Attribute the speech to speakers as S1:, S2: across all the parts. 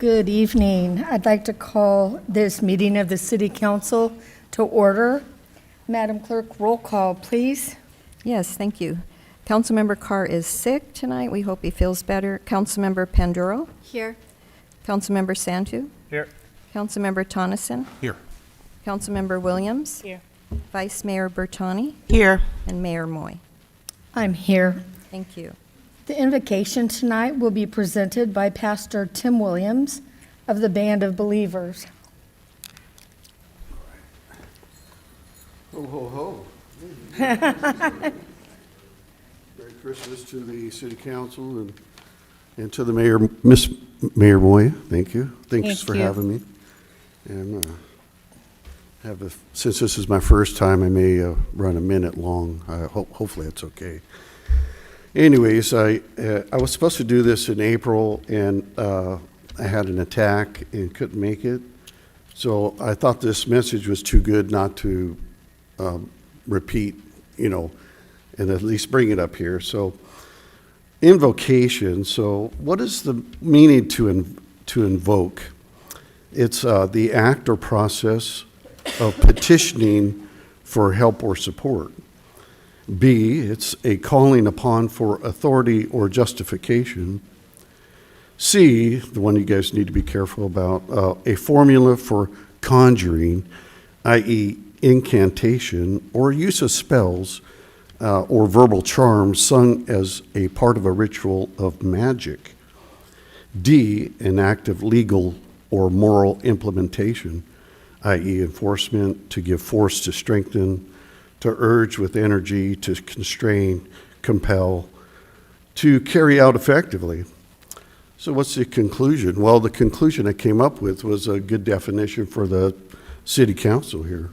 S1: Good evening. I'd like to call this meeting of the City Council to order. Madam Clerk, roll call, please.
S2: Yes, thank you. Councilmember Carr is sick tonight. We hope he feels better. Councilmember Panduro?
S1: Here.
S2: Councilmember Santu?
S3: Here.
S2: Councilmember Tonneson?
S3: Here.
S2: Councilmember Williams?
S1: Here.
S2: Vice Mayor Bertani?
S4: Here.
S2: And Mayor Moy.
S1: I'm here.
S2: Thank you.
S1: The invocation tonight will be presented by Pastor Tim Williams of the Band of Believers.
S5: Ho, ho, ho. Merry Christmas to the City Council and to the Mayor, Miss Mayor Moy. Thank you. Thanks for having me. And since this is my first time, I may run a minute long. Hopefully it's okay. Anyways, I was supposed to do this in April, and I had an attack and couldn't make it. So I thought this message was too good not to repeat, and at least bring it up here. So invocation. So what is the meaning to invoke? It's the act or process of petitioning for help or support. B, it's a calling upon for authority or justification. C, the one you guys need to be careful about, a formula for conjuring, i.e. incantation, or use of spells or verbal charms sung as a part of a ritual of magic. D, an act of legal or moral implementation, i.e. enforcement, to give force to strengthen, to urge with energy, to constrain, compel, to carry out effectively. So what's the conclusion? Well, the conclusion I came up with was a good definition for the City Council here.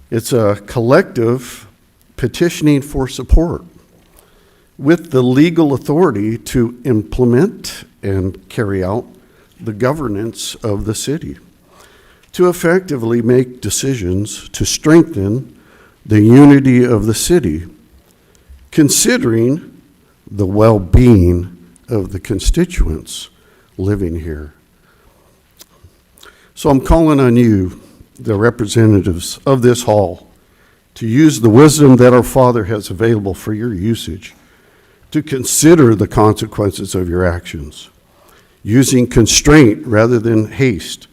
S5: It's a collective petitioning for support with the legal authority to implement and carry out the governance of the city, to effectively make decisions to strengthen the unity of the city, considering the well-being of the constituents living here. So I'm calling on you, the representatives of this hall, to use the wisdom that our Father has available for your usage, to consider the consequences of your actions, using constraint rather than haste,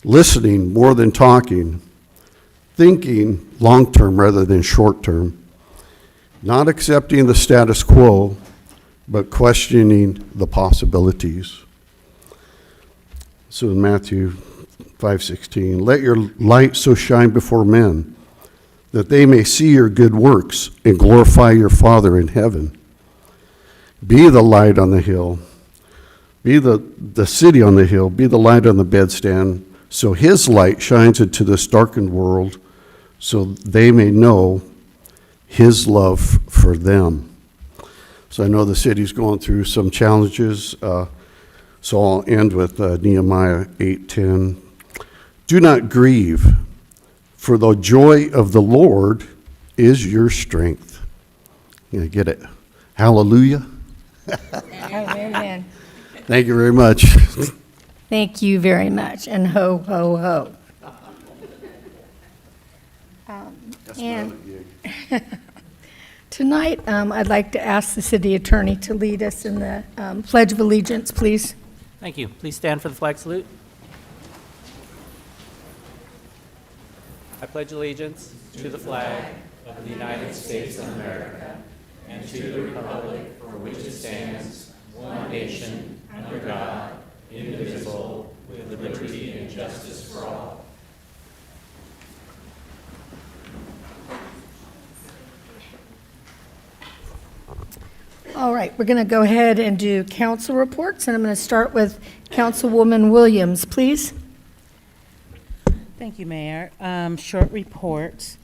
S5: listening more than talking, thinking long-term rather than short-term, not accepting the status quo, but questioning the possibilities. So in Matthew 5:16, let your light so shine before men that they may see your good works and glorify your Father in heaven. Be the light on the hill. Be the city on the hill. Be the light on the bedstand, so his light shines into this darkened world, so they may know his love for them. So I know the city's going through some challenges, so I'll end with Nehemiah 8:10. Do not grieve, for the joy of the Lord is your strength. You get it? Hallelujah.
S1: Amen.
S5: Thank you very much.
S1: Thank you very much, and ho, ho, ho. Tonight, I'd like to ask the city attorney to lead us in the Pledge of Allegiance, please.
S3: Thank you. Please stand for the flag salute. I pledge allegiance to the flag of the United States of America and to the republic for which it stands, one nation, under God, indivisible, with liberty and justice for all.
S1: All right, we're going to go ahead and do council reports, and I'm going to start with Councilwoman Williams, please.
S4: Thank you, Mayor. Short report.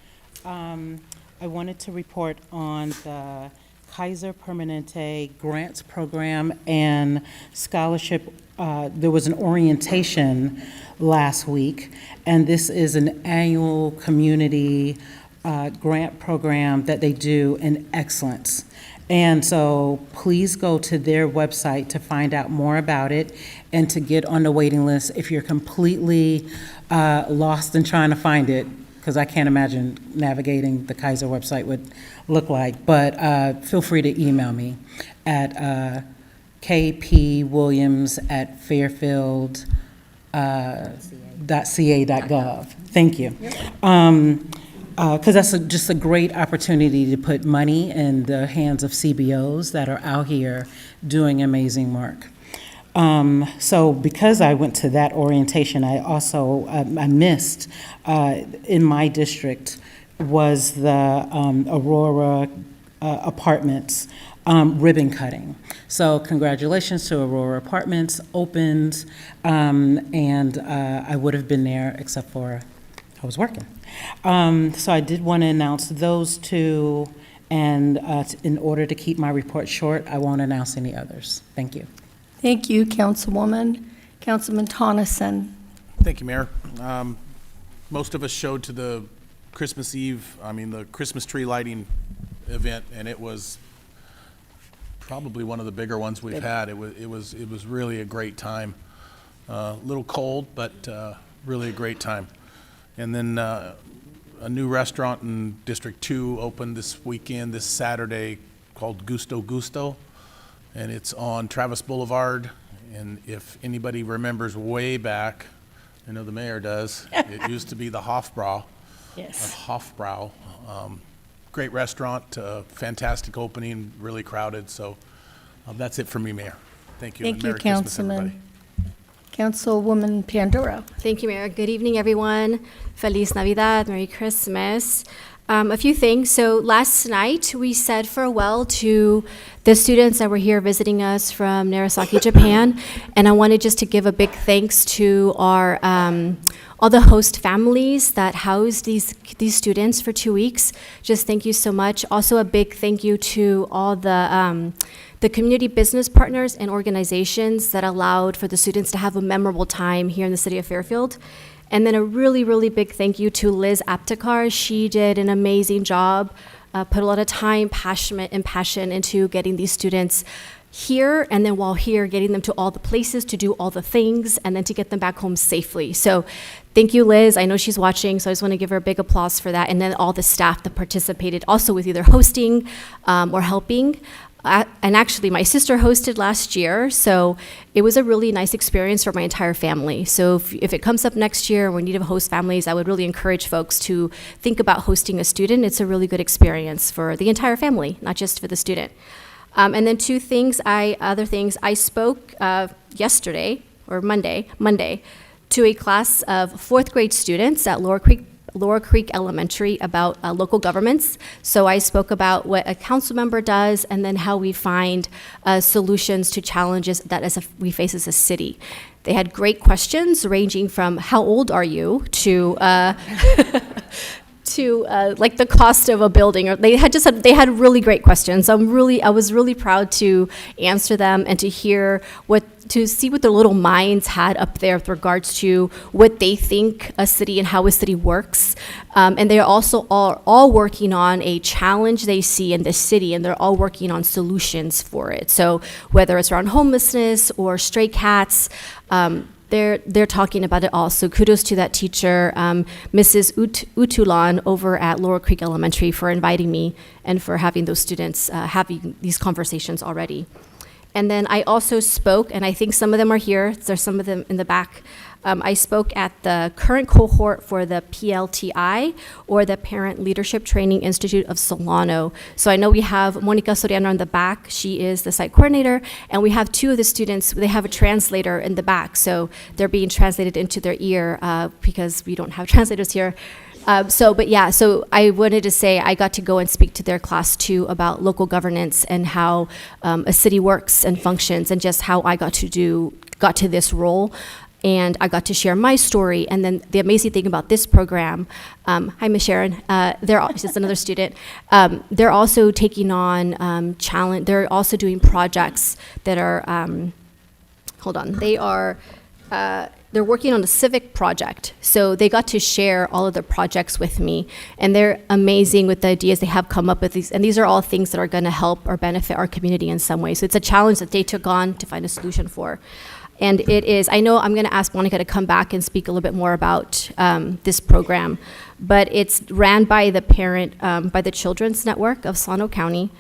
S4: I wanted to report on the Kaiser Permanente Grants Program and Scholarship. There was an orientation last week, and this is an annual community grant program that they do in excellence. And so please go to their website to find out more about it and to get on the waiting list if you're completely lost in trying to find it, because I can't imagine navigating the Kaiser website would look like. But feel free to email me at kpwilliams@fairfield.ca.gov. Thank you. Because that's just a great opportunity to put money in the hands of CBOs that are out here doing amazing work. So because I went to that orientation, I also, I missed, in my district, was the Aurora Apartments ribbon cutting. So congratulations to Aurora Apartments, opened, and I would have been there except for I was working. So I did want to announce those two, and in order to keep my report short, I won't announce any others. Thank you.
S1: Thank you, Councilwoman. Councilman Tonneson.
S6: Thank you, Mayor. Most of us showed to the Christmas the Christmas tree lighting event, and it was probably one of the bigger ones we've had. It was really a great time. A little cold, but really a great time. And then a new restaurant in District 2 opened this weekend, this Saturday, called Gusto Gusto. And it's on Travis Boulevard. And if anybody remembers way back, I know the mayor does, it used to be the Hofbrau.
S1: Yes.
S6: Hofbrau. Great restaurant, fantastic opening, really crowded. So that's it for me, Mayor. Thank you.
S1: Thank
S6: and
S1: you,
S6: Merry Christmas, everybody.
S1: Councilman. Councilwoman Panduro.
S7: Thank you, Mayor. Good evening, everyone. Feliz Navidad, Merry Christmas. A few things. So last night, we said farewell to the students that were here visiting us from Narasaki, Japan. And I wanted just to give a big thanks to our all the host families that housed these students for 2 weeks. Just thank you so much. Also, a big thank you to all the community business partners and organizations that allowed for the students to have a memorable time here in the city of Fairfield. And then a really, really big thank you to Liz Aptekar. She did an amazing job, put a lot of time, passion into getting these students here, and then while here, getting them to all the places to do all the things, and then to get them back home safely. So thank you, Liz. I know she's watching, so I just want to give her a big applause for that. And then all the staff that participated also with either hosting or helping. And actually, my sister hosted last year, so it was a really nice experience for my entire family. So if it comes up next year and we need to host families, I would really encourage folks to think about hosting a student. It's a really good experience for the entire family, not just for the student. And then other things, I spoke yesterday, or Monday, to a class of fourth grade students at Lower Creek Elementary about local governments. So I spoke about what a council member does and then how we find solutions to challenges that we face as a city. They had great questions ranging from how old are you to like the cost of a building, or they had really great questions. I was really proud to answer them and to see what their little minds had up there with regards to what they think a city and how a city works. And they're also all working on a challenge they see in the city, and they're all working on solutions for it. So whether it's around homelessness or stray cats, they're talking about it all. So kudos to that teacher, Mrs. Utulan over at Lower Creek Elementary, for inviting me and for having those students having these conversations already. And then I also spoke, and I think some of them are here, there's some of them in the back. I spoke at the current cohort for the PLTI, or the Parent Leadership Training Institute of Solano. So I know we have Monica Soriano in the back. She is the site coordinator, and we have two of the students, they have a translator in the back, so they're being translated into their ear because we don't have translators here. So I wanted to say I got to go and speak to their class too about local governance and how a city works and functions, and just how I got to this role. And I got to share my story. And then the amazing thing about this program, hi, Ms. Sharon, she's just another student. They're also taking on they're also doing projects that are, they are they're working on a civic project. So they got to share all of their projects with me, and they're amazing with the ideas they have come up with. And these are all things that are going to help or benefit our community in some way. So it's a challenge that they took on to find a solution for. And it is, I know I'm going to ask Monica to come back and speak a little bit more about this program, but it's ran by the by the Children's Network of Solano County,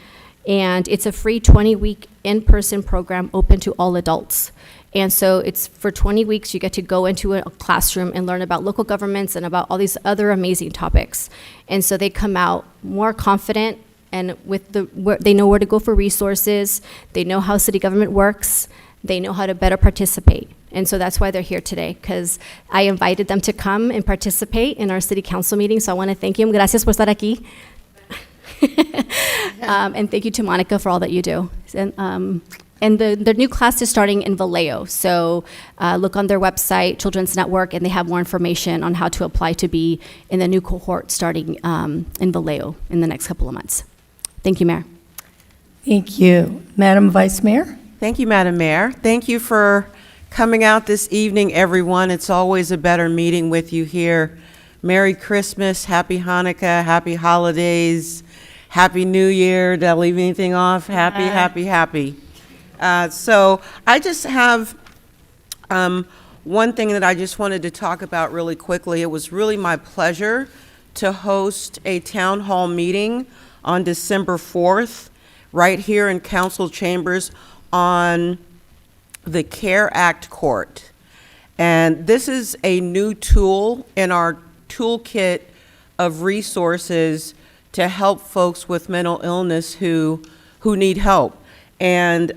S7: and it's a free 20-week in-person program open to all adults. And so it's for 20 weeks, you get to go into a classroom and learn about local governments and about all these other amazing topics. And so they come out more confident, and they know where to go for resources, they know how city government works, they know how to better participate. And so that's why they're here today, because I invited them to come and participate in our city council meeting. So I want to thank you. Gracias por estar aquí. And thank you to Monica for all that you do. And the new class is starting in Vallejo. So look on their website, Children's Network, and they have more information on how to apply to be in the new cohort starting in Vallejo in the next couple of months. Thank you, Mayor.
S1: Thank you. Madam Vice Mayor?
S8: Thank you, Madam Mayor. Thank you for coming out this evening, everyone. It's always a better meeting with you here. Merry Christmas, Happy Hanukkah, Happy Holidays, Happy New Year. Did I leave anything off? Happy, happy, happy. So I just have one thing that I just wanted to talk about really quickly. It was really my pleasure to host a town hall meeting on December 4th, right here in council chambers on the CARE Act Court. And this is a new tool in our toolkit of resources to help folks with mental illness who need help. And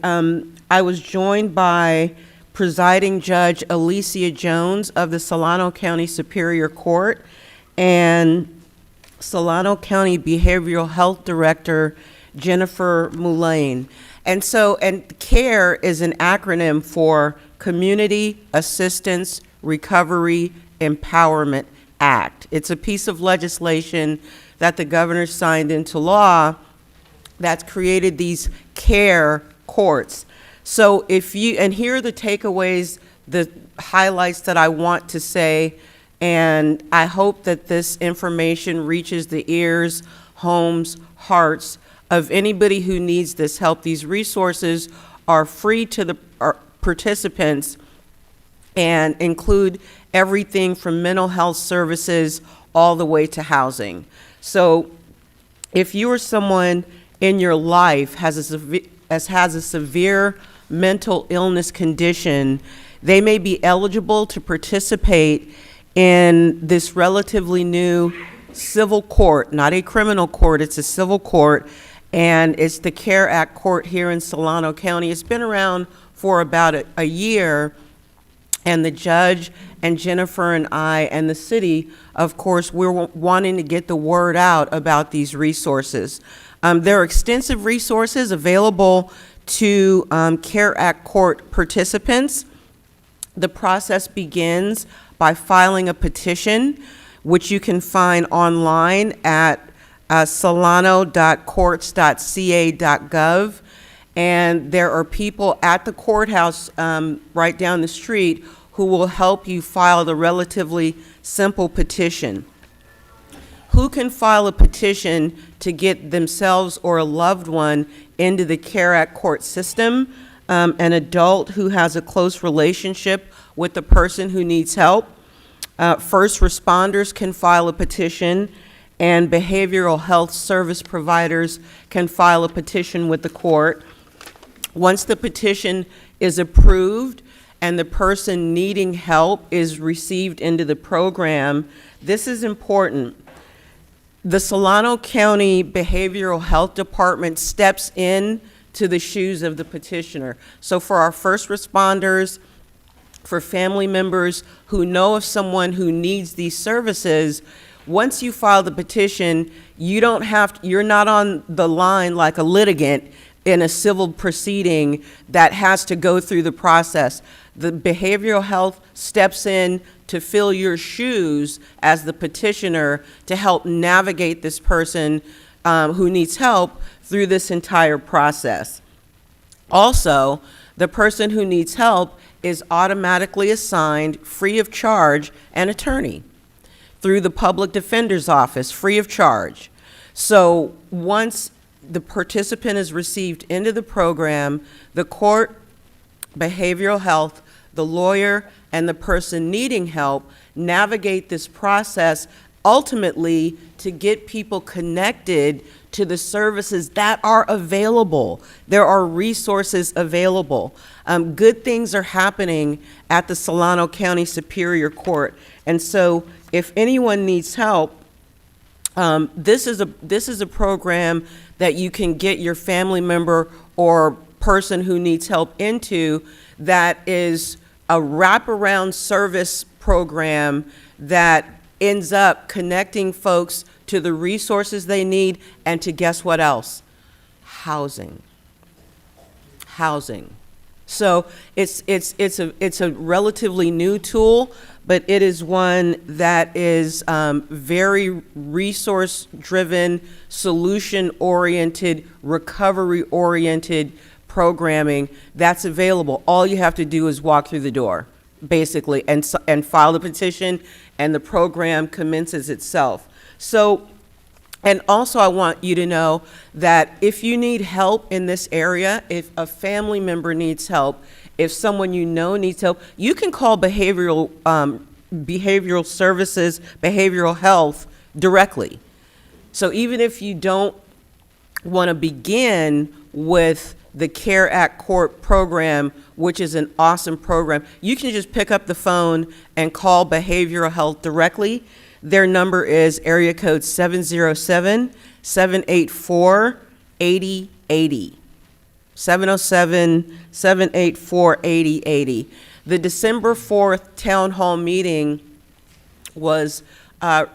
S8: I was joined by Presiding Judge Alicia Jones of the Solano County Superior Court and Solano County Behavioral Health Director Jennifer Mullane. And CARE is an acronym for Community Assistance Recovery Empowerment Act. It's a piece of legislation that the governor signed into law that's created these CARE courts. So and here are the takeaways, the highlights that I want to say, and I hope that this information reaches the ears, homes, hearts of anybody who needs this help. These resources are free to the participants and include everything from mental health services all the way to housing. So if you or someone in your life has a severe mental illness condition, they may be eligible to participate in this relatively new civil court, not a criminal court, it's a civil court, and it's the CARE Act Court here in Solano County. It's been around for about a year, and the judge and Jennifer and I and the city, of course, we're wanting to get the word out about these resources. There are extensive resources available to CARE Act Court participants. The process begins by filing a petition, which you can find online at solano.courts.ca.gov. And there are people at the courthouse right down the street who will help you file the relatively simple petition. Who can file a petition to get themselves or a loved one into the CARE Act court system? An adult who has a close relationship with the person who needs help. First responders can file a petition, and behavioral health service providers can file a petition with the court. Once the petition is approved and the person needing help is received into the program, this is important. The Solano County Behavioral Health Department steps in to the shoes of the petitioner. So for our first responders, for family members who know of someone who needs these services, once you file the petition, you're not on the line like a litigant in a civil proceeding that has to go through the process. The behavioral health steps in to fill your shoes as the petitioner to help navigate this person who needs help through this entire process. Also, The person who needs help is automatically assigned, free of charge, an attorney through the public defender's office, free of charge. So once the participant is received into the program, the court, behavioral health, the lawyer, and the person needing help navigate this process ultimately to get people connected to the services that are available. There are resources available. Good things are happening at the Solano County Superior Court. And so if anyone needs help, this is a program that you can get your family member or person who needs help into, that is a wraparound service program that ends up connecting folks to the resources they need and to, guess what else? Housing. Housing. So it's a relatively new tool, but it is one that is very resource-driven, solution-oriented, recovery-oriented programming that's available. All you have to do is walk through the door, basically, and file the petition, and the program commences itself. So, and also I want you to know that if you need help in this area, if a family member needs help, if someone you know needs help, you can call behavioral services, behavioral health directly. So even if you don't want to begin with the CARE Act Court program, which is an awesome program, you can just pick up the phone and call behavioral health directly. Their number is area code 707-784-8080. 707-784-8080. The December 4th town hall meeting was a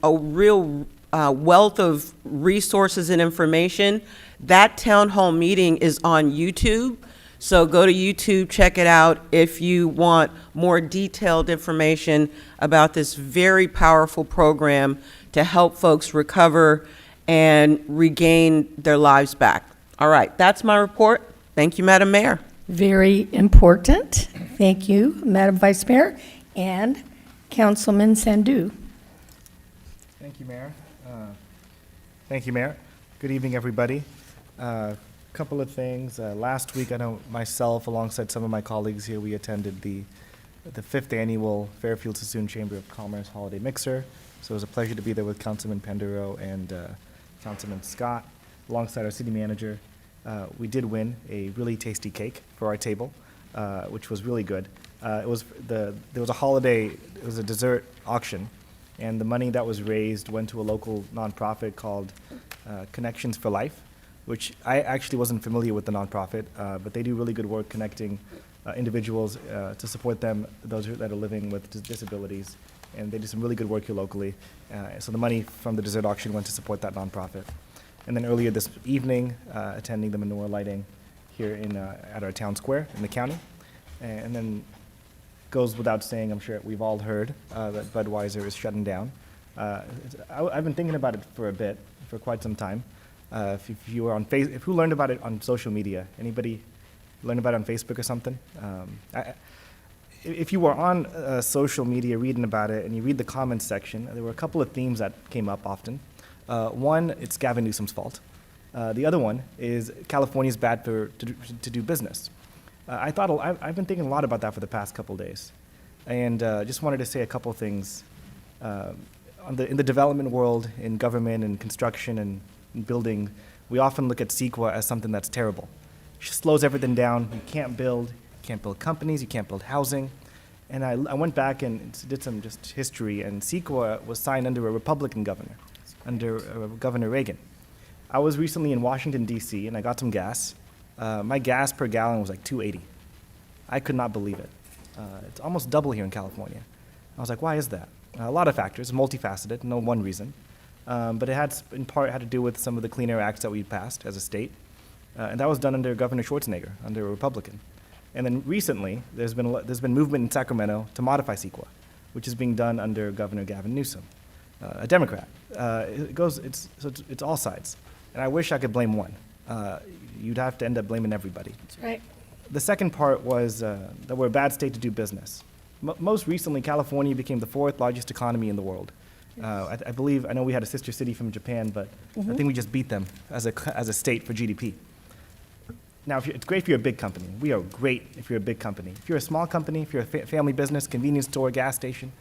S8: real wealth of resources and information. That town hall meeting is on YouTube, so go to YouTube, check it out if you want more detailed information about this very powerful program to help folks recover and regain their lives back. All right, that's my report. Thank you, Madam Mayor.
S1: Very important. Thank you, Madam Vice Mayor and Councilman Sandu.
S9: Thank you, Mayor. Good evening, everybody. Couple of things. Last week, I know myself, alongside some of my colleagues here, we attended the 5th annual Fairfield Sassoon Chamber of Commerce Holiday Mixer. So it was a pleasure to be there with Councilman Pendero and Councilman Scott, alongside our city manager. We did win a really tasty cake for our table, which was really good. There was a dessert auction, and the money that was raised went to a local nonprofit called Connections for Life, which I actually wasn't familiar with the nonprofit, but they do really good work connecting individuals to support them, those that are living with disabilities, and they do some really good work here locally. So the money from the dessert auction went to support that nonprofit. And then earlier this evening, attending the menorah lighting here at our town square in the county. And then goes without saying, I'm sure we've all heard that Budweiser is shutting down. I've been thinking about it for quite some time. If you were who learned about it on social media? Anybody learned about it on Facebook or something? If you were on social media reading about it and you read the comments section, there were a couple of themes that came up often. One, it's Gavin Newsom's fault. The other one is California's bad to do business. I've been thinking a lot about that for the past couple days, and just wanted to say a couple things. In the development world, in government and construction and building, we often look at CEQA as something that's terrible. It slows everything down. You can't build companies, you can't build housing. And I went back and did some just history, and CEQA was signed under a Republican governor, under Governor Reagan. I was recently in Washington, D.C., and I got some gas. My gas per gallon was like $2.80. I could not believe it. It's almost double here in California. I was like, why is that? A lot of factors, multifaceted, no one reason. But it had, in part, had to do with some of the Clean Air Acts that we passed as a state. And that was done under Governor Schwarzenegger, under a Republican. And then recently, there's been movement in Sacramento to modify CEQA, which is being done under Governor Gavin Newsom, a Democrat. It's all sides. And I wish I could blame one. You'd have to end up blaming everybody.
S1: That's right.
S9: The second part was that we're a bad state to do business. Most recently, California became the fourth largest economy in the world. I believe, I know we had a sister city from Japan, but I think we just beat them as a state for GDP. Now, it's great if you're a big company. We are great if you're a big company. If you're a small company, if you're a family business, convenience store, gas station,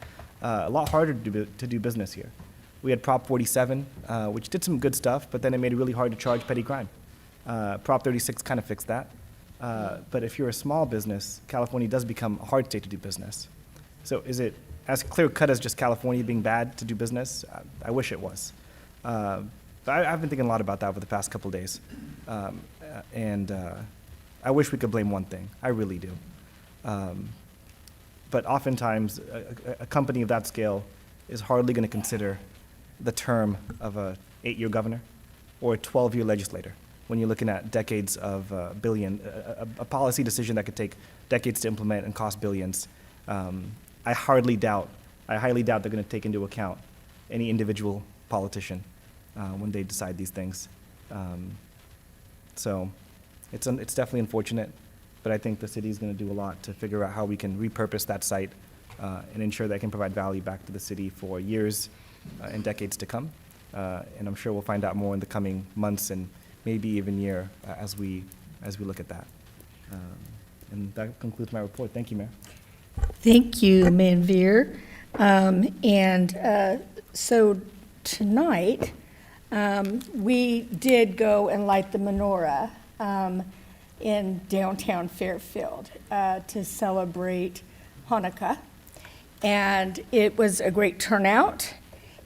S9: a lot harder to do business here. We had Prop 47, which did some good stuff, but then it made it really hard to charge petty crime. Prop 36 kind of fixed that. But if you're a small business, California does become a hard state to do business. So is it as clear-cut as just California being bad to do business? I wish it was. But I've been thinking a lot about that over the past couple of days. And I wish we could blame one thing. I really do. But oftentimes, a company of that scale is hardly going to consider the term of a 8-year governor or a 12-year legislator when you're looking at decades of a policy decision that could take decades to implement and cost billions. I highly doubt they're going to take into account any individual politician when they decide these things. So it's definitely unfortunate, but I think the city is going to do a lot to figure out how we can repurpose that site and ensure that it can provide value back to the city for years and decades to come. And I'm sure we'll find out more in the coming months and maybe even year as we look at that. And that concludes my report. Thank you, Mayor.
S1: Thank you, Manveer. So tonight, we did go and light the menorah in downtown Fairfield to celebrate Hanukkah. And it was a great turnout.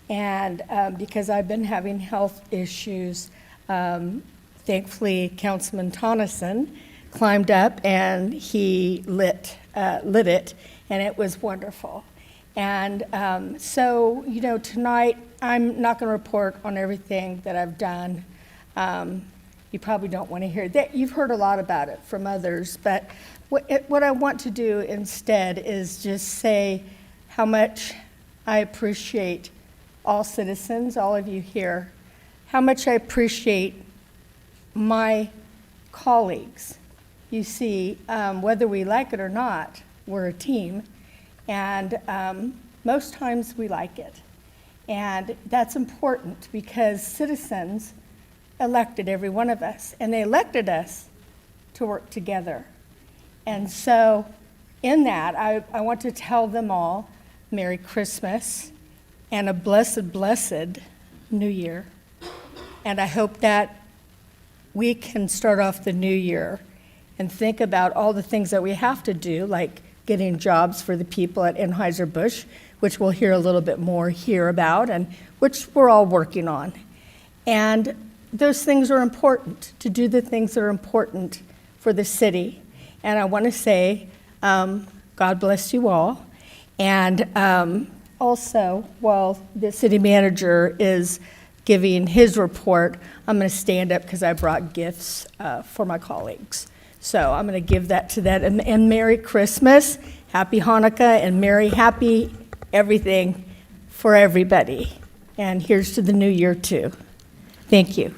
S1: And because I've been having health issues, thankfully, Councilman Tonneson climbed up and he lit it, and it was wonderful. And so, tonight, I'm not going to report on everything that I've done. You probably don't want to hear that. You've heard a lot about it from others, but what I want to do instead is just say how much I appreciate all citizens, all of you here, how much I appreciate my colleagues. You see, whether we like it or not, we're a team, and most times we like it. And that's important because citizens elected every one of us, and they elected us to work together. And so in that, I want to tell them all Merry Christmas and a blessed, blessed New Year. And I hope that we can start off the new year and think about all the things that we have to do, like getting jobs for the people at ANHEUSER-BUSCH, which we'll hear a little bit more here about, and which we're all working on. And those things are important, to do the things that are important for the city. And I want to say, God bless you all. And also, while the city manager is giving his report, I'm going to stand up because I brought gifts for my colleagues. So I'm going to give that to that. And Merry Christmas, Happy Hanukkah, and Merry Happy everything for everybody. And here's to the new year, too. Thank you.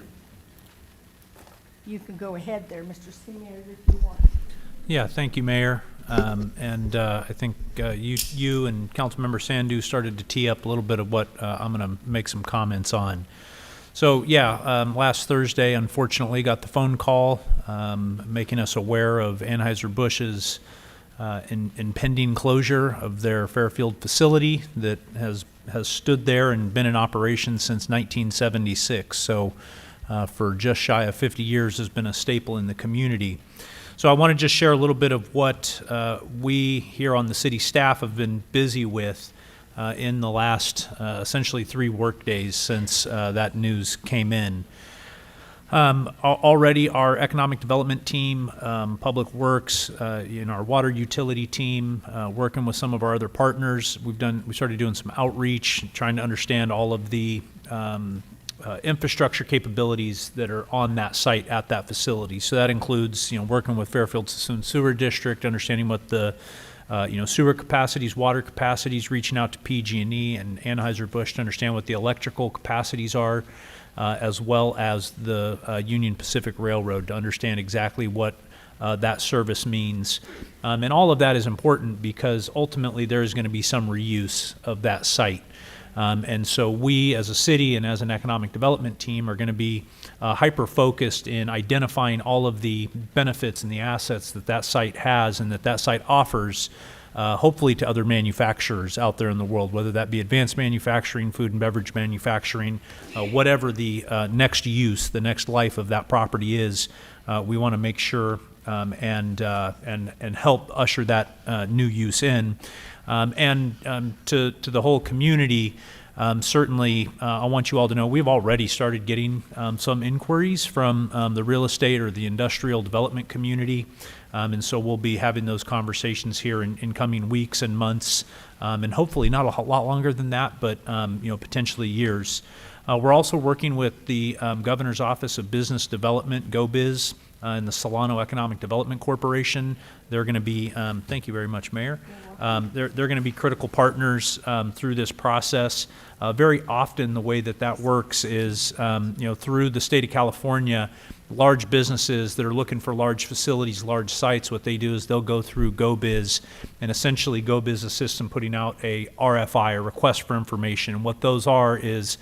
S1: You can go ahead there, Mr. Senior, if you want.
S10: Yeah, thank you, Mayor. I think you and Councilmember Sandhu started to tee up a little bit of what I'm going to make some comments on. So yeah, last Thursday, unfortunately, got the phone call making us aware of ANHEUSER-BUSCH's impending closure of their Fairfield facility that has stood there and been in operation since 1976. So for just shy of 50 years has been a staple in the community. So I want to just share a little bit of what we here on the city staff have been busy with in the last essentially 3 work days since that news came in. Already our economic development team, public works, our water utility team, working with some of our other partners, we started doing some outreach, trying to understand all of the infrastructure capabilities that are on that site at that facility. So that includes, working with Fairfield Sassoon Sewer District, understanding what the sewer capacities, water capacities, reaching out to PG&E and ANHEUSER-BUSCH to understand what the electrical capacities are, as well as the Union Pacific Railroad to understand exactly what that service means. And all of that is important because ultimately there is going to be some reuse of that site. And so we as a city and as an economic development team are going to be hyper-focused in identifying all of the benefits and the assets that that site has and that that site offers, hopefully to other manufacturers out there in the world, whether that be advanced manufacturing, food and beverage manufacturing, whatever the next use, the next life of that property is. We want to make sure and help usher that new use in. To the whole community, certainly I want you all to know we've already started getting some inquiries from the real estate or the industrial development community. And so we'll be having those conversations here in coming weeks and months, and hopefully not a lot longer than that, but potentially years. We're also working with the Governor's Office of Business Development, GoBiz, and the Solano Economic Development Corporation. They're going to be, thank you very much, Mayor. They're going to be critical partners through this process. Very often the way that works is, through the state of California, large businesses that are looking for large facilities, large sites, what they do is they'll go through GoBiz, and essentially GoBiz assists in putting out a RFI, a request for information. And what those are is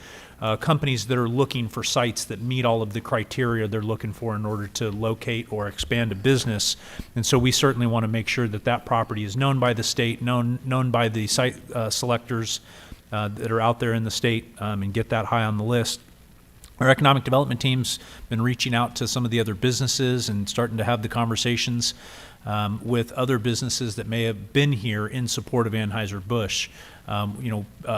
S10: companies that are looking for sites that meet all of the criteria they're looking for in order to locate or expand a business. And so we certainly want to make sure that that property is known by the state, known by the site selectors that are out there in the state, and get that high on the list. Our economic development team's been reaching out to some of the other businesses and starting to have the conversations with other businesses that may have been here in support of Anheuser-Busch.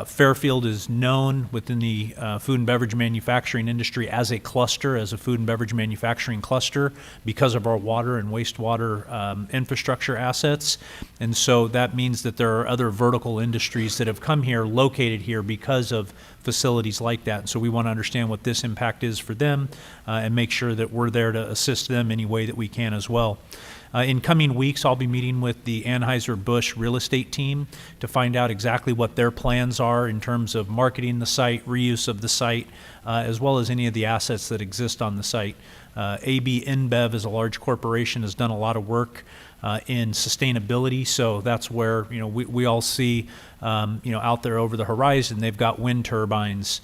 S10: Fairfield is known within the food and beverage manufacturing industry as a cluster, as a food and beverage manufacturing cluster, because of our water and wastewater infrastructure assets. And so that means that there are other vertical industries that have come here, located here because of facilities like that. And so we want to understand what this impact is for them and make sure that we're there to assist them any way that we can as well. In coming weeks, I'll be meeting with the Anheuser-Busch real estate team to find out exactly what their plans are in terms of marketing the site, reuse of the site, as well as any of the assets that exist on the site. AB InBev, as a large corporation, has done a lot of work in sustainability, so that's where we all see out there over the horizon. They've got wind turbines.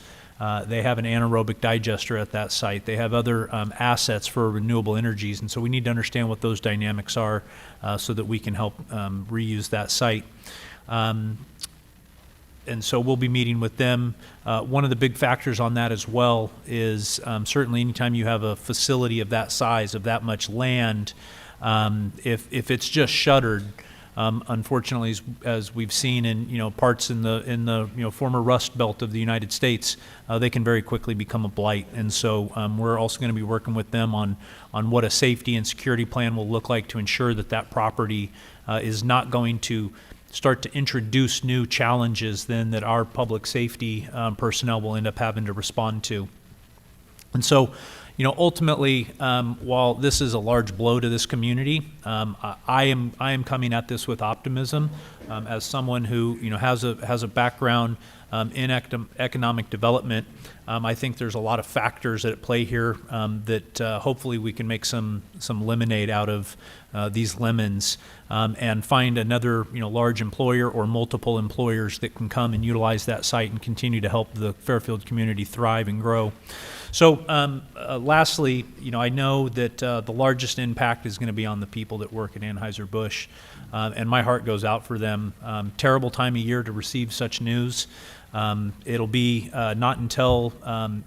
S10: They have an anaerobic digester at that site. They have other assets for renewable energies, and so we need to understand what those dynamics are so that we can help reuse that site. And so we'll be meeting with them. One of the big factors on that as well is certainly anytime you have a facility of that size, of that much land, if it's just shuttered, unfortunately, as we've seen in parts in the former Rust Belt of the United States, they can very quickly become a blight. And so we're also going to be working with them on what a safety and security plan will look like to ensure that that property is not going to start to introduce new challenges then that our public safety personnel will end up having to respond to. And so, ultimately, while this is a large blow to this community, I am coming at this with optimism as someone who has a background in economic development. I think there's a lot of factors at play here that hopefully we can make some lemonade out of these lemons and find another large employer or multiple employers that can come and utilize that site and continue to help the Fairfield community thrive and grow. So lastly, I know that the largest impact is going to be on the people that work at Anheuser-Busch, and my heart goes out for them. Terrible time of year to receive such news. It'll be not until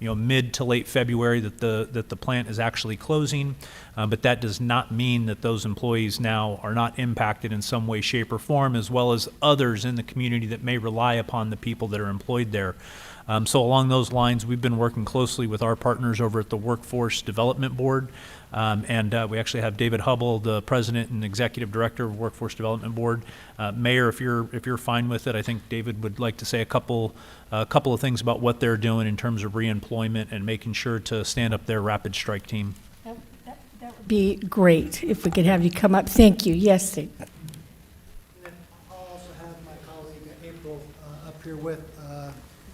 S10: mid to late February that the plant is actually closing, but that does not mean that those employees now are not impacted in some way, shape, or form, as well as others in the community that may rely upon the people that are employed there. So along those lines, we've been working closely with our partners over at the Workforce Development Board, and we actually have David Hubble, the President and Executive Director of Workforce Development Board. Mayor, if you're fine with it, I think David would like to say a couple of things about what they're doing in terms of reemployment and making sure to stand up their rapid strike team.
S1: That would be great if we could have you come up. Thank you. Yes, Steve.
S11: I'll also have my colleague April up here with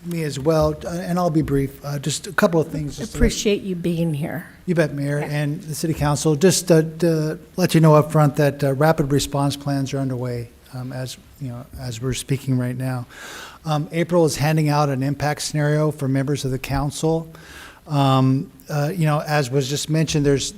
S11: me as well, and I'll be brief. Just a couple of things. just to let-
S1: Appreciate you being here.
S11: You bet, Mayor, and the City Council. Just to let you know up front that rapid response plans are underway, as you know, as we're speaking right now. April is handing out an impact scenario for members of the council. You know, as was just mentioned, there's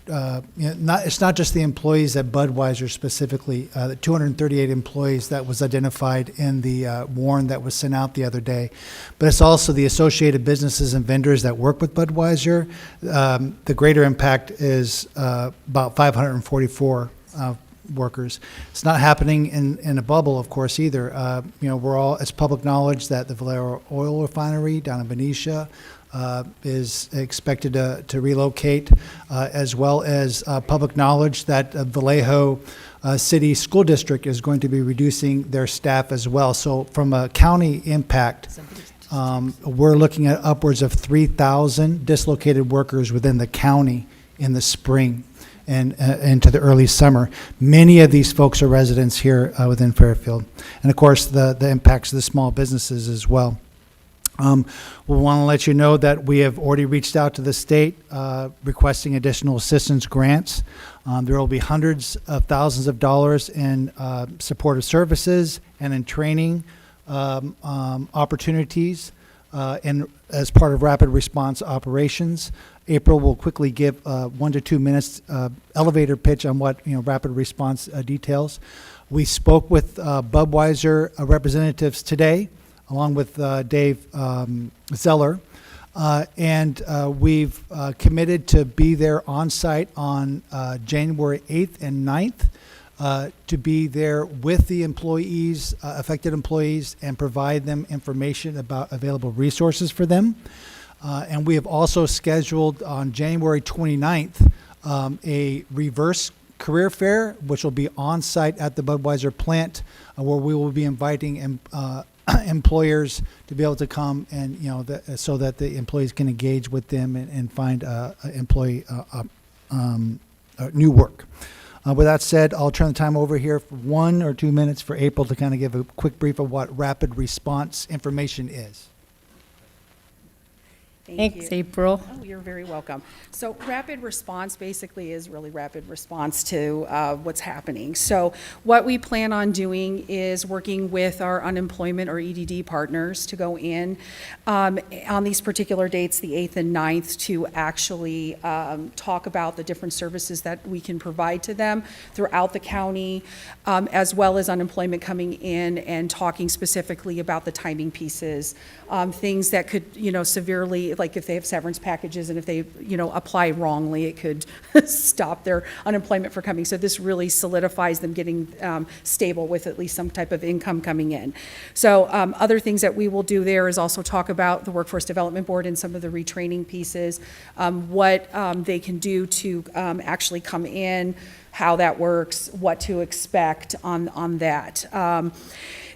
S11: you know, it's not just the employees at Budweiser specifically, the 238 employees that was identified in the warrant that was sent out the other day, but it's also the associated businesses and vendors that work with Budweiser. The greater impact is about 544 workers. It's not happening in a bubble, of course, either. You know, it's public knowledge that the Valero oil refinery down in Benicia is expected to relocate, as well as public knowledge that Vallejo City School District is going to be reducing their staff as well. So from a county impact, we're looking at upwards of 3,000 dislocated workers within the county in the spring and into the early summer. Many of these folks are residents here within Fairfield. And of course, the impacts of the small businesses as well. We want to let you know that we have already reached out to the state requesting additional assistance grants. There will be hundreds of thousands of dollars in supportive services and in training opportunities and as part of rapid response operations. April will quickly give 1 to 2 minutes elevator pitch on what rapid response details. We spoke with Budweiser representatives today, along with Dave Zeller, and we've committed to be there on site on January 8th and 9th to be there with the employees, affected employees, and provide them information about available resources for them. And we have also scheduled on January 29th a reverse career fair, which will be on site at the Budweiser plant, where we will be inviting employers to be able to come and so that the employees can engage with them and find new work. With that said, I'll turn the time over here for 1 or 2 minutes for April to kind of give a quick brief of what rapid response information is.
S1: Thanks, April.
S12: Oh, you're very welcome. So rapid response basically is really rapid response to what's happening. So what we plan on doing is working with our unemployment or EDD partners to go in on these particular dates, the 8th and 9th, to actually talk about the different services that we can provide to them throughout the county, as well as unemployment coming in and talking specifically about the timing pieces, things that could, severely, like if they have severance packages and if they, apply wrongly, it could stop their unemployment from coming. So this really solidifies them getting stable with at least some type of income coming in. So other things that we will do there is also talk about the Workforce Development Board and some of the retraining pieces, what they can do to actually come in, how that works, what to expect on that.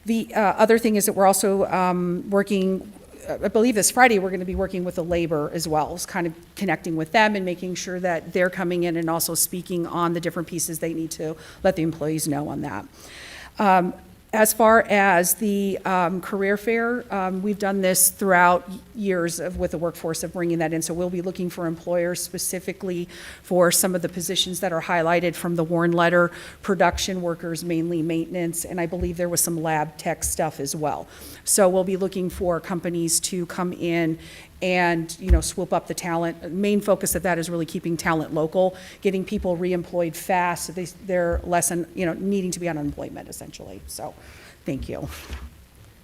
S12: The other thing is that we're also working, I believe this Friday, we're going to be working with the labor as well, kind of connecting with them and making sure that they're coming in and also speaking on the different pieces they need to let the employees know on that. As far as the career fair, we've done this throughout years with the workforce of bringing that in. So we'll be looking for employers specifically for some of the positions that are highlighted from the Warren letter, production workers, mainly maintenance, and I believe there was some lab tech stuff as well. So we'll be looking for companies to come in and swoop up the talent. Main focus of that is really keeping talent local, getting people reemployed fast so they're less needing to be on unemployment essentially. So thank you.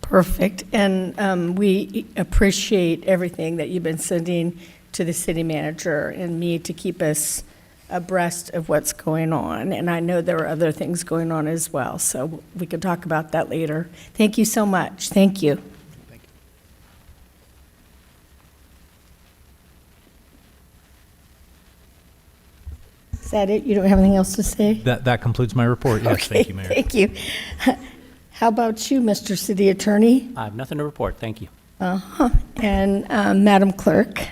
S1: Perfect. And we appreciate everything that you've been sending to the city manager and me to keep us abreast of what's going on. And I know there are other things going on as well, so we can talk about that later. Thank you so much. Thank you. Is that it? You don't have anything else to say?
S10: That concludes my report. Yes,
S1: Okay,
S10: thank you, Mayor.
S1: Thank you. How about you, Mr. City Attorney?
S3: I have nothing to report. Thank you.
S1: And Madam Clerk?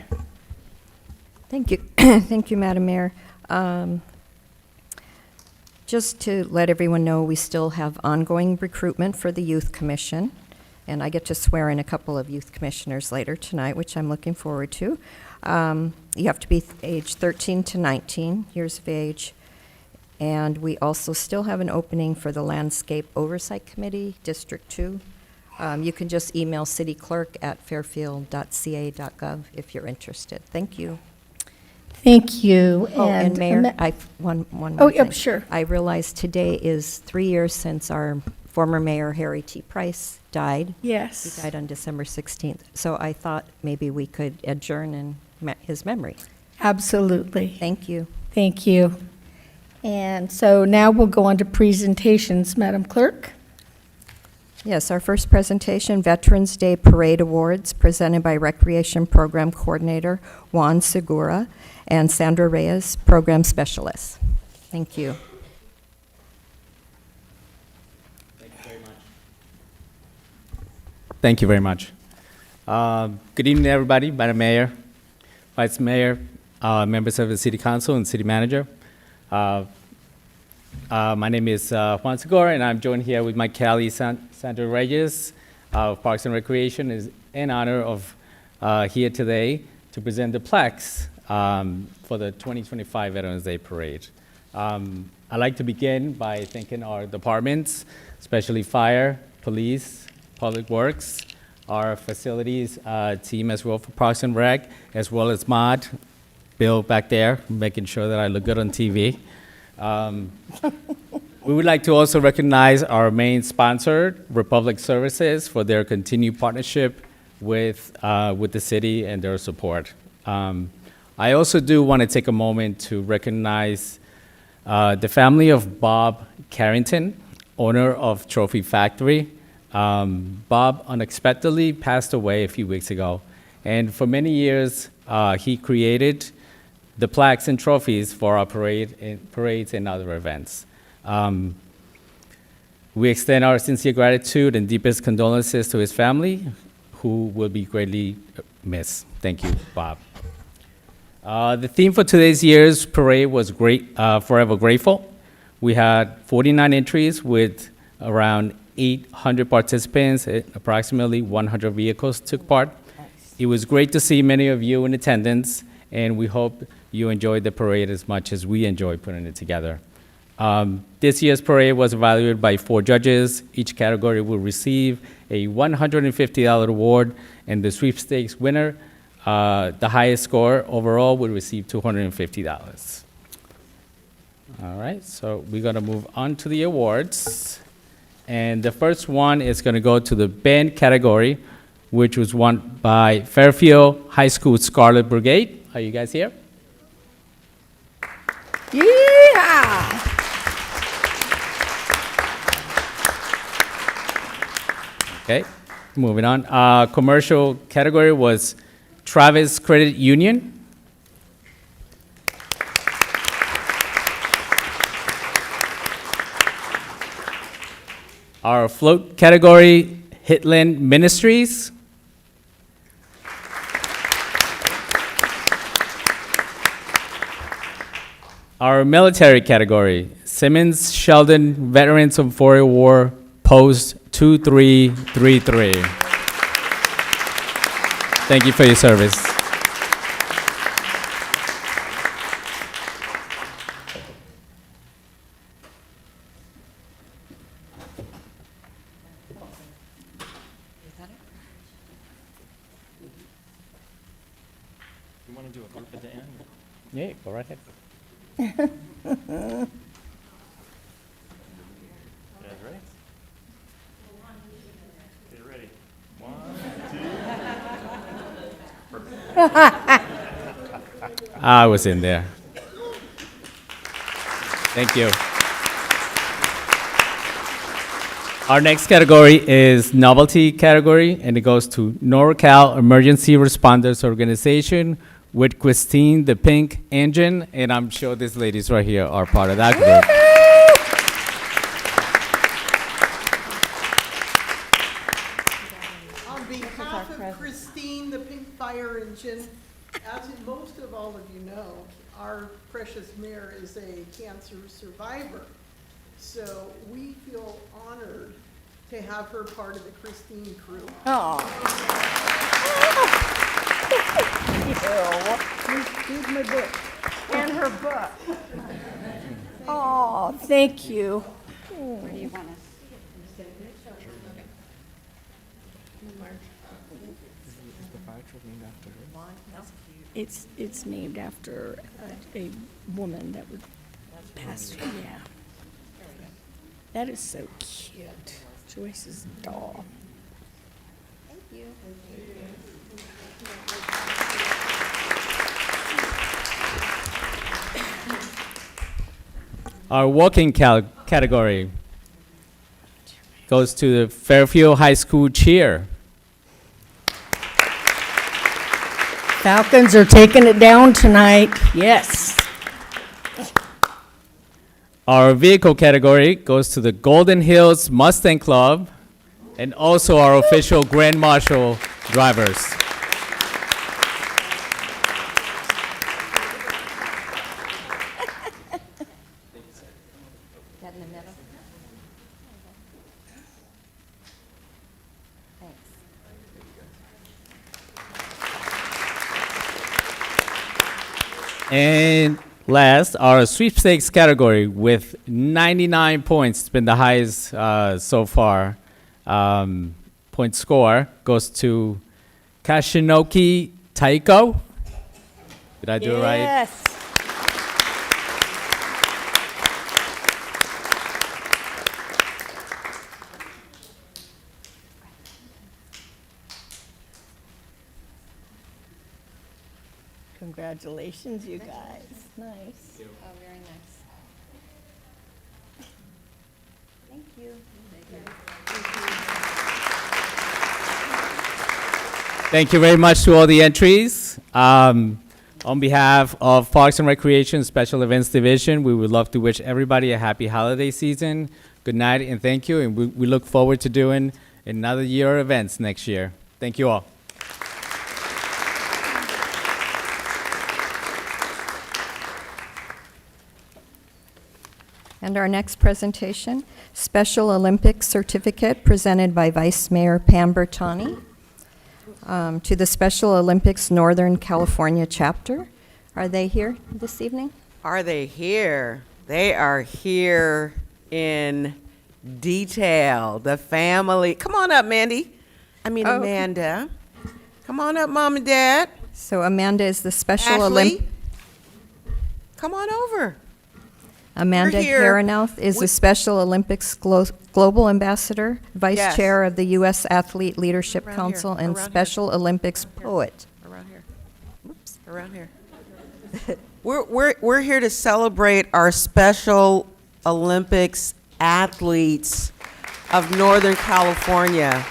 S2: Thank you. Thank you, Madam Mayor. Just to let everyone know, we still have ongoing recruitment for the Youth Commission. And I get to swear in a couple of youth commissioners later tonight, which I'm looking forward to. You have to be age 13 to 19 years of age. And we also still have an opening for the Landscape Oversight Committee, District 2. You can just email City Clerk at fairfield.ca.gov if you're interested. Thank you.
S1: Thank you.
S2: Oh, and Mayor, one
S1: Oh,
S2: more
S1: yeah,
S2: thing.
S1: sure.
S2: I realize today is 3 years since our former mayor, Harry T. Price, died.
S1: Yes.
S2: He died on December 16th. So I thought maybe we could adjourn in his memory.
S1: Absolutely.
S2: Thank you.
S1: Thank you. And so now we'll go on to presentations, Madam Clerk.
S2: Yes, our first presentation, Veterans Day Parade Awards, presented by Recreation Program Coordinator Juan Segura and Sandra Reyes, Program Specialist. Thank you.
S3: Thank you very much. Good evening, everybody. Madam Mayor, Vice Mayor, members of the City Council, and City Manager. My name is Juan Segura, and I'm joined here with my colleague Sandra Reyes of Parks and Recreation, is in honor of here today to present the plaques for the 2025 Veterans Day Parade. I'd like to begin by thanking our departments, especially Fire, Police, Public Works, our facilities team as well for Parks and Rec, as well as Mod, Bill back there, making sure that I look good on TV. We would like to also recognize our main sponsor, Republic Services, for their continued partnership with the city and their support. I also do want to take a moment to recognize the family of Bob Carrington, owner of Trophy Factory. Bob unexpectedly passed away a few weeks ago, and for many years he created the plaques and trophies for our parades and other events. We extend our sincere gratitude and deepest condolences to his family, who will be greatly missed. Thank you, Bob. The theme for today's year's parade was Forever Grateful. We had 49 entries with around 800 participants, approximately 100 vehicles took part. It was great to see many of you in attendance, and we hope you enjoyed the parade as much as we enjoyed putting it together. This year's parade was evaluated by 4 judges. Each category will receive a $150 award, and the sweepstakes winner, the highest score overall, will receive $250. All right, so we're gonna move on to the awards. And the first one is gonna go to the band category, which was won by Fairfield High School Scarlet Brigade. Are you guys here?
S1: Yeah.
S3: Okay, moving on. Commercial category was Travis Credit Union. Our float category, Hitland Ministries. Our military category, Simmons Sheldon Veterans of Foreign War, Post 2333. Thank you for your service.
S13: You want to do a group at the end?
S3: Yeah, go right ahead.
S13: You guys ready? Get ready. 1, 2.
S3: I was in there. Thank you. Our next category is novelty category, and it goes to NorCal Emergency Responders Organization with Christine the Pink Engine, and I'm sure these ladies right here are part of that group.
S14: On behalf of Christine, the Pink Fire Engine, as most of all of you know, our precious mayor is a cancer survivor. So we feel honored to have her part of the Christine crew.
S1: Oh. Here's my book. And her book. Oh, thank you.
S15: Where do you want us?
S1: It's named after a woman that would pass. Yeah. That is so cute. Joyce's doll.
S15: Thank you.
S3: Our walking category goes to the Fairfield High School cheer.
S1: Falcons are taking it down tonight. Yes.
S3: Our vehicle category goes to the Golden Hills Mustang Club and also our official Grand Marshal drivers.
S15: That in the middle? Thanks.
S3: And last, our sweepstakes category with 99 points. It's been the highest so far. Point score goes to Kashinoki Taiko. Did I do it right?
S1: Yes. Congratulations, you guys. Nice.
S15: Oh, very nice. Thank you.
S3: Thank you very much to all the entries. On behalf of Parks and Recreation Special Events Division, we would love to wish everybody a happy holiday season. Good night and thank you. And we look forward to doing another year of events next year. Thank you all.
S2: And our next presentation, Special Olympics Certificate, presented by Vice Mayor Pam Bertani to the Special Olympics Northern California Chapter. Are they here this evening?
S8: Are they here? They are here in detail. The family. Come on up, Mandy.
S2: Oh.
S8: Amanda. Come on up, Mom and Dad.
S2: So Amanda is the Special
S8: Ashley.
S2: Olympics.
S8: Come on over.
S2: Amanda
S8: We're here.
S2: Haranouth is the Special Olympics Global Ambassador, Vice
S8: Yes.
S2: Chair of the U.S. Athlete Leadership
S8: Around
S2: Council,
S8: here,
S2: and
S8: around
S2: Special Olympics poet.
S8: Around here. Oops, around here. We're here to celebrate our Special Olympics athletes of Northern California.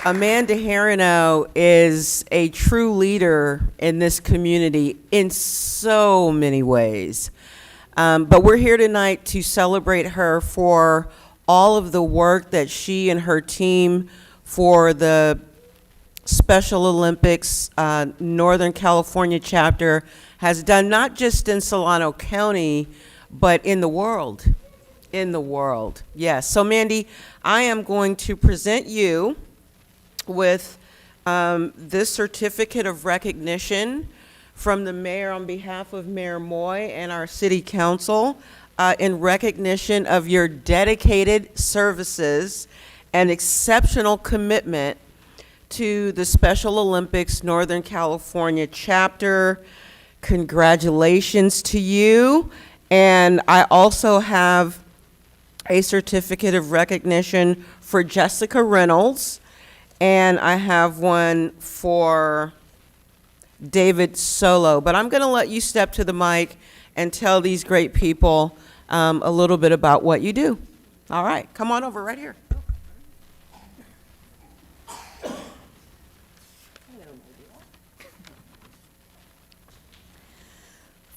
S8: Amanda Harino is a true leader in this community in so many ways. But we're here tonight to celebrate her for all of the work that she and her team for the Special Olympics Northern California chapter has done, not just in Solano County, but in the world. In the world, yes. So Mandy, I am going to present you with this certificate of recognition from the mayor on behalf of Mayor Moy and our city council in recognition of your dedicated services and exceptional commitment to the Special Olympics Northern California chapter. Congratulations to you. And I also have a certificate of recognition for Jessica Reynolds, and I have one for David Solo. But I'm going to let you step to the mic and tell these great people a little bit about what you do. All right, come on over right here.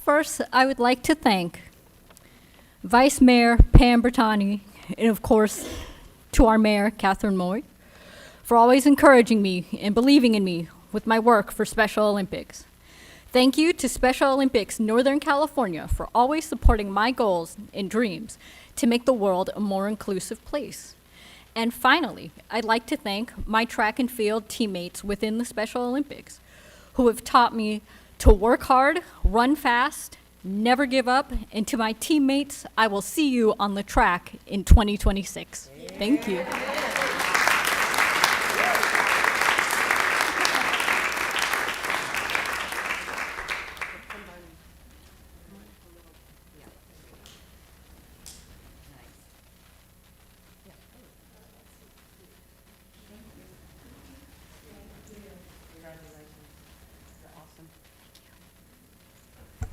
S16: First, I would like to thank Vice Mayor Pam Bertani, and of course, to our Mayor, Catherine Moy, for always encouraging me and believing in me with my work for Special Olympics. Thank you to Special Olympics Northern California for always supporting my goals and dreams to make the world a more inclusive place. And finally, I'd like to thank my track and field teammates within the Special Olympics who have taught me to work hard, run fast, never give up, and to my teammates, I will see you on the track in 2026. Thank you.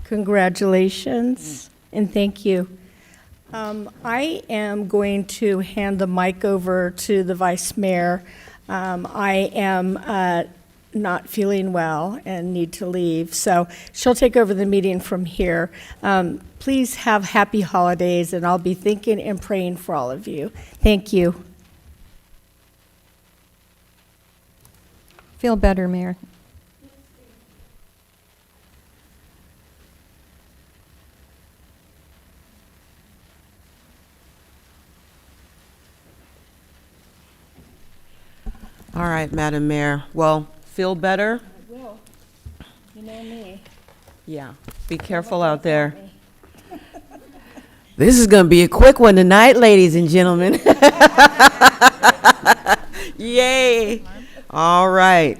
S1: Congratulations, and thank you. I am going to hand the mic over to the Vice Mayor. I am not feeling well and need to leave, so she'll take over the meeting from here. Please have happy holidays, and I'll be thinking and praying for all of you. Thank you.
S2: Feel better, Mayor.
S8: All right, Madam Mayor. Well, feel better?
S1: I will. You know me.
S8: Yeah. Be careful out there. This is going to be a quick one tonight, ladies and gentlemen. Yay. All right.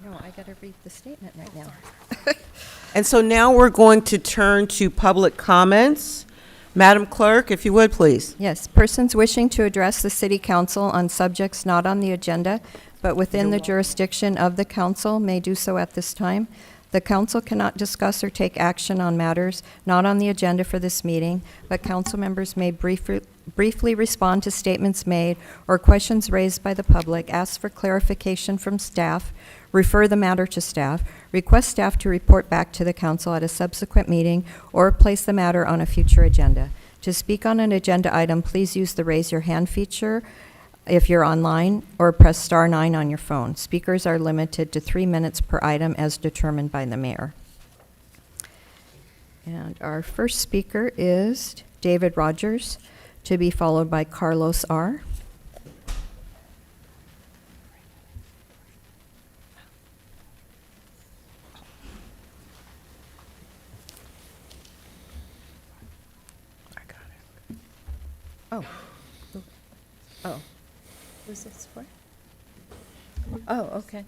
S2: No, I got to read the statement right now.
S8: And so now we're going to turn to public comments. Madam Clerk, if you would, please.
S2: Yes, persons wishing to address the city council on subjects not on the agenda, but within the jurisdiction of the council may do so at this time. The council cannot discuss or take action on matters not on the agenda for this meeting, but council members may briefly respond to statements made or questions raised by the public, ask for clarification from staff, refer the matter to staff, request staff to report back to the council at a subsequent meeting, or place the matter on a future agenda. To speak on an agenda item, please use the raise your hand feature if you're online, or press *9 on your phone. Speakers are limited to 3 minutes per item as determined by the mayor. And our first speaker is David Rogers, to be followed by Carlos R. Oh. Oh. Who's this for? Oh, okay.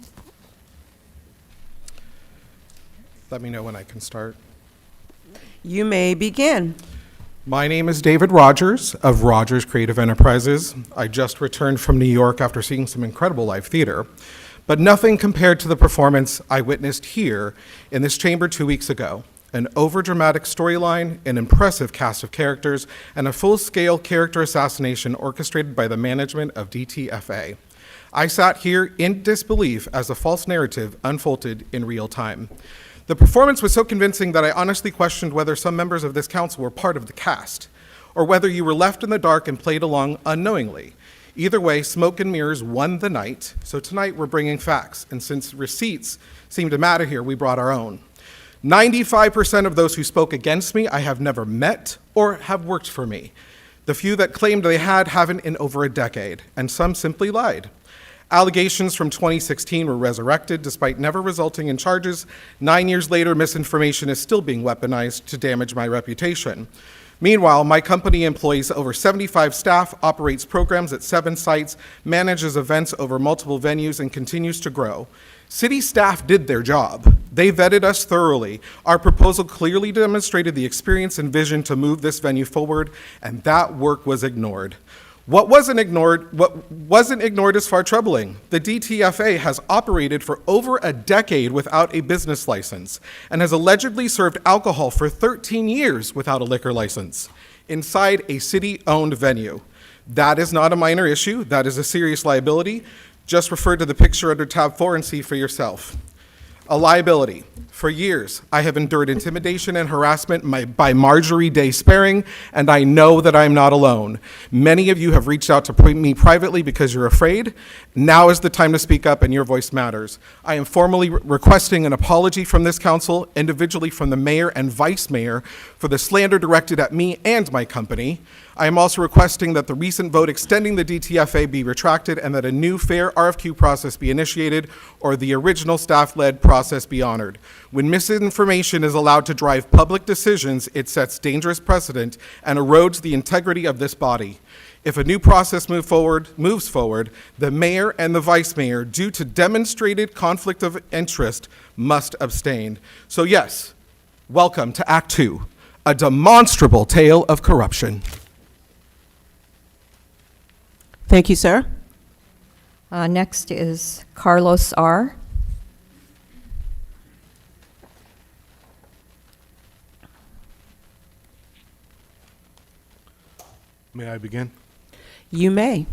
S17: Let me know when I can start.
S8: You may begin.
S17: My name is David Rogers of Rogers Creative Enterprises. I just returned from New York after seeing some incredible live theater, but nothing compared to the performance I witnessed here in this chamber 2 weeks ago. An overdramatic storyline, an impressive cast of characters, and a full-scale character assassination orchestrated by the management of DTFA. I sat here in disbelief as the false narrative unfolded in real time. The performance was so convincing that I honestly questioned whether some members of this council were part of the cast, or whether you were left in the dark and played along unknowingly. Either way, smoke and mirrors won the night, so tonight we're bringing facts, and since receipts seem to matter here, we brought our own. 95% of those who spoke against me I have never met or have worked for me. The few that claimed they haven't in over a decade, and some simply lied. Allegations from 2016 were resurrected despite never resulting in charges. 9 years later, misinformation is still being weaponized to damage my reputation. Meanwhile, my company employs over 75 staff, operates programs at 7 sites, manages events over multiple venues, and continues to grow. City staff did their job. They vetted us thoroughly. Our proposal clearly demonstrated the experience and vision to move this venue forward, and that work was ignored. What wasn't ignored is far troubling. The DTFA has operated for over a decade without a business license and has allegedly served alcohol for 13 years without a liquor license inside a city-owned venue. That is not a minor issue. That is a serious liability. Just refer to the picture under tab 4 and see for yourself. A liability. For years, I have endured intimidation and harassment by Marjorie Day Sparing, and I know that I am not alone. Many of you have reached out to me privately because you're afraid. Now is the time to speak up, and your voice matters. I am formally requesting an apology from this council, individually from the mayor and vice mayor, for the slander directed at me and my company. I am also requesting that the recent vote extending the DTFA be retracted and that a new fair RFQ process be initiated or the original staff-led process be honored. When misinformation is allowed to drive public decisions, it sets dangerous precedent and erodes the integrity of this body. If a new process moves forward, the mayor and the vice mayor, due to demonstrated conflict of interest, must abstain. So yes, welcome to Act 2, a demonstrable tale of corruption.
S8: Thank you, sir.
S2: Next is Carlos R.
S18: May I begin?
S8: You may.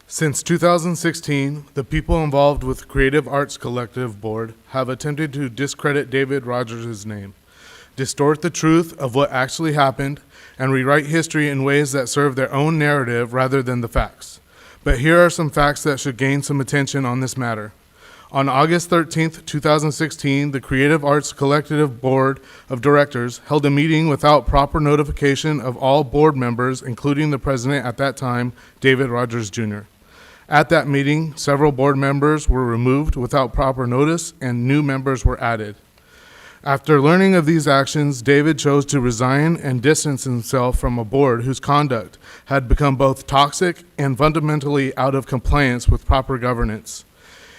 S18: Since 2016, the people involved with Creative Arts Collective Board have attempted to discredit David Rogers' name, distort the truth of what actually happened, and rewrite history in ways that serve their own narrative rather than the facts. But here are some facts that should gain some attention on this matter. On August 13th, 2016, the Creative Arts Collective Board of Directors held a meeting without proper notification of all board members, including the president at that time, David Rogers Jr. At that meeting, several board members were removed without proper notice and new members were added. After learning of these actions, David chose to resign and distance himself from a board whose conduct had become both toxic and fundamentally out of compliance with proper governance.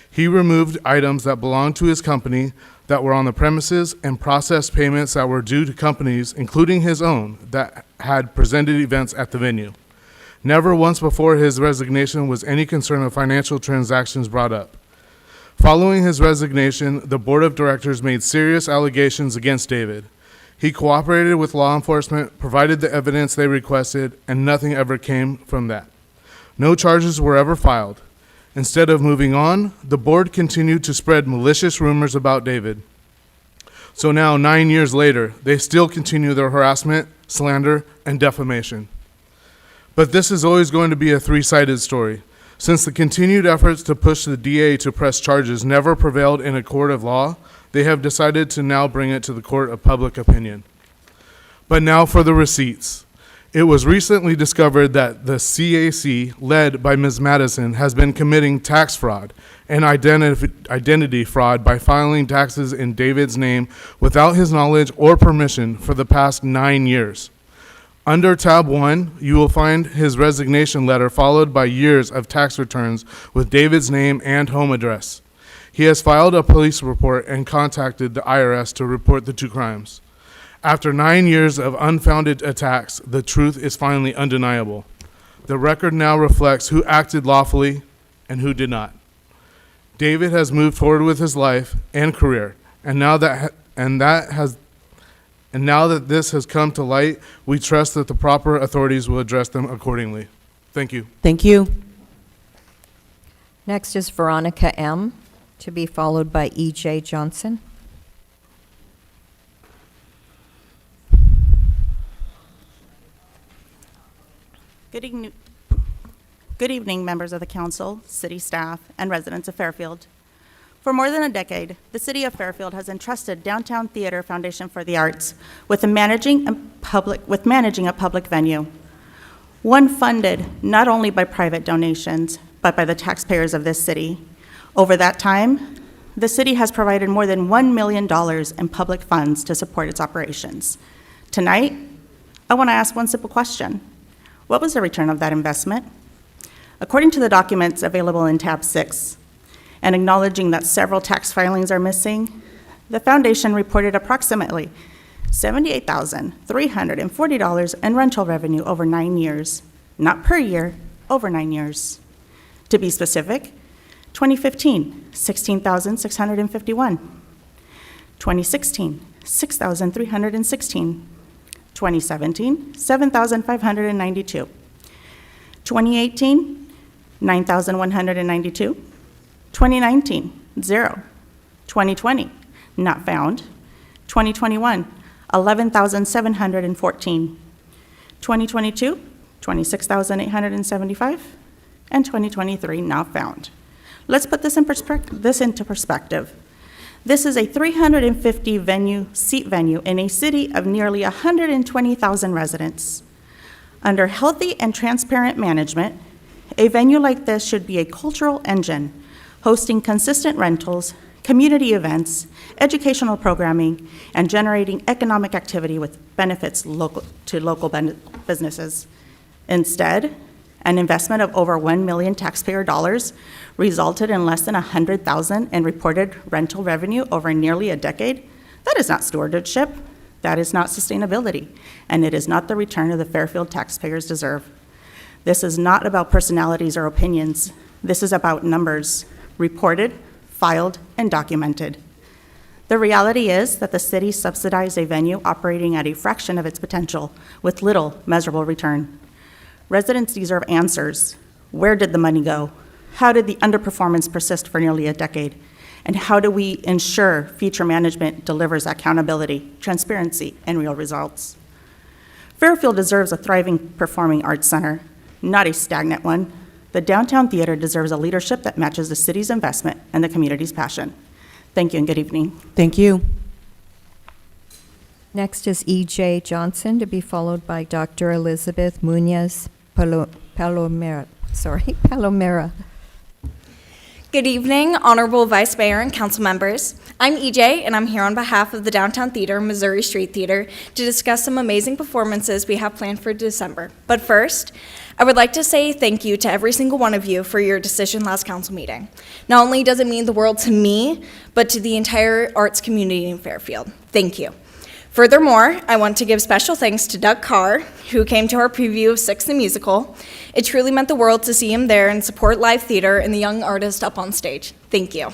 S18: He removed items that belonged to his company that were on the premises and processed payments that were due to companies, including his own, that had presented events at the venue. Never once before his resignation was any concern of financial transactions brought up. Following his resignation, the board of directors made serious allegations against David. He cooperated with law enforcement, provided the evidence they requested, and nothing ever came from that. No charges were ever filed. Instead of moving on, the board continued to spread malicious rumors about David. So now, 9 years later, they still continue their harassment, slander, and defamation. But this is always going to be a three-sided story. Since the continued efforts to push the DA to press charges never prevailed in a court of law, they have decided to now bring it to the court of public opinion. But now for the receipts. It was recently discovered that the CAC, led by Ms. Madison, has been committing tax fraud and identity fraud by filing taxes in David's name without his knowledge or permission for the past 9 years. Under tab 1, you will find his resignation letter followed by years of tax returns with David's name and home address. He has filed a police report and contacted the IRS to report the two crimes. After 9 years of unfounded attacks, the truth is finally undeniable. The record now reflects who acted lawfully and who did not. David has moved forward with his life and career, and now that this has come to light, we trust that the proper authorities will address them accordingly. Thank you.
S8: Thank you.
S2: Next is Veronica M., to be followed by E.J. Johnson.
S19: Good evening, members of the council, city staff, and residents of Fairfield. For more than a decade, the City of Fairfield has entrusted Downtown Theater Foundation for the Arts with managing a public venue, one funded not only by private donations, but by the taxpayers of this city. Over that time, the city has provided more than $1 million in public funds to support its operations. Tonight, I want to ask one simple question. What was the return of that investment? According to the documents available in tab 6, and acknowledging that several tax filings are missing, the foundation reported approximately $78,340 in rental revenue over 9 years, not per year, over 9 years. To be specific, 2015, $16,651. 2016, $6,316. 2017, $7,592. 2018, $9,192. 2019, 0. 2020, not found. 2021, 11,714. 2022, 26,875. And 2023, not found. Let's put this into perspective. This is a 350 seat venue in a city of nearly 120,000 residents. Under healthy and transparent management, a venue like this should be a cultural engine, hosting consistent rentals, community events, educational programming, and generating economic activity with benefits to local businesses. Instead, an investment of over $1 million taxpayer dollars resulted in less than $100,000 in reported rental revenue over nearly a decade. That is not stewardship, that is not sustainability, and it is not the return of the Fairfield taxpayers deserve. This is not about personalities or opinions. This is about numbers, reported, filed, and documented. The reality is that the city subsidized a venue operating at a fraction of its potential with little measurable return. Residents deserve answers. Where did the money go? How did the underperformance persist for nearly a decade? And how do we ensure future management delivers accountability, transparency, and real results? Fairfield deserves a thriving performing arts center, not a stagnant one. The Downtown Theater deserves a leadership that matches the city's investment and the community's passion. Thank you and good evening.
S8: Thank you.
S2: Next is E.J. Johnson, to be followed by Dr. Elizabeth Munoz Palomera.
S20: Good evening, Honorable Vice Mayor and Council members. I'm EJ, and I'm here on behalf of the Downtown Theater, Missouri Street Theater, to discuss some amazing performances we have planned for December. But first, I would like to say thank you to every single one of you for your decision last council meeting. Not only does it mean the world to me, but to the entire arts community in Fairfield. Thank you. Furthermore, I want to give special thanks to Doug Carr, who came to our preview of Six the Musical. It truly meant the world to see him there and support live theater and the young artist up on stage. Thank you.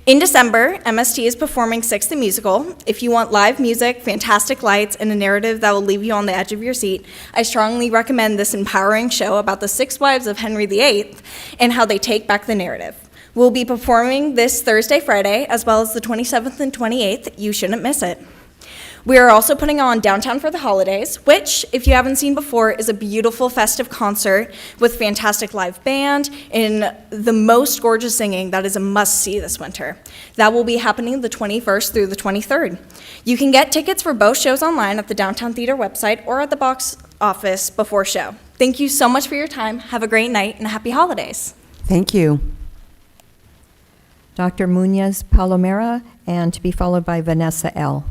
S20: In December, MST is performing Six the Musical. If you want live music, fantastic lights, and a narrative that will leave you on the edge of your seat, I strongly recommend this empowering show about the 6 wives of Henry VIII and how they take back the narrative. We'll be performing this Thursday, Friday, as well as the 27th and 28th. You shouldn't miss it. We are also putting on Downtown for the Holidays, which, if you haven't seen before, is a beautiful festive concert with fantastic live band and the most gorgeous singing that is a must-see this winter. That will be happening the 21st through the 23rd. You can get tickets for both shows online at the Downtown Theater website or at the box office before show. Thank you so much for your time. Have a great night and happy holidays.
S8: Thank you.
S2: Dr. Munoz Palomera, and to be followed by Vanessa L.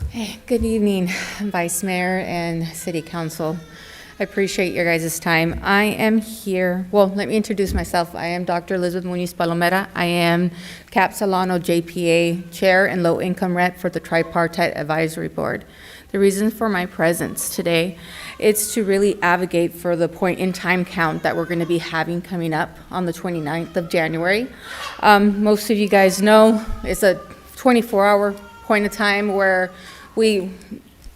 S21: Hey, good evening, Vice Mayor and City Council. I appreciate your guys' time. I am here, well, let me introduce myself. I am Dr. Elizabeth Munoz Palomera. I am Cap Solano JPA Chair and Low Income Rep for the Tripartite Advisory Board. The reason for my presence today is to really advocate for the point in time count that we're going to be having coming up on the 29th of January. Most of you guys know it's a 24-hour point of time where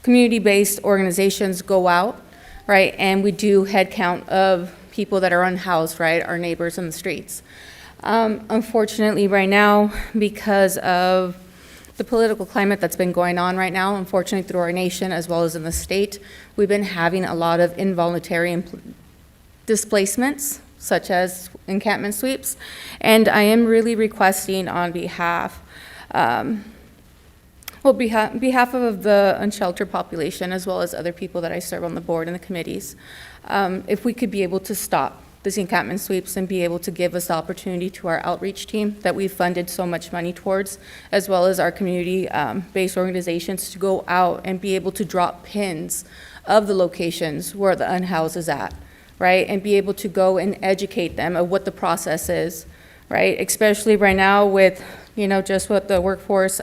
S21: community-based organizations go out, right, and we do head count of people that are unhoused, right, our neighbors in the streets. Unfortunately, right now, because of the political climate that's been going on right now, unfortunately through our nation as well as in the state, we've been having a lot of involuntary displacements, such as encampment sweeps, and I am really requesting on behalf of the unsheltered population, as well as other people that I serve on the board and the committees, if we could be able to stop these encampment sweeps and be able to give us the opportunity to our outreach team that we've funded so much money towards, as well as our community-based organizations, to go out and be able to drop pins of the locations where the unhoused is at, right? And be able to go and educate them of what the process is, right? Especially right now with, just what the workforce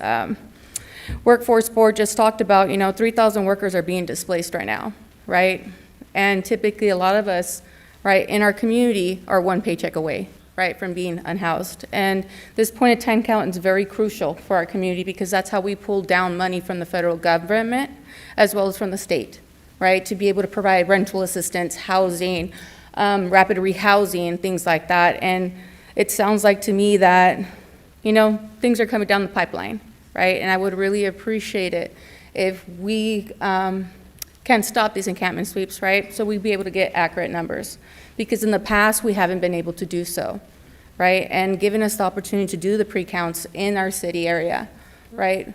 S21: board just talked about, 3,000 workers are being displaced right now, right? And typically a lot of us, right, in our community are one paycheck away, right, from being unhoused. And this point of time count is very crucial for our community because that's how we pull down money from the federal government as well as from the state, right, to be able to provide rental assistance, housing, rapid rehousing, things like that. And it sounds like to me that, you know, things are coming down the pipeline, right? And I would really appreciate it if we can stop these encampment sweeps, right? So we'd be able to get accurate numbers. Because in the past, we haven't been able to do so, right? And giving us the opportunity to do the pre-counts in our city area, right?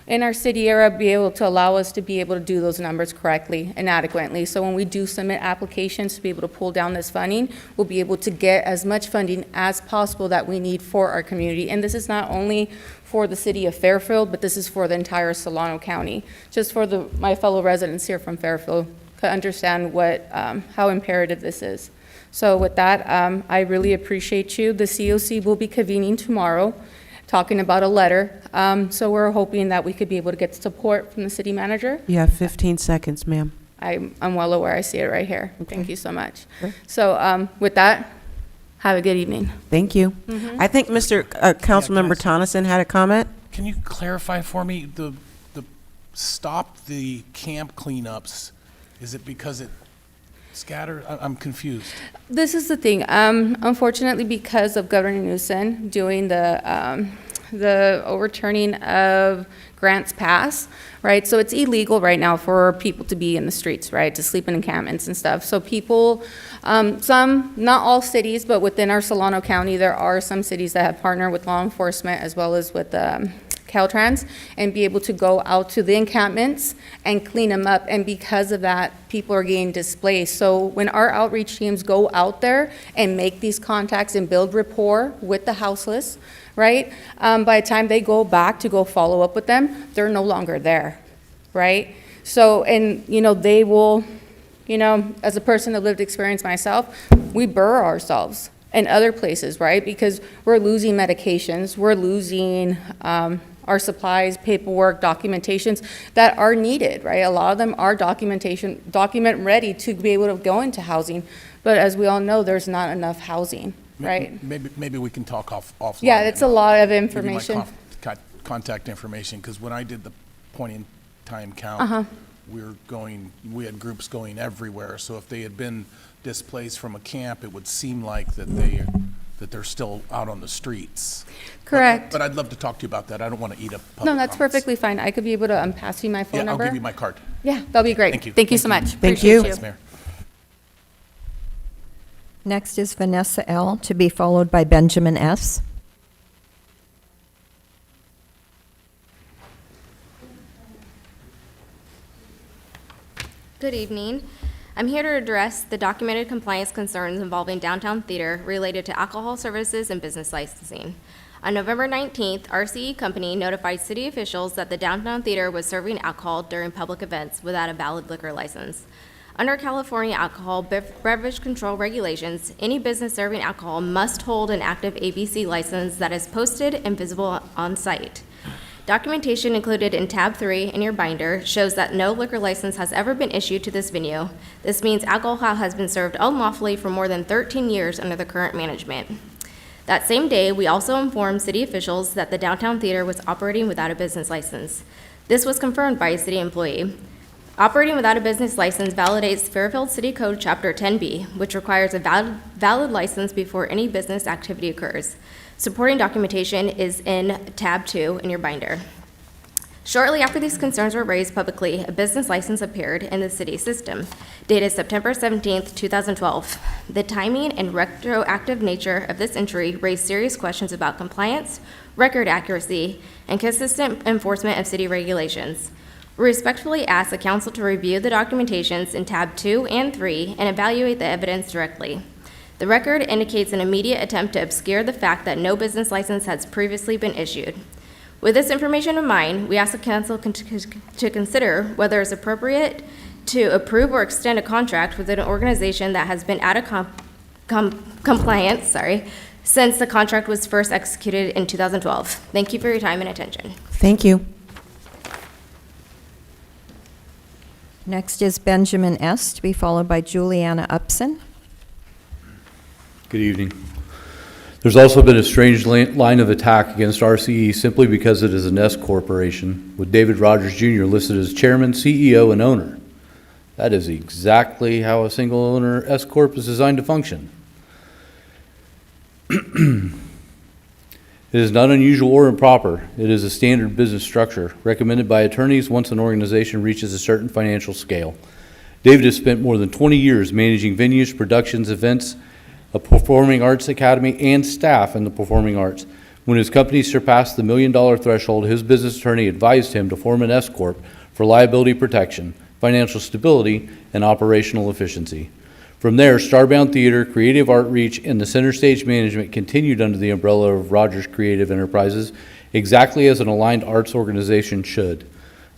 S21: In our city area, be able to allow us to be able to do those numbers correctly and adequately. So when we do submit applications to be able to pull down this funding, we'll be able to get as much funding as possible that we need for our community. And this is not only for the city of Fairfield, but this is for the entire Solano County, just for my fellow residents here from Fairfield to understand how imperative this is. So with that, I really appreciate you. The COC will be convening tomorrow, talking about a letter. So we're hoping that we could be able to get support from the city manager.
S8: You have 15 seconds, ma'am.
S21: I'm well aware. I see it right here. Thank you so much. So with that, have a good evening.
S8: Thank you. I think Mr. Councilmember Tonneson had a comment.
S6: Can you clarify for me, the stop the camp cleanups, is it because it scattered? I'm confused.
S21: This is the thing. Unfortunately, because of Governor Newsom doing the overturning of grants pass, right? So it's illegal right now for people to be in the streets, right? To sleep in encampments and stuff. So people, some, not all cities, but within our Solano County, there are some cities that have partnered with law enforcement as well as with Caltrans and be able to go out to the encampments and clean them up. And because of that, people are getting displaced. So when our outreach teams go out there and make these contacts and build rapport with the houseless, right? By the time they go back to go follow up with them, they're no longer there, right? So, and you know, they will, you know, as a person of lived experience myself, we burr ourselves in other places, right? Because we're losing medications, we're losing our supplies, paperwork, documentations that are needed, right? A lot of them are document ready to be able to go into housing. But as we all know, there's not enough housing, right?
S6: Maybe we can talk offline.
S21: Yeah, it's a lot of
S6: Give you
S21: information.
S6: my contact information, because when I did the point in time count, we had groups going everywhere. So if they had been displaced from a camp, it would seem like that they're still out on the streets.
S21: Correct.
S6: But I'd love to talk to you about that. I don't want to eat up public
S21: No, that's
S6: comments.
S21: perfectly fine. I could be able to pass you my phone
S6: Yeah,
S21: number.
S6: I'll give you my card.
S21: Yeah, that'll be great.
S6: Thank you.
S21: Thank you so much.
S8: Thank
S21: Appreciate
S8: you.
S6: Thanks, Mayor.
S2: Next is Vanessa L., to be followed by Benjamin S.
S5: Good evening. I'm here to address the documented compliance concerns involving downtown theater related to alcohol services and business licensing. On November 19th, RCE Company notified city officials that the downtown theater was serving alcohol during public events without a valid liquor license. Under California alcohol beverage control regulations, any business serving alcohol must hold an active ABC license that is posted and visible on site. Documentation included in tab 3 in your binder shows that no liquor license has ever been issued to this venue. This means alcohol has been served unlawfully for more than 13 years under the current management. That same day, we also informed city officials that the downtown theater was operating without a business license. This was confirmed by a city employee. Operating without a business license validates Fairfield City Code Chapter 10B, which requires a valid license before any business activity occurs. Supporting documentation is in tab 2 in your binder. Shortly after these concerns were raised publicly, a business license appeared in the city system, dated September 17th, 2012. The timing and retroactive nature of this entry raised serious questions about compliance, record accuracy, and consistent enforcement of city regulations. We respectfully ask the council to review the documentations in tab 2 and 3 and evaluate the evidence directly. The record indicates an immediate attempt to obscure the fact that no business license has previously been issued. With this information in mind, we ask the council to consider whether it's appropriate to approve or extend a contract with an organization that has been out of compliance, since the contract was first executed in 2012. Thank you for your time and attention.
S8: Thank you.
S2: Next is Benjamin S., to be followed by Juliana Upson.
S22: Good evening. There's also been a strange line of attack against RCE simply because it is an S corporation, with David Rogers Jr. listed as chairman, CEO, and owner. That is exactly how a single owner S corp is designed to function. It is not unusual or improper. It is a standard business structure recommended by attorneys once an organization reaches a certain financial scale. David has spent more than 20 years managing venues, productions, events, a performing arts academy, and staff in the performing arts. When his company surpassed the $1 million threshold, his business attorney advised him to form an S Corp for liability protection, financial stability, and operational efficiency. From there, Starbound Theater, Creative Art Reach, and the Center Stage Management continued under the umbrella of Rogers Creative Enterprises, exactly as an aligned arts organization should.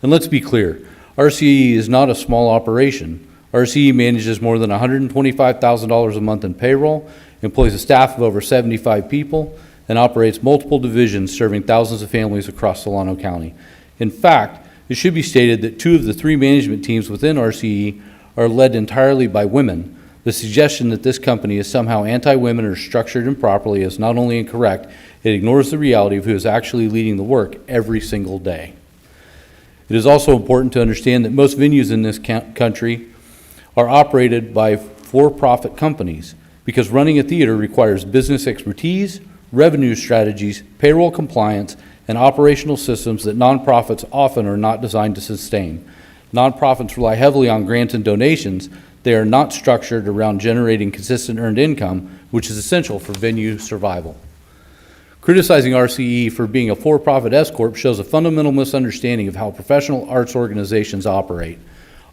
S22: And let's be clear, RCE is not a small operation. RCE manages more than $125,000 a month in payroll, employs a staff of over 75 people, and operates multiple divisions serving thousands of families across Solano County. In fact, it should be stated that 2 of the 3 management teams within RCE are led entirely by women. The suggestion that this company is somehow anti-women or structured improperly is not only incorrect, it ignores the reality of who is actually leading the work every single day. It is also important to understand that most venues in this country are operated by for-profit companies because running a theater requires business expertise, revenue strategies, payroll compliance, and operational systems that nonprofits often are not designed to sustain. Nonprofits rely heavily on grants and donations. They are not structured around generating consistent earned income, which is essential for venue survival. Criticizing RCE for being a for-profit S Corp shows a fundamental misunderstanding of how professional arts organizations operate.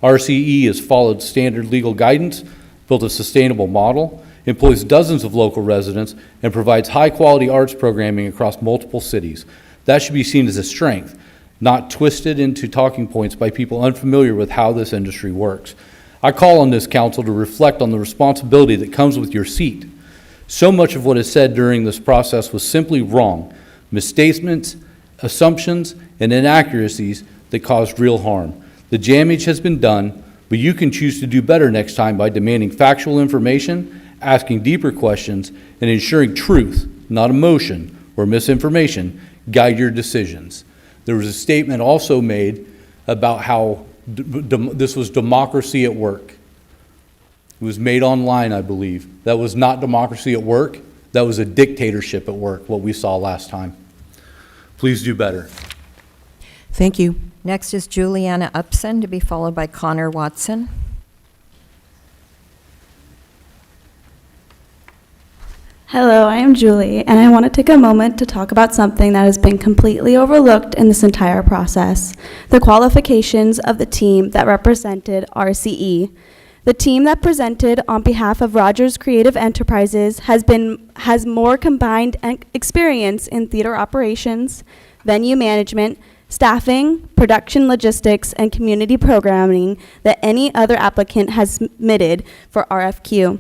S22: RCE has followed standard legal guidance, built a sustainable model, employs dozens of local residents, and provides high-quality arts programming across multiple cities. That should be seen as a strength, not twisted into talking points by people unfamiliar with how this industry works. I call on this council to reflect on the responsibility that comes with your seat. So much of what is said during this process was simply wrong, misstatements, assumptions, and inaccuracies that caused real harm. The damage has been done, but you can choose to do better next time by demanding factual information, asking deeper questions, and ensuring truth, not emotion or misinformation, guide your decisions. There was a statement also made about how this was democracy at work. It was made online, I believe. That was not democracy at work. That was a dictatorship at work, what we saw last time. Please do better.
S8: Thank you.
S2: Next is Juliana Upson, to be followed by Connor Watson.
S4: Hello, I am Julie, and I want to take a moment to talk about something that has been completely overlooked in this entire process: the qualifications of the team that represented RCE. The team that presented on behalf of Rogers Creative Enterprises has more combined experience in theater operations, venue management, staffing, production logistics, and community programming than any other applicant has submitted for RFQ.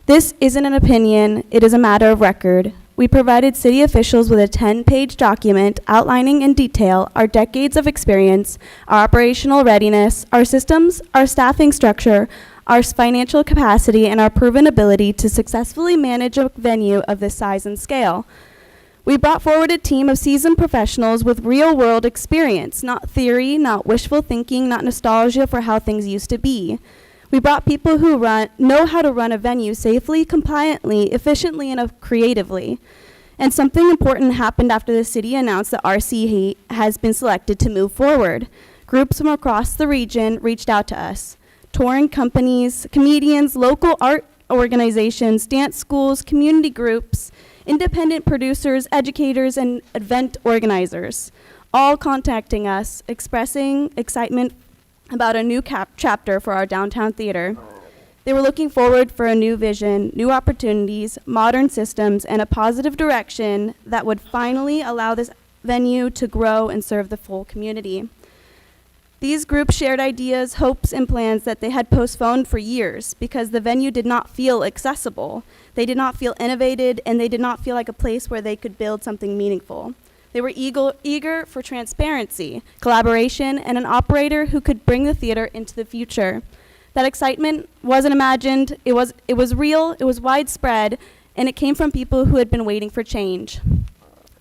S4: This isn't an opinion, it is a matter of record. We provided city officials with a 10-page document outlining in detail our decades of experience, our operational readiness, our systems, our staffing structure, our financial capacity, and our proven ability to successfully manage a venue of this size and scale. We brought forward a team of seasoned professionals with real-world experience, not theory, not wishful thinking, not nostalgia for how things used to be. We brought people who know how to run a venue safely, compliantly, efficiently, and creatively. And something important happened after the city announced that RCE has been selected to move forward. Groups from across the region reached out to us. Touring companies, comedians, local art organizations, dance schools, community groups, independent producers, educators, and event organizers, all contacting us, expressing excitement about a new chapter for our downtown theater. They were looking forward for a new vision, new opportunities, modern systems, and a positive direction that would finally allow this venue to grow and serve the full community. These groups shared ideas, hopes, and plans that they had postponed for years because the venue did not feel accessible. They did not feel innovated, and they did not feel like a place where they could build something meaningful. They were eager for transparency, collaboration, and an operator who could bring the theater into the future. That excitement wasn't imagined, it was real, it was widespread, and it came from people who had been waiting for change.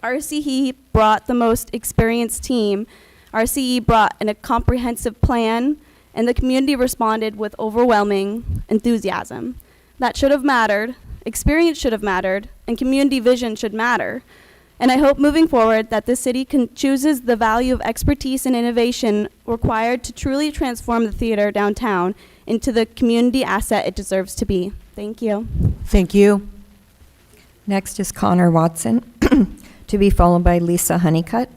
S4: RCE brought the most experienced team. RCE brought a comprehensive plan, and the community responded with overwhelming enthusiasm. That should have mattered. Experience should have mattered, and community vision should matter. And I hope moving forward that the city chooses the value of expertise and innovation required to truly transform the theater downtown into the community asset it deserves to be. Thank you.
S8: Thank you.
S2: Next is Connor Watson, to be followed by Lisa Honeycutt.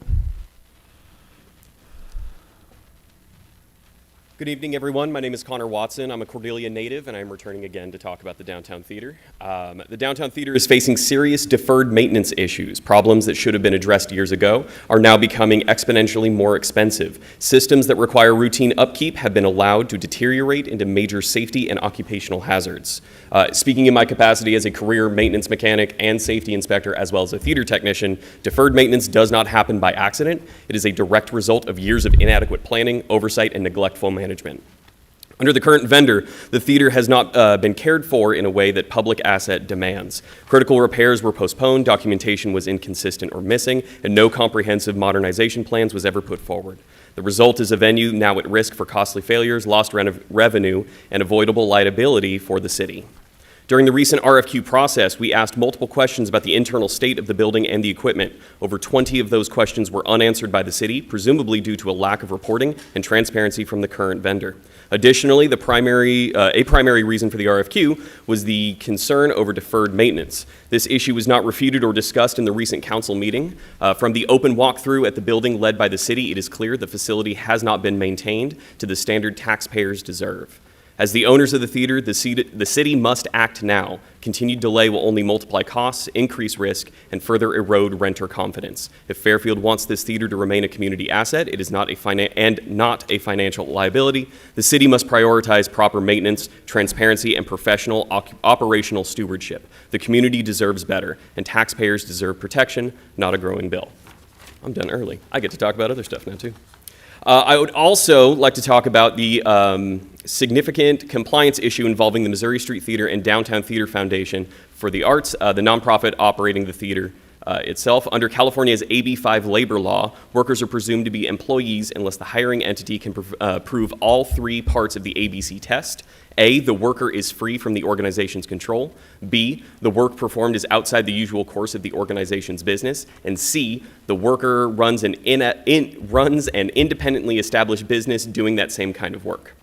S7: Good evening, everyone. My name is Connor Watson. I'm a Cordelia native, and I'm returning again to talk about the Downtown Theater. The Downtown Theater is facing serious deferred maintenance issues. Problems that should have been addressed years ago are now becoming exponentially more expensive. Systems that require routine upkeep have been allowed to deteriorate into major safety and occupational hazards. Speaking in my capacity as a career maintenance mechanic and safety inspector, as well as a theater technician, deferred maintenance does not happen by accident. It is a direct result of years of inadequate planning, oversight, and neglectful management. Under the current vendor, the theater has not been cared for in a way that public asset demands. Critical repairs were postponed, documentation was inconsistent or missing, and no comprehensive modernization plans was ever put forward. The result is a venue now at risk for costly failures, lost revenue, and avoidable liability for the city. During the recent RFQ process, we asked multiple questions about the internal state of the building and the equipment. Over 20 of those questions were unanswered by the city, presumably due to a lack of reporting and transparency from the current vendor. Additionally, a primary reason for the RFQ was the concern over deferred maintenance. This issue was not refuted or discussed in the recent council meeting. From the open walkthrough at the building led by the city, it is clear the facility has not been maintained to the standard taxpayers deserve. As the owners of the theater, the city must act now. Continued delay will only multiply costs, increase risk, and further erode renter confidence. If Fairfield wants this theater to remain a community asset, it is not a financial liability. The city must prioritize proper maintenance, transparency, and professional operational stewardship. The community deserves better, and taxpayers deserve protection, not a growing bill. I'm done early. I get to talk about other stuff now, too. I would also like to talk about the significant compliance issue involving the Missouri Street Theater and Downtown Theater Foundation for the Arts, the nonprofit operating the theater itself. Under California's AB 5 labor law, workers are presumed to be employees unless the hiring entity can prove all three parts of the ABC test. A, the worker is free from the organization's control. B, the work performed is outside the usual course of the organization's business. And C, the worker runs an independently established business doing that same kind of work.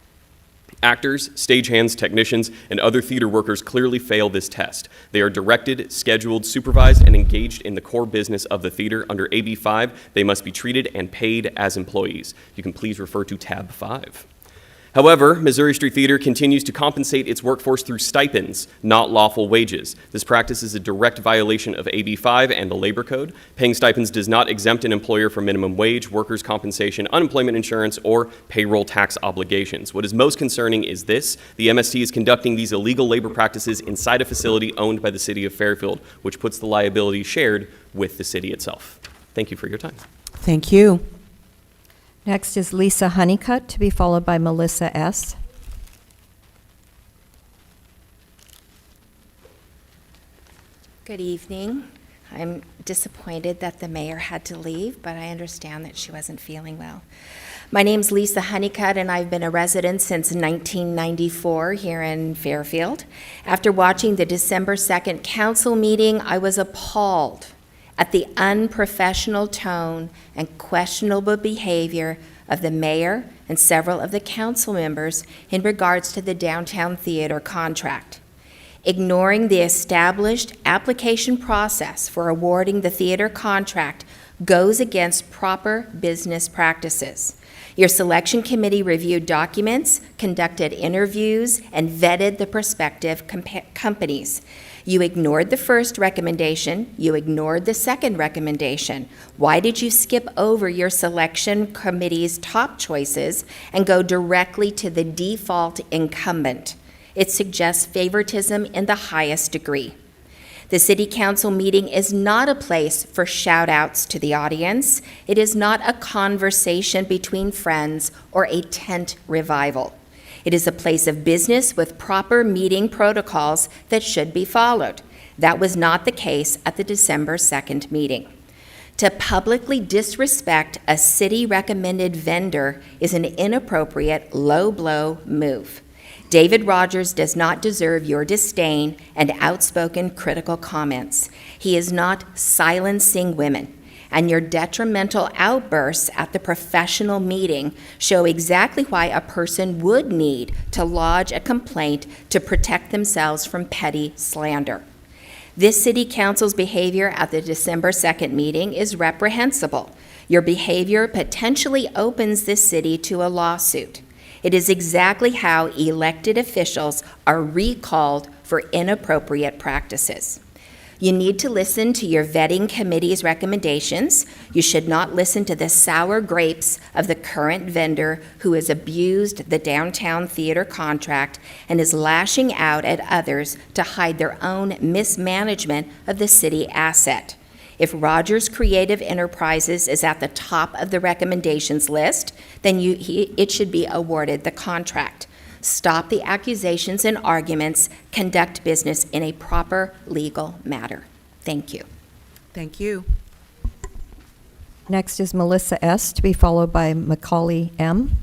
S7: Actors, stagehands, technicians, and other theater workers clearly fail this test. They are directed, scheduled, supervised, and engaged in the core business of the theater. Under AB 5, they must be treated and paid as employees. You can please refer to tab 5. However, Missouri Street Theater continues to compensate its workforce through stipends, not lawful wages. This practice is a direct violation of AB 5 and the Labor Code. Paying stipends does not exempt an employer from minimum wage, workers' compensation, unemployment insurance, or payroll tax obligations. What is most concerning is this: the MST is conducting these illegal labor practices inside a facility owned by the city of Fairfield, which puts the liability shared with the city itself. Thank you for your time.
S8: Thank you.
S2: Next is Lisa Honeycutt, to be followed by Melissa S.
S9: Good evening. I'm disappointed that the mayor had to leave, but I understand that she wasn't feeling well. My name's Lisa Honeycutt, and I've been a resident since 1994 here in Fairfield. After watching the December 2nd council meeting, I was appalled at the unprofessional tone and questionable behavior of the mayor and several of the council members in regards to the downtown theater contract. Ignoring the established application process for awarding the theater contract goes against proper business practices. Your selection committee reviewed documents, conducted interviews, and vetted the prospective companies. You ignored the first recommendation. You ignored the second recommendation. Why did you skip over your selection committee's top choices and go directly to the default incumbent? It suggests favoritism in the highest degree. The city council meeting is not a place for shout-outs to the audience. It is not a conversation between friends or a tent revival. It is a place of business with proper meeting protocols that should be followed. That was not the case at the December 2nd meeting. To publicly disrespect a city-recommended vendor is an inappropriate, low-blow move. David Rogers does not deserve your disdain and outspoken critical comments. He is not silencing women, and your detrimental outbursts at the professional meeting show exactly why a person would need to lodge a complaint to protect themselves from petty slander. This City Council's behavior at the December 2nd meeting is reprehensible. Your behavior potentially opens this city to a lawsuit. It is exactly how elected officials are recalled for inappropriate practices. You need to listen to your vetting committee's recommendations. You should not listen to the sour grapes of the current vendor who has abused the downtown theater contract and is lashing out at others to hide their own mismanagement of the city asset. If Rogers Creative Enterprises is at the top of the recommendations list, then it should be awarded the contract. Stop the accusations and arguments. Conduct business in a proper legal matter. Thank you.
S8: Thank you.
S2: Next is Melissa S., to be followed by Macaulay M.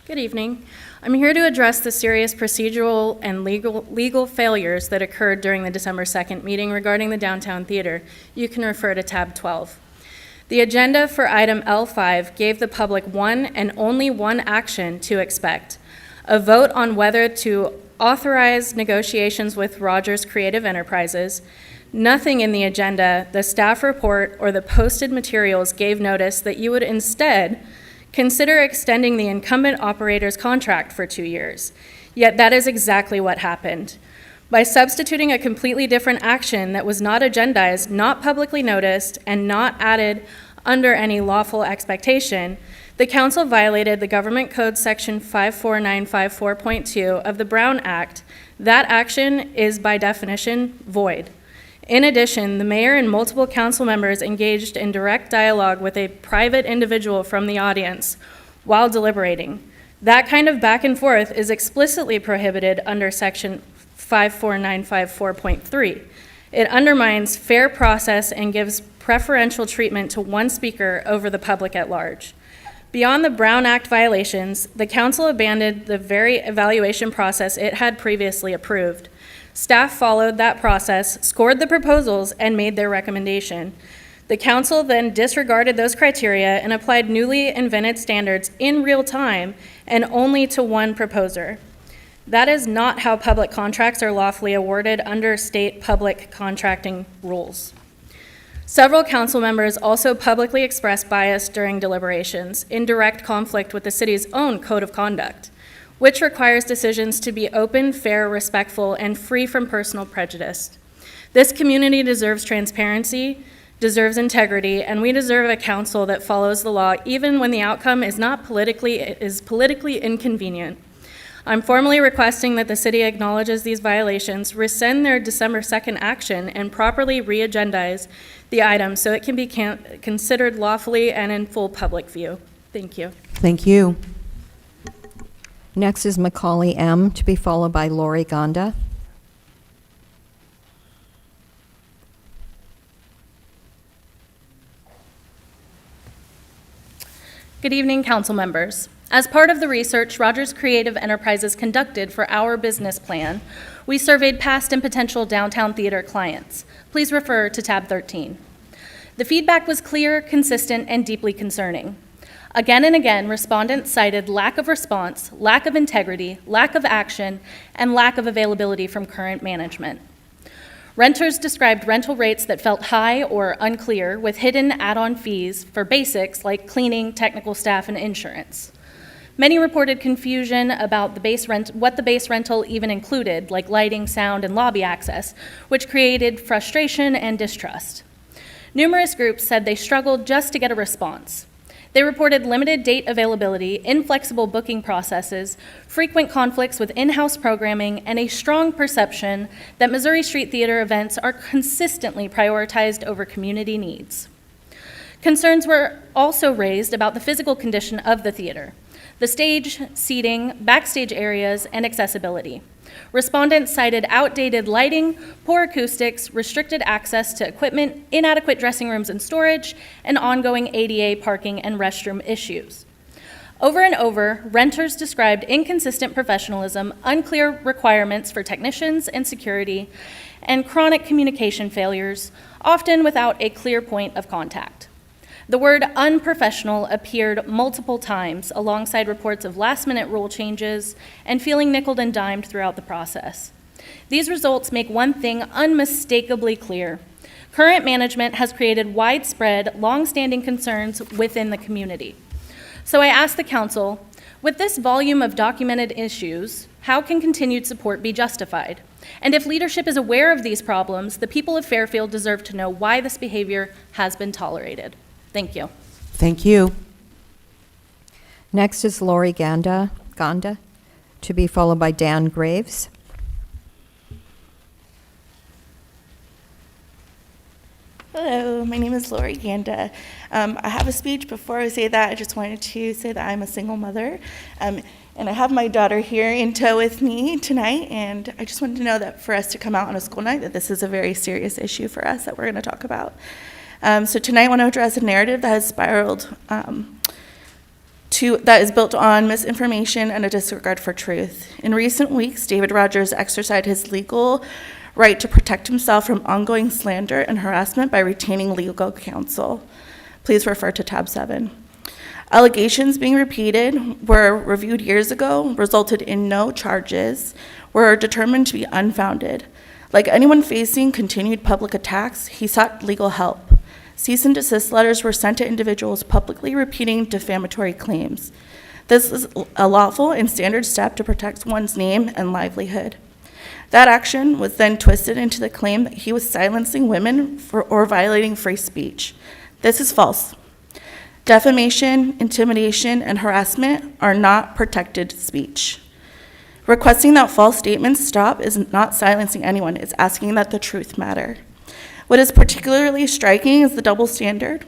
S11: Good evening. I'm here to address the serious procedural and legal failures that occurred during the December 2nd meeting regarding the downtown theater. You can refer to tab 12. The agenda for item L5 gave the public one and only one action to expect: a vote on whether to authorize negotiations with Rogers Creative Enterprises. Nothing in the agenda, the staff report, or the posted materials gave notice that you would instead consider extending the incumbent operator's contract for 2 years. Yet that is exactly what happened. By substituting a completely different action that was not agendized, not publicly noticed, and not added under any lawful expectation, the council violated the Government Code Section 54954.2 of the Brown Act. That action is by definition void. In addition, the mayor and multiple council members engaged in direct dialogue with a private individual from the audience while deliberating. That kind of back and forth is explicitly prohibited under Section 54954.3. It undermines fair process and gives preferential treatment to one speaker over the public at large. Beyond the Brown Act violations, the council abandoned the very evaluation process it had previously approved. Staff followed that process, scored the proposals, and made their recommendation. The council then disregarded those criteria and applied newly invented standards in real time and only to one proposer. That is not how public contracts are lawfully awarded under state public contracting rules. Several council members also publicly expressed bias during deliberations, in direct conflict with the city's own code of conduct, which requires decisions to be open, fair, respectful, and free from personal prejudice. This community deserves transparency, deserves integrity, and we deserve a council that follows the law even when the outcome is politically inconvenient. I'm formally requesting that the city acknowledges these violations, rescind their December 2nd action, and properly re-agendize the item so it can be considered lawfully and in full public view. Thank you.
S8: Thank you.
S2: Next is Macaulay M., to be followed by Lori Gonda.
S11: Good evening, council members. As part of the research Rogers Creative Enterprises conducted for our business plan, we surveyed past and potential downtown theater clients. Please refer to tab 13. The feedback was clear, consistent, and deeply concerning. Again and again, respondents cited lack of response, lack of integrity, lack of action, and lack of availability from current management. Renters described rental rates that felt high or unclear, with hidden add-on fees for basics like cleaning, technical staff, and insurance. Many reported confusion about what the base rental even included, like lighting, sound, and lobby access, which created frustration and distrust. Numerous groups said they struggled just to get a response. They reported limited date availability, inflexible booking processes, frequent conflicts with in-house programming, and a strong perception that Missouri Street Theater events are consistently prioritized over community needs. Concerns were also raised about the physical condition of the theater, the stage, seating, backstage areas, and accessibility. Respondents cited outdated lighting, poor acoustics, restricted access to equipment, inadequate dressing rooms and storage, and ongoing ADA parking and restroom issues. Over and over, renters described inconsistent professionalism, unclear requirements for technicians and security, and chronic communication failures, often without a clear point of contact. The word unprofessional appeared multiple times alongside reports of last-minute rule changes and feeling nickeled and dimed throughout the process. These results make one thing unmistakably clear. Current management has created widespread, long-standing concerns within the community. So I ask the council, with this volume of documented issues, how can continued support be justified? And if leadership is aware of these problems, the people of Fairfield deserve to know why this behavior has been tolerated. Thank you.
S8: Thank you.
S2: Next is Lori Ganda, to be followed by Dan Graves.
S10: Hello, my name is Lori Ganda. I have a speech. Before I say that, I just wanted to say that I'm a single mother. And I have my daughter here in tow with me tonight, and I just wanted to know that for us to come out on a school night, that this is a very serious issue for us that we're going to talk about. So tonight I want to address a narrative that has spiraled that is built on misinformation and a disregard for truth. In recent weeks, David Rogers exercised his legal right to protect himself from ongoing slander and harassment by retaining legal counsel. Please refer to tab 7. Allegations being repeated were reviewed years ago, resulted in no charges, were determined to be unfounded. Like anyone facing continued public attacks, he sought legal help. Cease and desist letters were sent to individuals publicly repeating defamatory claims. This is a lawful and standard step to protect one's name and livelihood. That action was then twisted into the claim that he was silencing women or violating free speech. This is false. Defamation, intimidation, and harassment are not protected speech. Requesting that false statements stop is not silencing anyone, it's asking that the truth matter. What is particularly striking is the double standard.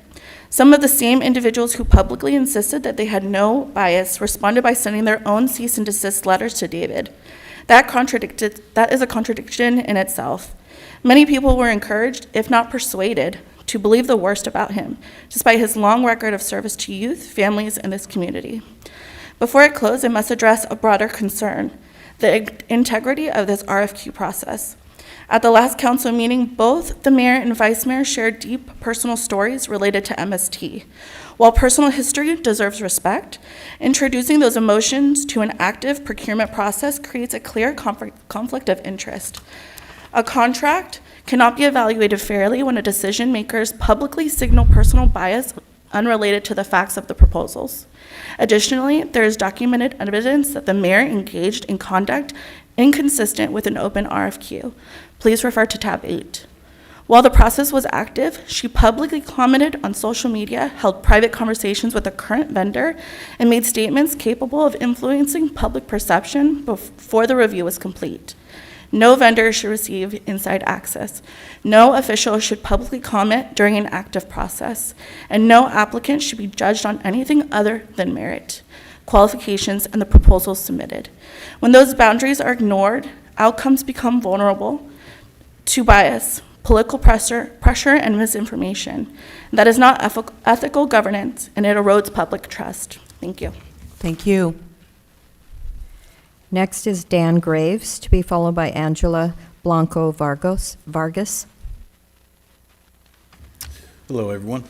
S10: Some of the same individuals who publicly insisted that they had no bias responded by sending their own cease and desist letters to David. That is a contradiction in itself. Many people were encouraged, if not persuaded, to believe the worst about him, despite his long record of service to youth, families, and this community. Before I close, I must address a broader concern, the integrity of this RFQ process. At the last council meeting, both the mayor and vice mayor shared deep personal stories related to MST. While personal history deserves respect, introducing those emotions to an active procurement process creates a clear conflict of interest. A contract cannot be evaluated fairly when a decision makers publicly signal personal bias unrelated to the facts of the proposals. Additionally, there is documented evidence that the mayor engaged in conduct inconsistent with an open RFQ. Please refer to tab 8. While the process was active, she publicly commented on social media, held private conversations with the current vendor, and made statements capable of influencing public perception before the review was complete. No vendor should receive inside access. No official should publicly comment during an active process. And no applicant should be judged on anything other than merit, qualifications, and the proposals submitted. When those boundaries are ignored, outcomes become vulnerable to bias, political pressure, and misinformation. That is not ethical governance, and it erodes public trust. Thank you.
S8: Thank you.
S2: Next is Dan Graves, to be followed by Angela Blanco Vargas.
S12: Hello, everyone.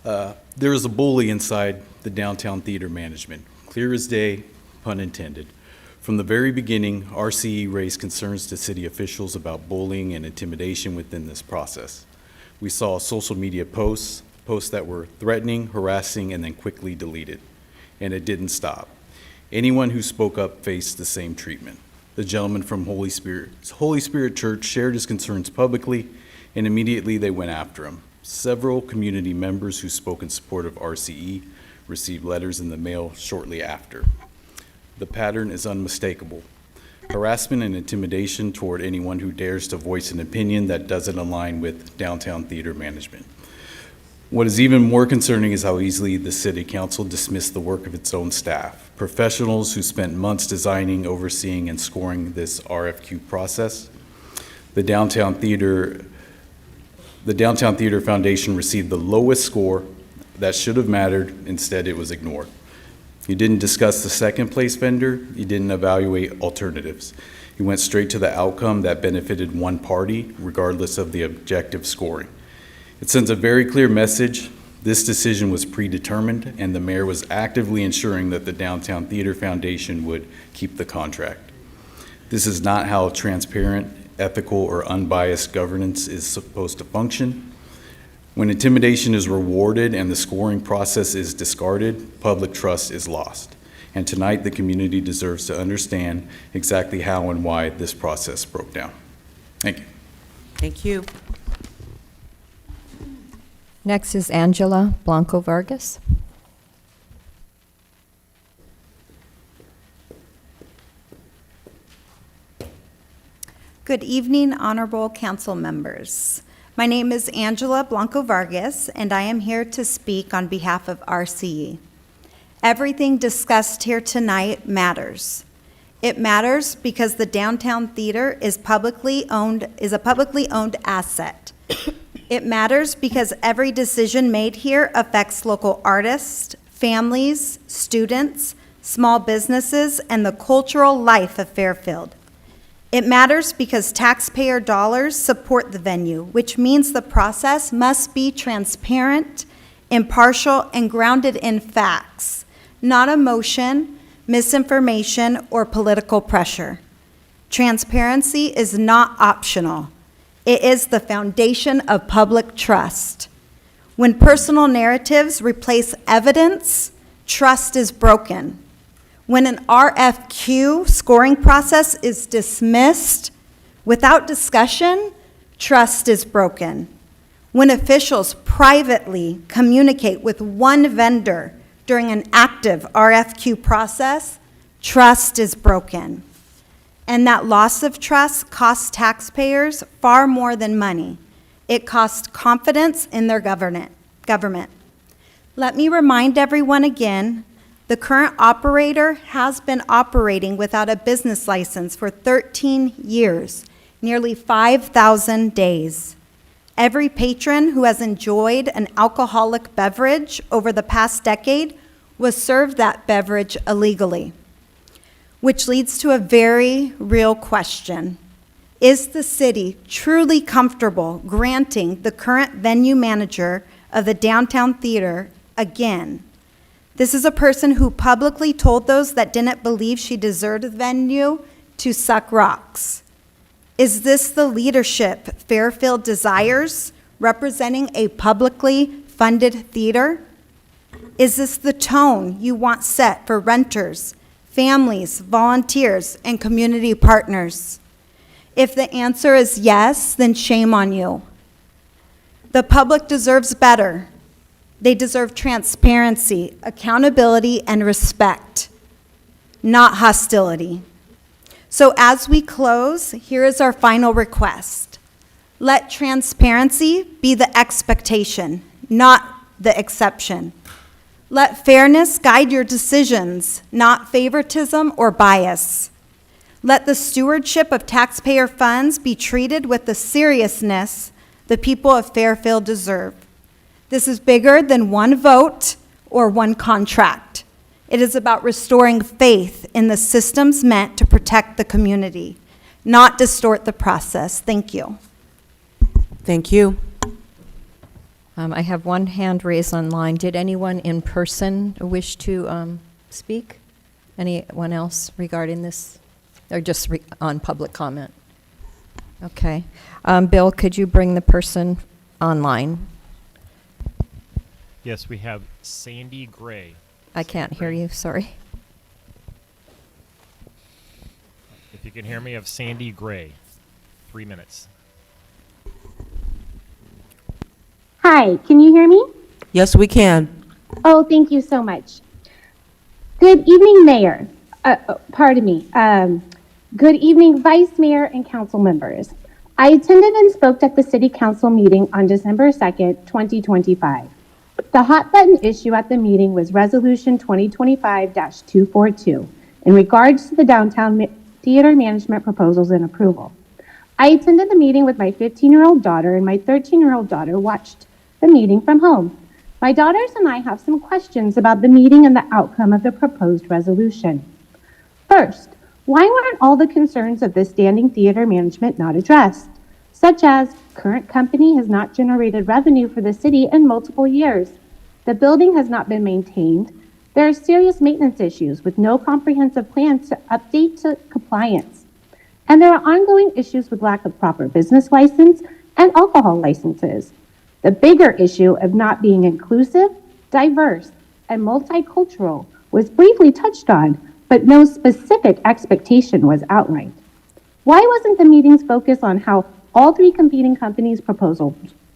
S12: There is a bully inside the downtown theater management. Clear as day, pun intended. From the very beginning, RCE raised concerns to city officials about bullying and intimidation within this process. We saw social media posts that were threatening, harassing, and then quickly deleted. And it didn't stop. Anyone who spoke up faced the same treatment. The gentleman from Holy Spirit Church shared his concerns publicly, and immediately they went after him. Several community members who spoke in support of RCE received letters in the mail shortly after. The pattern is unmistakable. Harassment and intimidation toward anyone who dares to voice an opinion that doesn't align with downtown theater management. What is even more concerning is how easily the city council dismissed the work of its own staff, professionals who spent months designing, overseeing, and scoring this RFQ process. The Downtown Theater Foundation received the lowest score that should have mattered. Instead, it was ignored. You didn't discuss the second place vendor. You didn't evaluate alternatives. You went straight to the outcome that benefited one party, regardless of the objective scoring. It sends a very clear message. This decision was predetermined, and the mayor was actively ensuring that the Downtown Theater Foundation would keep the contract. This is not how transparent, ethical, or unbiased governance is supposed to function. When intimidation is rewarded and the scoring process is discarded, public trust is lost. And tonight, the community deserves to understand exactly how and why this process broke down. Thank you.
S8: Thank you.
S2: Next is Angela Blanco Vargas.
S13: Good evening, honorable council members. My name is Angela Blanco Vargas, and I am here to speak on behalf of RCE. Everything discussed here tonight matters. It matters because the Downtown Theater is a publicly owned asset. It matters because every decision made here affects local artists, families, students, small businesses, and the cultural life of Fairfield. It matters because taxpayer dollars support the venue, which means the process must be transparent, impartial, and grounded in facts, not emotion, misinformation, or political pressure. Transparency is not optional. It is the foundation of public trust. When personal narratives replace evidence, trust is broken. When an RFQ scoring process is dismissed without discussion, trust is broken. When officials privately communicate with one vendor during an active RFQ process, trust is broken. And that loss of trust costs taxpayers far more than money. It costs confidence in their government. Let me remind everyone again, the current operator has been operating without a business license for 13 years, nearly 5,000 days. Every patron who has enjoyed an alcoholic beverage over the past decade was served that beverage illegally. Which leads to a very real question. Is the city truly comfortable granting the current venue manager of the Downtown Theater again? This is a person who publicly told those that didn't believe she deserved the venue to suck rocks. Is this the leadership Fairfield desires, representing a publicly funded theater? Is this the tone you want set for renters, families, volunteers, and community partners? If the answer is yes, then shame on you. The public deserves better. They deserve transparency, accountability, and respect, not hostility. So as we close, here is our final request. Let transparency be the expectation, not the exception. Let fairness guide your decisions, not favoritism or bias. Let the stewardship of taxpayer funds be treated with the seriousness the people of Fairfield deserve. This is bigger than one vote or one contract. It is about restoring faith in the systems meant to protect the community, not distort the process. Thank you.
S8: Thank you.
S2: I have one hand raised online. Did anyone in person wish to speak? Anyone else regarding this? Or just on public comment? Okay. Bill, could you bring the person online?
S14: Yes, we have Sandy Gray.
S2: I can't hear you, sorry.
S14: If you can hear me, of Sandy Gray. 3 minutes.
S23: Hi, can you hear me?
S8: Yes, we can.
S23: Oh, thank you so much. Good evening, Mayor. Pardon me. Good evening, Vice Mayor and council members. I attended and spoke at the City Council meeting on December 2nd, 2025. The hot button issue at the meeting was Resolution 2025-242 in regards to the downtown theater management proposals and approval. I attended the meeting with my 15-year-old daughter, and my 13-year-old daughter watched the meeting from home. My daughters and I have some questions about the meeting and the outcome of the proposed resolution. First, why weren't all the concerns of the standing theater management not addressed, such as current company has not generated revenue for the city in multiple years, the building has not been maintained, there are serious maintenance issues with no comprehensive plans to update to compliance, and there are ongoing issues with lack of proper business license and alcohol licenses. The bigger issue of not being inclusive, diverse, and multicultural was briefly touched on, but no specific expectation was outlined. Why wasn't the meeting's focus on how all three competing companies' proposals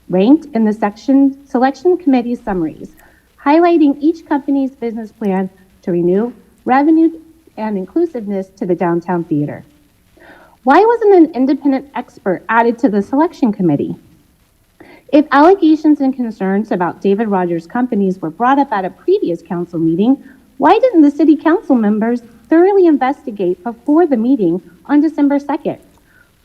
S23: ranked in the selection committee summaries, highlighting each company's business plan to renew revenue and inclusiveness to the downtown theater? Why wasn't an independent expert added to the selection committee? If allegations and concerns about David Rogers' companies were brought up at a previous council meeting, why didn't the city council members thoroughly investigate before the meeting on December 2nd?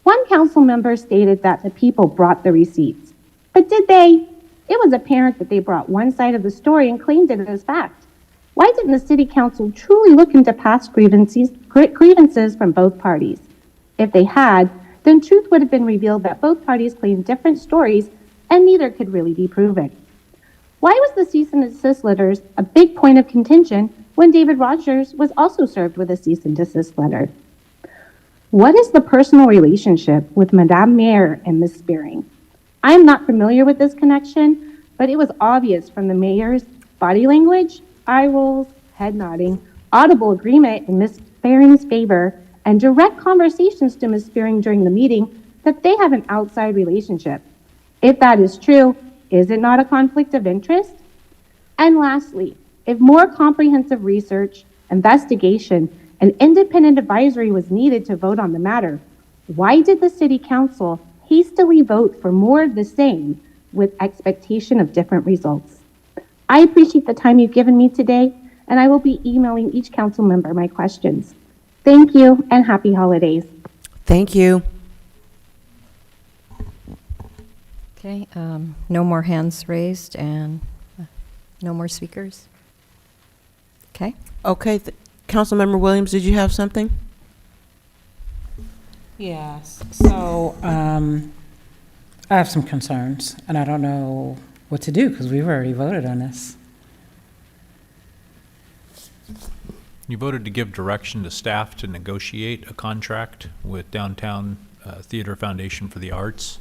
S23: One council member stated that the people brought the receipts. But did they? It was apparent that they brought one side of the story and claimed it as fact. Why didn't the city council truly look into past grievances from both parties? If they had, then truth would have been revealed that both parties claimed different stories and neither could really be proven. Why was the cease and desist letters a big point of contention when David Rogers was also served with a cease and desist letter? What is the personal relationship with Madame Mayor and Ms. Spearing? I am not familiar with this connection, but it was obvious from the mayor's body language, eye rolls, head nodding, audible agreement in Ms. Spearing's favor, and direct conversations to Ms. Spearing during the meeting that they have an outside relationship. If that is true, is it not a conflict of interest? And lastly, if more comprehensive research, investigation, and independent advisory was needed to vote on the matter, why did the city council hastily vote for more of the same with expectation of different results? I appreciate the time you've given me today, and I will be emailing each council member my questions. Thank you, and happy holidays.
S8: Thank you.
S2: Okay, no more hands raised and no more speakers. Okay.
S8: Okay, Councilmember Williams, did you have something?
S3: Yes, so I have some concerns, and I don't know what to do because we've already voted on this.
S15: You voted to give direction to staff to negotiate a contract with Downtown Theater Foundation for the Arts.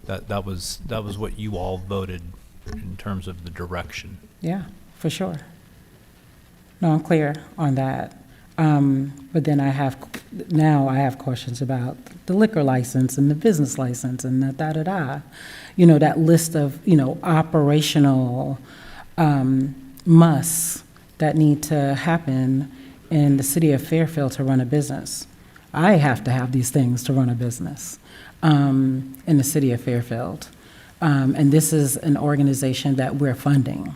S15: That was what you all voted in terms of the direction.
S3: Yeah, for sure. No, I'm clear on that. But then I have questions about the liquor license and the business license and the da-da-da. You know, that list of, operational musts that need to happen in the city of Fairfield to run a business. I have to have these things to run a business in the city of Fairfield. And this is an organization that we're funding.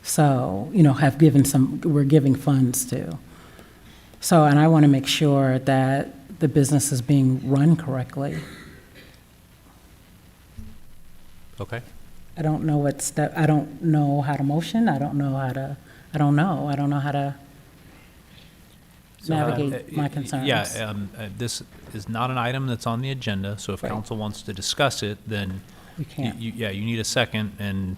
S3: So, we're giving funds to. So, and I want to make sure that the business is being run correctly.
S15: Okay.
S3: I don't know I don't know how to motion. I don't know how to navigate my concerns.
S15: Yeah, this is not an item that's on the agenda, so if council wants to discuss it, then
S3: we can't.
S15: you need a second, and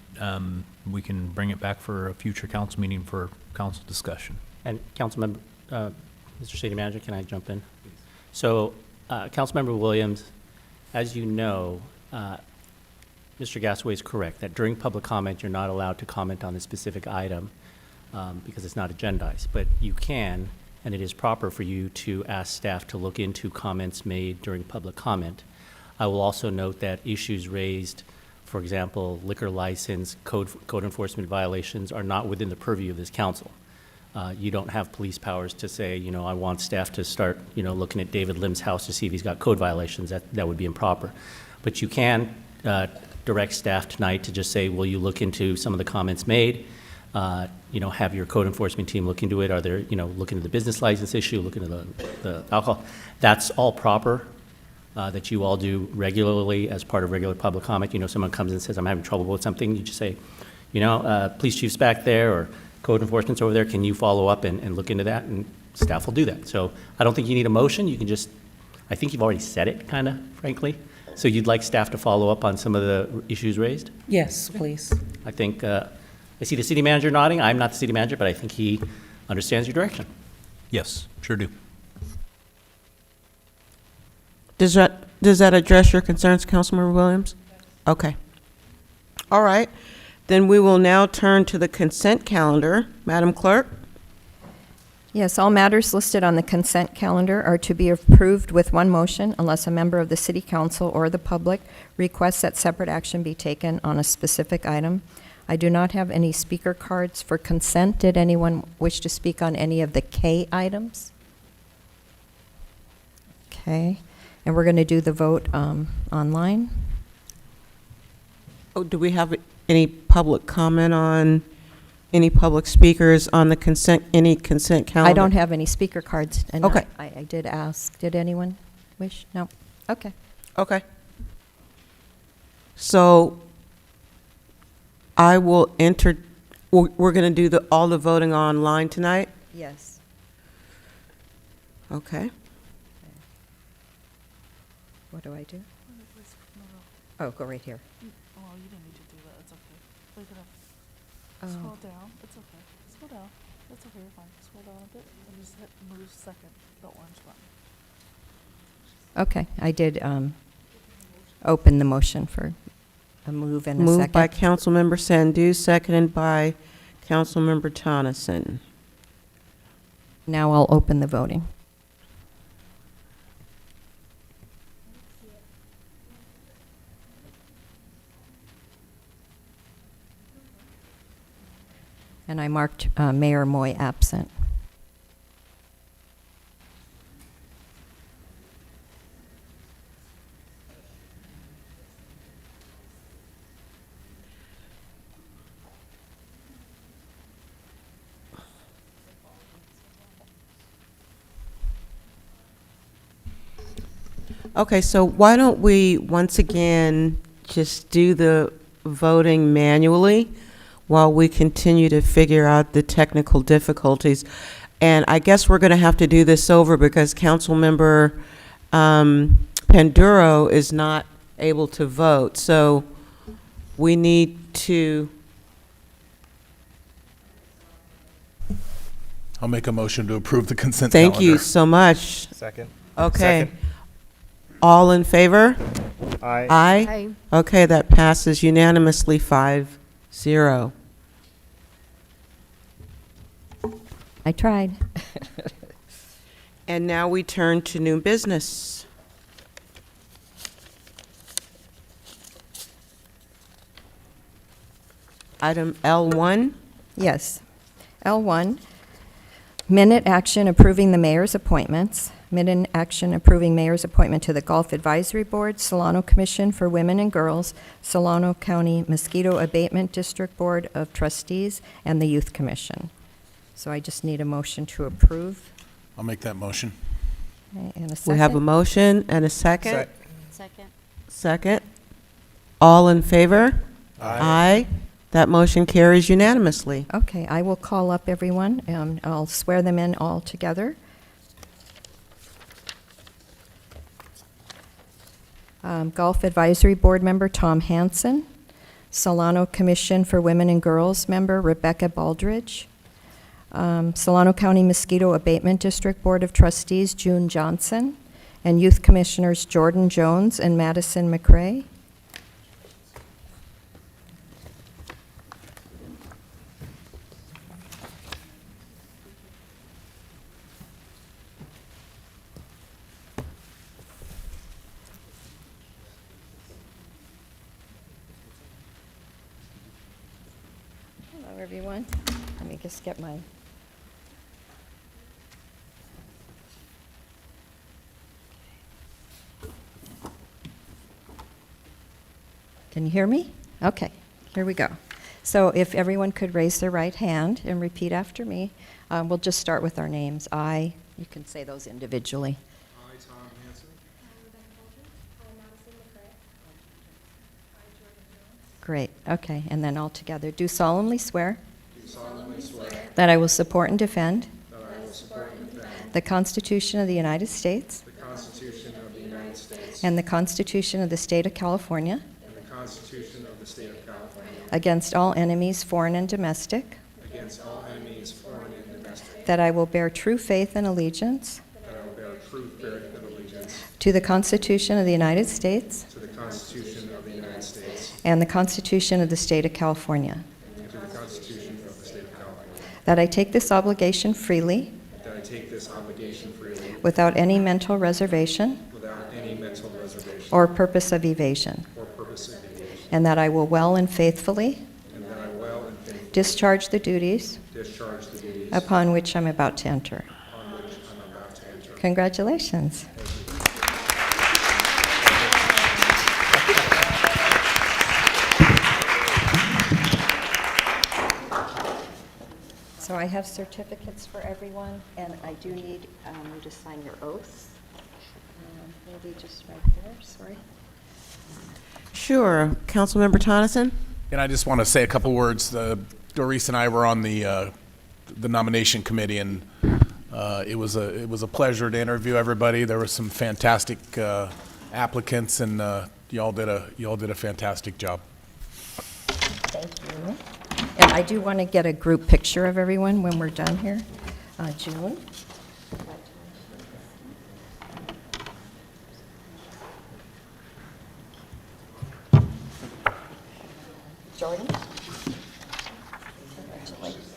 S15: we can bring it back for a future council meeting for council discussion.
S16: And Councilmember, Mr. City Manager, can I jump in? So, Councilmember Williams, as you know, Mr. Gasaway is correct that during public comment, you're not allowed to comment on a specific item because it's not agendized, but you can, and it is proper for you to ask staff to look into comments made during public comment. I will also note that issues raised, for example, liquor license, code enforcement violations are not within the purview of this council. You don't have police powers to say, I want staff to start, looking at David Lim's house to see if he's got code violations. That would be improper. But you can direct staff tonight to just say, will you look into some of the comments made? Have your code enforcement team look into it. Are there, look into the business license issue, look into the alcohol. That's all proper, that you all do regularly as part of regular public comment. Someone comes and says, I'm having trouble with something, you just say, police chief's back there or code enforcement's over there. Can you follow up and look into that? And staff will do that. So I don't think you need a motion. You can just, I think you've already said it, kind of, frankly. So you'd like staff to follow up on some of the issues raised?
S3: Yes, please.
S16: I think, I see the city manager nodding. I'm not the city manager, but I think he understands your direction.
S15: Yes, sure do.
S8: Does that address your concerns, Councilmember Williams? Okay. All right. Then we will now turn to the consent calendar. Madam Clerk?
S2: Yes, all matters listed on the consent calendar are to be approved with one motion unless a member of the City Council or the public requests that separate action be taken on a specific item. I do not have any speaker cards for consent. Did anyone wish to speak on any of the K items? Okay, and we're going to do the vote online.
S8: Oh, do we have any public comment on any public speakers on the consent calendar?
S2: I don't have any speaker cards. And
S8: Okay.
S2: I did ask. Did anyone wish? No? Okay.
S8: Okay. So I will enter, we're going to do all the voting online tonight?
S2: Yes.
S8: Okay.
S2: What do I do? Oh, go right here.
S10: Oh, you didn't need to do that. It's okay. Look it up.
S2: Oh.
S10: Scroll down. It's okay. Scroll down. That's okay. You're fine. Scroll down a bit and just hit move second, the orange button.
S2: Okay, I did open the motion for a move and a second.
S8: Moved by Councilmember Sandhu, seconded by Councilmember Tonneson.
S2: Now I'll open the voting. And I marked Mayor Moy absent.
S8: Okay, so why don't we once again just do the voting manually while we continue to figure out the technical difficulties. And I guess we're going to have to do this over because Councilmember Panduro is not able to vote. So we need to...
S6: I'll make a motion to approve the consent calendar.
S8: Thank you so much.
S6: Second.
S8: Okay.
S6: Second.
S8: All in favor?
S6: Aye.
S8: Aye?
S5: Aye.
S8: Okay, that passes unanimously 5-0.
S2: I tried.
S8: And now we turn to new business. Item L1.
S2: Yes. L1, minute action approving the mayor's appointments. Minute action approving mayor's appointment to the Golf Advisory Board, Solano Commission for Women and Girls, Solano County Mosquito Abatement District Board of Trustees, and the Youth Commission. So I just need a motion to approve.
S6: I'll make that motion.
S2: Okay, and a second.
S8: We have a motion and a second.
S9: Second.
S8: Second. All in favor?
S6: Aye.
S8: Aye. That motion carries unanimously.
S2: Okay, I will call up everyone, and I'll swear them in all together. Golf Advisory Board member Tom Hansen, Solano Commission for Women and Girls member Rebecca Baldridge, Solano County Mosquito Abatement District Board of Trustees June Johnson, and Youth Commissioners Jordan Jones and Madison McRae. Hello, everyone. Let me just get my... Can you hear me? Okay, here we go. So if everyone could raise their right hand and repeat after me, we'll just start with our names. You can say those individually.
S1: I, Tom Hansen.
S2: Great, okay, and then all together. Do solemnly swear
S1: Do solemnly swear
S2: that I will support and defend
S1: that I will support and defend
S2: the Constitution of the United States
S1: the Constitution of the United States
S2: and the Constitution of the State of California
S1: and the Constitution of the State of California
S2: against all enemies, foreign and domestic,
S1: against all enemies, foreign and domestic,
S2: that I will bear true faith and allegiance
S1: that I will bear true faith and allegiance
S2: to the Constitution of the United States
S1: to the Constitution of the United States
S2: and the Constitution of the State of California,
S1: and to the Constitution of the State of California,
S2: that I take this obligation freely
S1: that I take this obligation freely
S2: without any mental reservation
S1: without any mental reservation
S2: or purpose of evasion,
S1: or purpose of evasion,
S2: and that I will well and faithfully
S1: and that I will and faithfully
S2: discharge the duties
S1: discharge the duties
S2: upon which I'm about to enter.
S1: upon which I'm about to enter.
S2: Congratulations. So I have certificates for everyone, and I do need you to sign your oaths. Maybe just right there, sorry.
S8: Sure. Councilmember Tonneson?
S6: And I just want to say a couple words. Doris and I were on the nomination committee, and it was a pleasure to interview everybody. There were some fantastic applicants, and y'all did a fantastic job.
S2: Thank you. And I do want to get a group picture of everyone when we're done here. June? Jordan? Congratulations.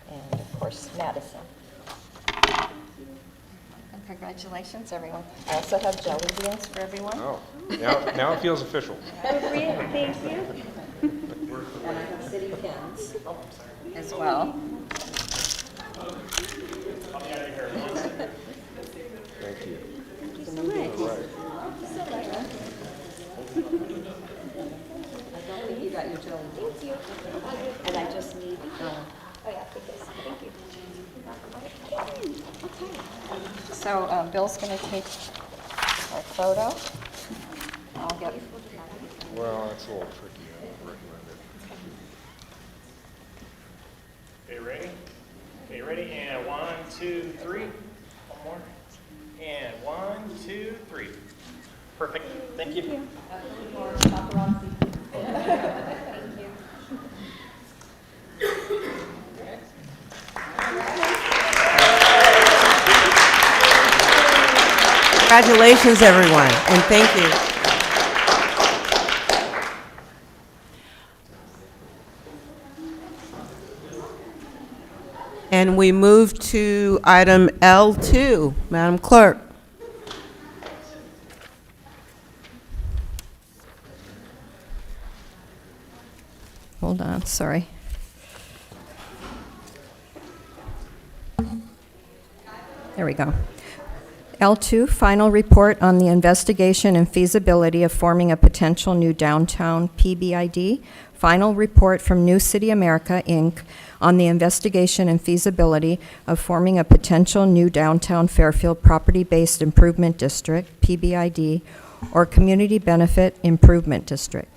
S2: And of course, Madison. And congratulations, everyone. I also have jelly beans for everyone.
S1: Oh, now it feels official.
S2: Thank you. And I have city pins as well.
S1: Thank you.
S2: Thank you so much. I don't think you got your jelly beans. Thank you. And I just need, oh yeah, take this. Thank you. Okay. So Bill's going to take our photo. I'll get.
S1: Well, that's a little tricky. I don't recommend it.
S14: Okay, ready? Okay, ready? And 1, 2, 3. One more. And 1, 2, 3. Perfect. Thank you.
S8: Congratulations, everyone, and thank you. And we move to item L2. Madam Clerk.
S2: Hold on, sorry. There we go. L2, final report on the investigation and feasibility of forming a potential new downtown PBID. Final report from New City America, Inc. on the investigation and feasibility of forming a potential new downtown Fairfield property-based improvement district, PBID, or community benefit improvement district.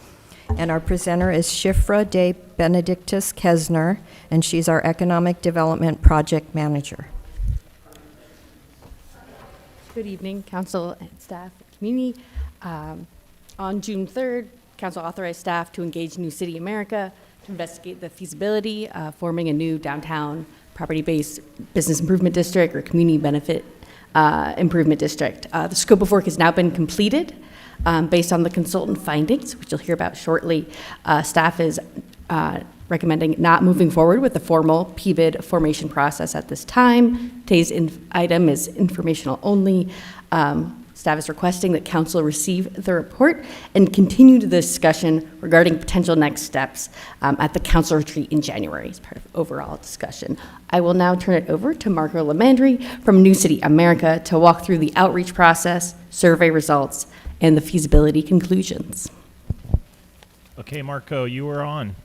S2: And our presenter is Shifra de Benedictus Kesner, and she's our economic development project manager.
S17: Good evening, council and staff, community. On June 3rd, council authorized staff to engage New City America to investigate the feasibility of forming a new downtown property-based business improvement district or community benefit improvement district. The scope of work has now been completed based on the consultant findings, which you'll hear about shortly. Staff is recommending not moving forward with the formal PBID formation process at this time. Today's item is informational only. Staff is requesting that council receive the report and continue the discussion regarding potential next steps at the council retreat in January as part of overall discussion. I will now turn it over to Marco Lamandri from New City America to walk through the outreach process, survey results, and the feasibility conclusions.
S14: Okay, Marco, you are on.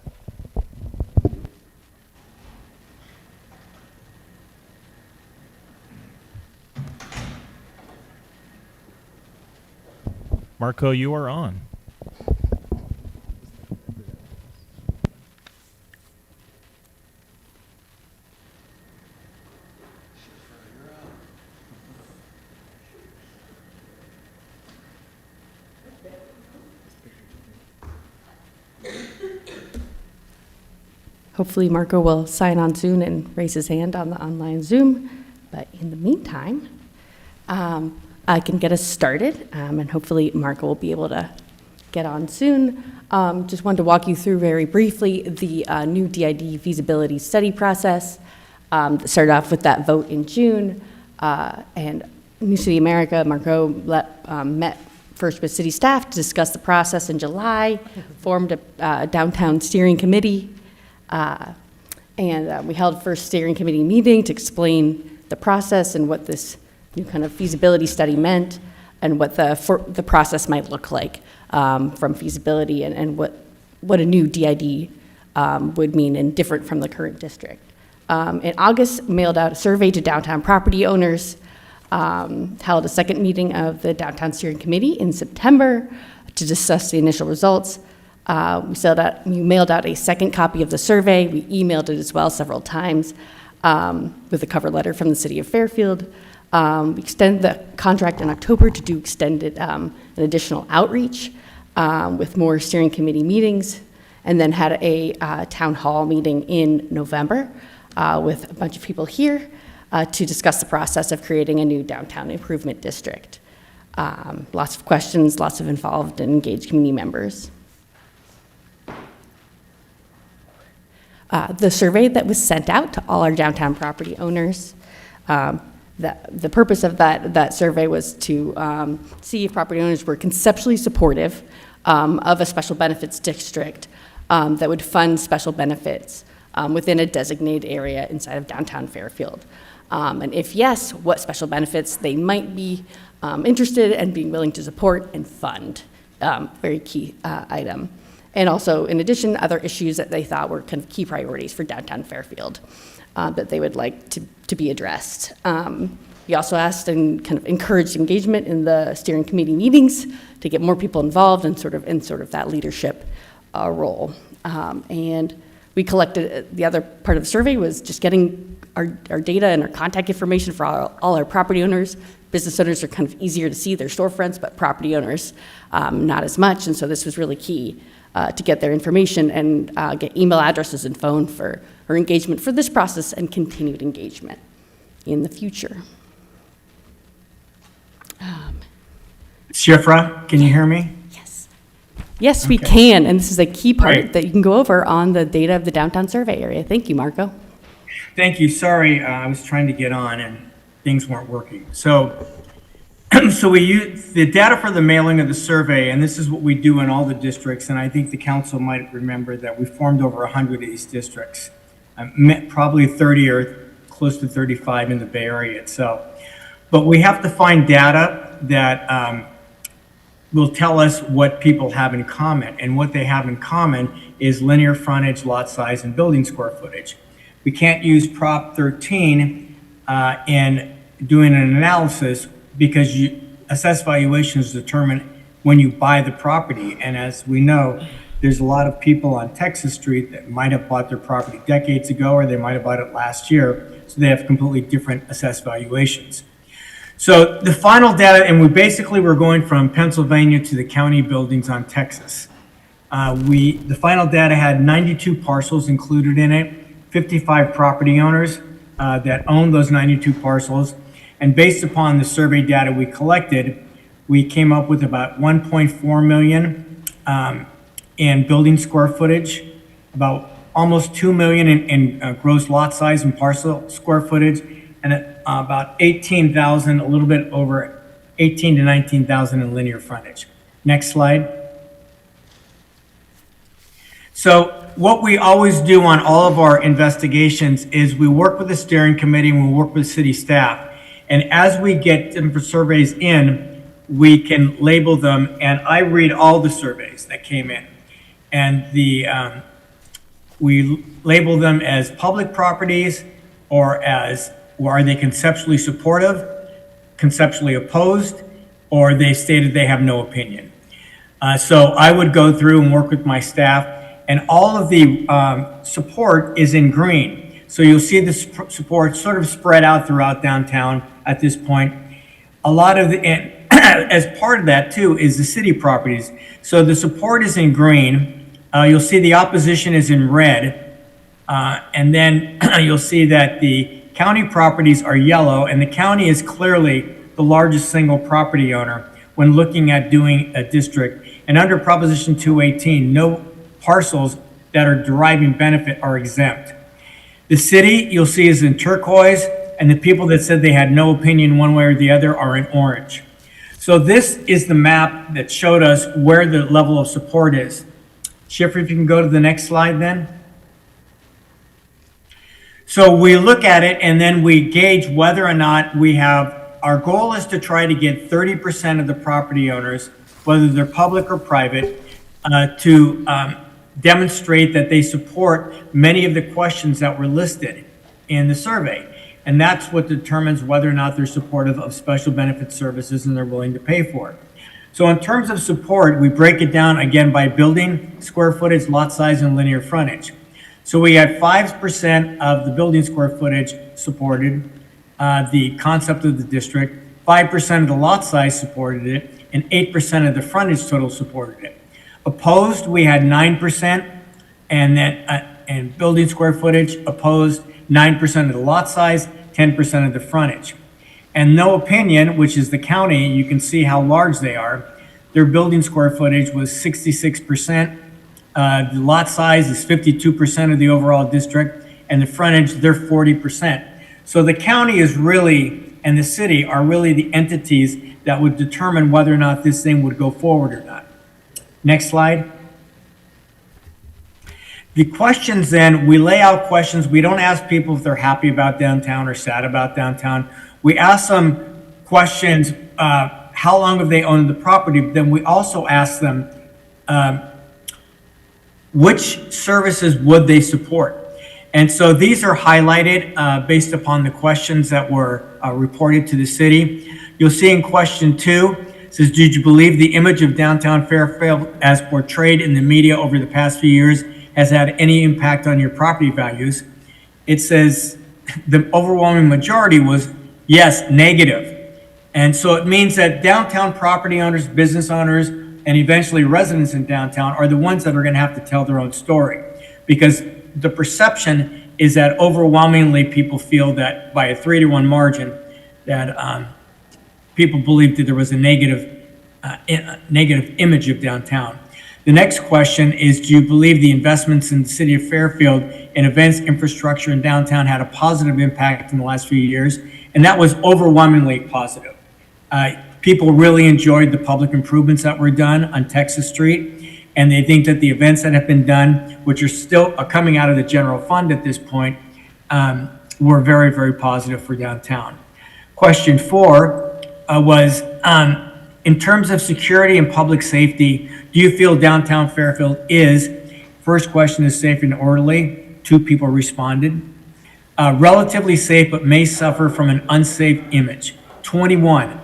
S14: Marco, you are on.
S17: Hopefully Marco will sign on soon and raise his hand on the online Zoom. But in the meantime, I can get us started, and hopefully Marco will be able to get on soon. Just wanted to walk you through very briefly the new DID feasibility study process that started off with that vote in June. And New City America, Marco met first with city staff to discuss the process in July, formed a downtown steering committee, and we held first steering committee meeting to explain the process and what this new kind of feasibility study meant and what the process might look like from feasibility and what a new DID would mean and different from the current district. In August, mailed out a survey to downtown property owners, held a second meeting of the downtown steering committee in September to discuss the initial results. We mailed out a second copy of the survey. We emailed it as well several times with a cover letter from the city of Fairfield. We extended the contract in October to do extended an additional outreach with more steering committee meetings, and then had a town hall meeting in November with a bunch of people here to discuss the process of creating a new downtown improvement district. Lots of questions, lots of involved and engaged community members. The survey that was sent out to all our downtown property owners, the purpose of that survey was to see if property owners were conceptually supportive of a special benefits district that would fund special benefits within a designated area inside of downtown Fairfield. And if yes, what special benefits they might be interested in being willing to support and fund. Very key item. And also, in addition, other issues that they thought were kind of key priorities for downtown Fairfield that they would like to be addressed. We also asked and kind of encouraged engagement in the steering committee meetings to get more people involved in sort of that leadership role. And we collected, the other part of the survey was just getting our data and our contact information for all our property owners. Business owners are kind of easier to see their storefronts, but property owners not as much. And so this was really key to get their information and get email addresses and phone for engagement for this process and continued engagement in the future.
S18: Shifra, can you hear me?
S17: Yes, okay. We can, and this is a key part that you can go over on the data of the downtown survey area. Thank you, Marco.
S18: Thank you. Sorry, I was trying to get on and things weren't working. So we use the data for the mailing of the survey, and this is what we do in all the districts, and I think the council might remember that we formed over 100 of these districts, probably 30 or close to 35 in the Bay Area itself. But we have to find data that will tell us what people have in common, and what they have in common is linear frontage, lot size, and building square footage. We can't use Prop 13 in doing an analysis because assessed valuations determine when you buy the property, and as we know, there's a lot of people on Texas Street that might have bought their property decades ago, or they might have bought it last year, so they have completely different assessed valuations. So the final data, and we're going from Pennsylvania to the county buildings on Texas. The final data had 92 parcels included in it, 55 property owners that own those 92 parcels. And based upon the survey data we collected, we came up with about 1.4 million in building square footage, about almost 2 million in gross lot size and parcel square footage, and about 18,000, a little bit over 18 to 19,000 in linear frontage. Next slide. So what we always do on all of our investigations is we work with the steering committee and we work with city staff. And as we get different surveys in, we can label them, and I read all the surveys that came in. And we label them as public properties, or are they conceptually supportive, conceptually opposed, or they stated they have no opinion. So I would go through and work with my staff, and all of the support is in green. So you'll see the support sort of spread out throughout downtown at this point. A lot of and as part of that too is the city properties. So the support is in green. You'll see the opposition is in red. And then you'll see that the county properties are yellow, and the county is clearly the largest single property owner when looking at doing a district. And under Proposition 218, no parcels that are deriving benefit are exempt. The city, you'll see, is in turquoise, and the people that said they had no opinion one way or the other are in orange. So this is the map that showed us where the level of support is. Schiffer, if you can go to the next slide then. So we look at it and then we gauge whether or not we have, our goal is to try to get 30% of the property owners, whether they're public or private, to demonstrate that they support many of the questions that were listed in the survey. And that's what determines whether or not they're supportive of special benefit services and they're willing to pay for it. So in terms of support, we break it down again by building, square footage, lot size, and linear frontage. So we had 5% of the building square footage supported the concept of the district, 5% of the lot size supported it, and 8% of the frontage total supported it. Opposed, we had 9%, and then and building square footage opposed 9% of the lot size, 10% of the frontage. And no opinion, which is the county, you can see how large they are. Their building square footage was 66%. The lot size is 52% of the overall district, and the frontage, they're 40%. So the county is really, and the city are really the entities that would determine whether or not this thing would go forward or not. Next slide. The questions then, we lay out questions. We don't ask people if they're happy about downtown or sad about downtown. We ask them questions, how long have they owned the property? But then we also ask them, which services would they support? And so these are highlighted based upon the questions that were reported to the city. You'll see in question 2, it says, did you believe the image of downtown Fairfield as portrayed in the media over the past few years has had any impact on your property values? It says the overwhelming majority was yes, negative. And so it means that downtown property owners, business owners, and eventually residents in downtown are the ones that are going to have to tell their own story, because the perception is that overwhelmingly people feel that by a 3-to-1 margin that people believed that there was a negative image of downtown. The next question is, do you believe the investments in the city of Fairfield in events, infrastructure, and downtown had a positive impact in the last few years? And that was overwhelmingly positive. People really enjoyed the public improvements that were done on Texas Street, and they think that the events that have been done, which are still coming out of the general fund at this point, were very, very positive for downtown. Question 4 was, in terms of security and public safety, do you feel downtown Fairfield is, first question is safe and orderly, 2 people responded. Relatively safe but may suffer from an unsafe image, 21.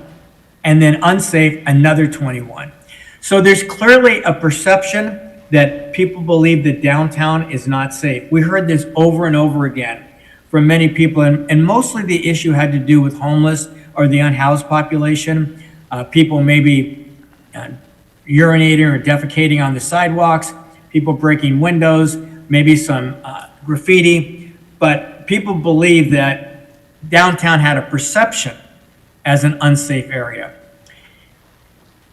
S18: And then unsafe, another 21. So there's clearly a perception that people believe that downtown is not safe. We heard this over and over again from many people, and mostly the issue had to do with homeless or the unhoused population. People maybe urinating or defecating on the sidewalks, people breaking windows, maybe some graffiti, but people believe that downtown had a perception as an unsafe area.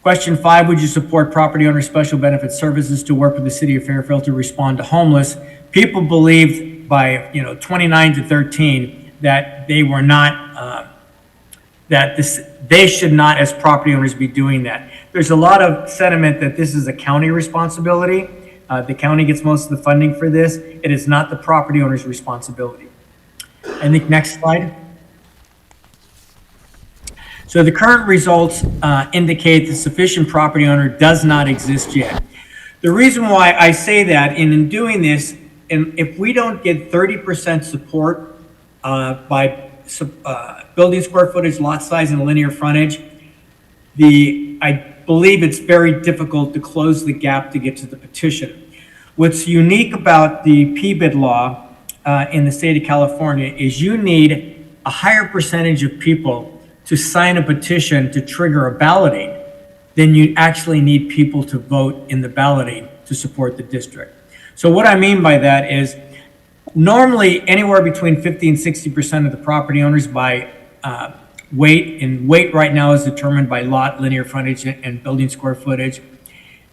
S18: Question 5, would you support property owner special benefit services to work with the city of Fairfield to respond to homeless? People believed by 29 to 13 that they were not that they should not, as property owners, be doing that. There's a lot of sentiment that this is a county responsibility. The county gets most of the funding for this. It is not the property owner's responsibility. I think next slide. So the current results indicate the sufficient property owner does not exist yet. The reason why I say that, and in doing this, and if we don't get 30% support by building square footage, lot size, and linear frontage, I believe it's very difficult to close the gap to get to the petition. What's unique about the PBID law in the state of California is you need a higher percentage of people to sign a petition to trigger a balloting than you actually need people to vote in the balloting to support the district. So what I mean by that is normally anywhere between 50 and 60% of the property owners by weight, and weight right now is determined by lot, linear frontage, and building square footage.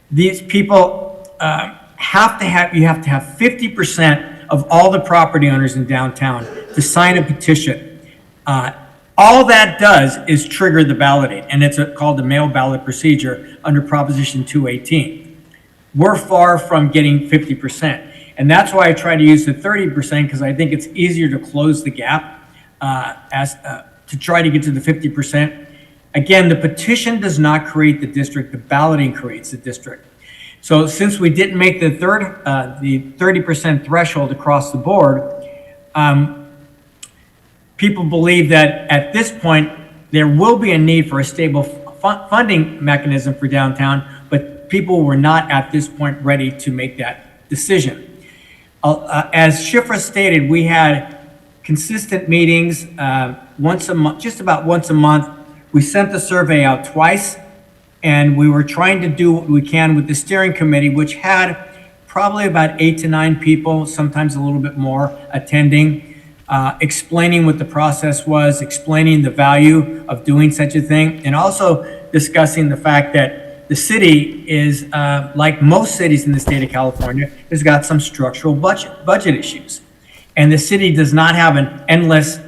S18: These people you have to have 50% of all the property owners in downtown to sign a petition. All that does is trigger the balloting, and it's called the mail ballot procedure under Proposition 218. We're far from getting 50%, and that's why I try to use the 30% because I think it's easier to close the gap to try to get to the 50%. Again, the petition does not create the district, the balloting creates the district. So since we didn't make the 30% threshold across the board, people believe that at this point, there will be a need for a stable funding mechanism for downtown, but people were not at this point ready to make that decision. As Shifra stated, we had consistent meetings once a month, just about once a month. We sent the survey out twice, and we were trying to do what we can with the steering committee, which had probably about 8 to 9 people, sometimes a little bit more, attending. Explaining what the process was, explaining the value of doing such a thing, and also discussing the fact that the city is, like most cities in the state of California, has got some structural budget issues. And the city does not have an endless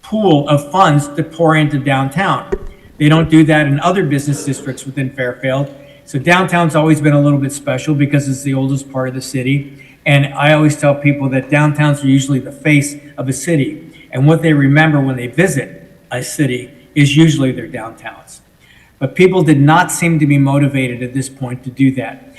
S18: pool of funds to pour into downtown. They don't do that in other business districts within Fairfield. So downtown's always been a little bit special because it's the oldest part of the city. And I always tell people that downtowns are usually the face of a city. And what they remember when they visit a city is usually their downtowns. But people did not seem to be motivated at this point to do that.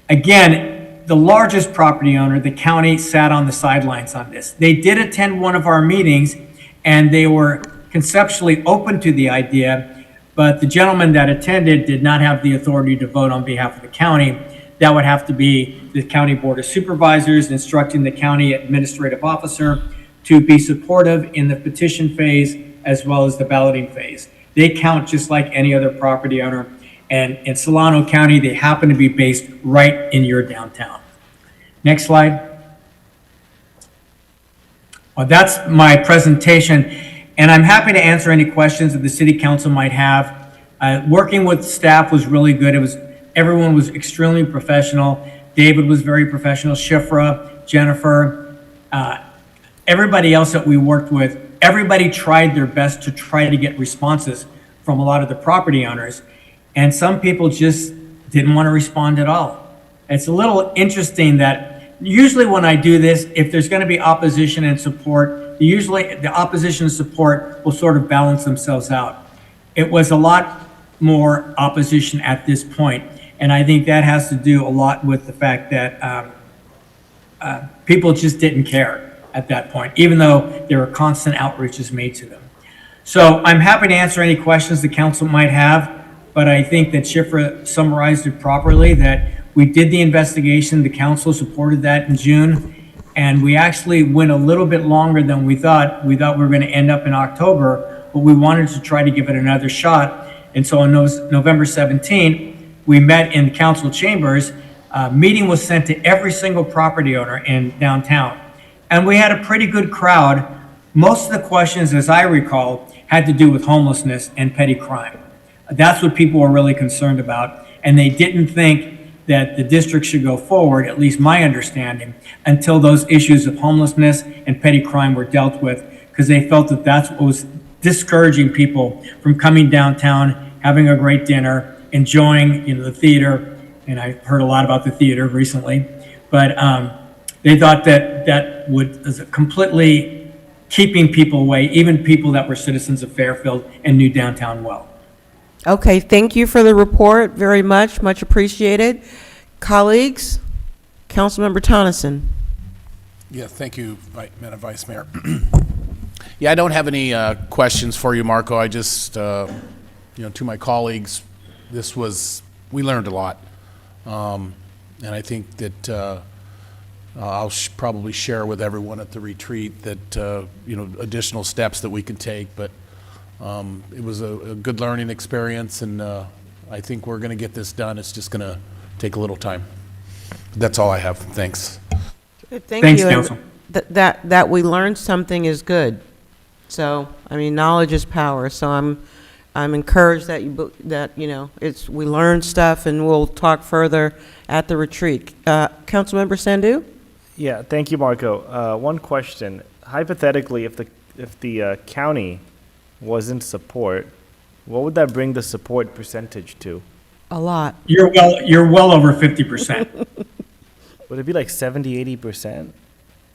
S18: Again, the largest property owner, the county, sat on the sidelines on this. They did attend one of our meetings, and they were conceptually open to the idea, but the gentleman that attended did not have the authority to vote on behalf of the county. That would have to be the County Board of Supervisors instructing the county administrative officer to be supportive in the petition phase as well as the balloting phase. They count just like any other property owner. And in Solano County, they happen to be based right in your downtown. Next slide. Well, that's my presentation, and I'm happy to answer any questions that the City Council might have. Working with staff was really good. Everyone was extremely professional. David was very professional, Shifra, Jennifer, everybody else that we worked with, everybody tried their best to try to get responses from a lot of the property owners. And some people just didn't want to respond at all. It's a little interesting that usually when I do this, if there's going to be opposition and support, usually the opposition and support will sort of balance themselves out. It was a lot more opposition at this point. And I think that has to do a lot with the fact that people just didn't care at that point, even though there were constant outreaches made to them. So I'm happy to answer any questions the council might have, but I think that Shifra summarized it properly, that we did the investigation, the council supported that in June, and we actually went a little bit longer than we thought. We thought we were going to end up in October, but we wanted to try to give it another shot. And so on November 17th, we met in council chambers. Meeting was sent to every single property owner in downtown. And we had a pretty good crowd. Most of the questions, as I recall, had to do with homelessness and petty crime. That's what people were really concerned about. And they didn't think that the district should go forward, at least my understanding, until those issues of homelessness and petty crime were dealt with, because they felt that that's what was discouraging people from coming downtown, having a great dinner, enjoying, the theater. And I heard a lot about the theater recently, but they thought that was completely keeping people away, even people that were citizens of Fairfield and knew downtown well.
S8: Okay, thank you for the report very much, much appreciated. Colleagues, Councilmember Tonneson.
S6: Yeah, thank you, Madam Vice Mayor. Yeah, I don't have any questions for you, Marco. I just, to my colleagues, we learned a lot. And I think that I'll probably share with everyone at the retreat that, additional steps that we can take. But it was a good learning experience, and I think we're going to get this done. It's just going to take a little time. That's all I have. Thanks.
S18: Thanks, Council.
S8: That we learned something is good. So, knowledge is power. So I'm encouraged that we learned stuff, and we'll talk further at the retreat. Councilmember Sandhu?
S19: Yeah, thank you, Marco. One question. Hypothetically, if the county was in support, what would that bring the support percentage to?
S8: A lot.
S18: You're well over 50%.
S19: Would it be like 70, 80%?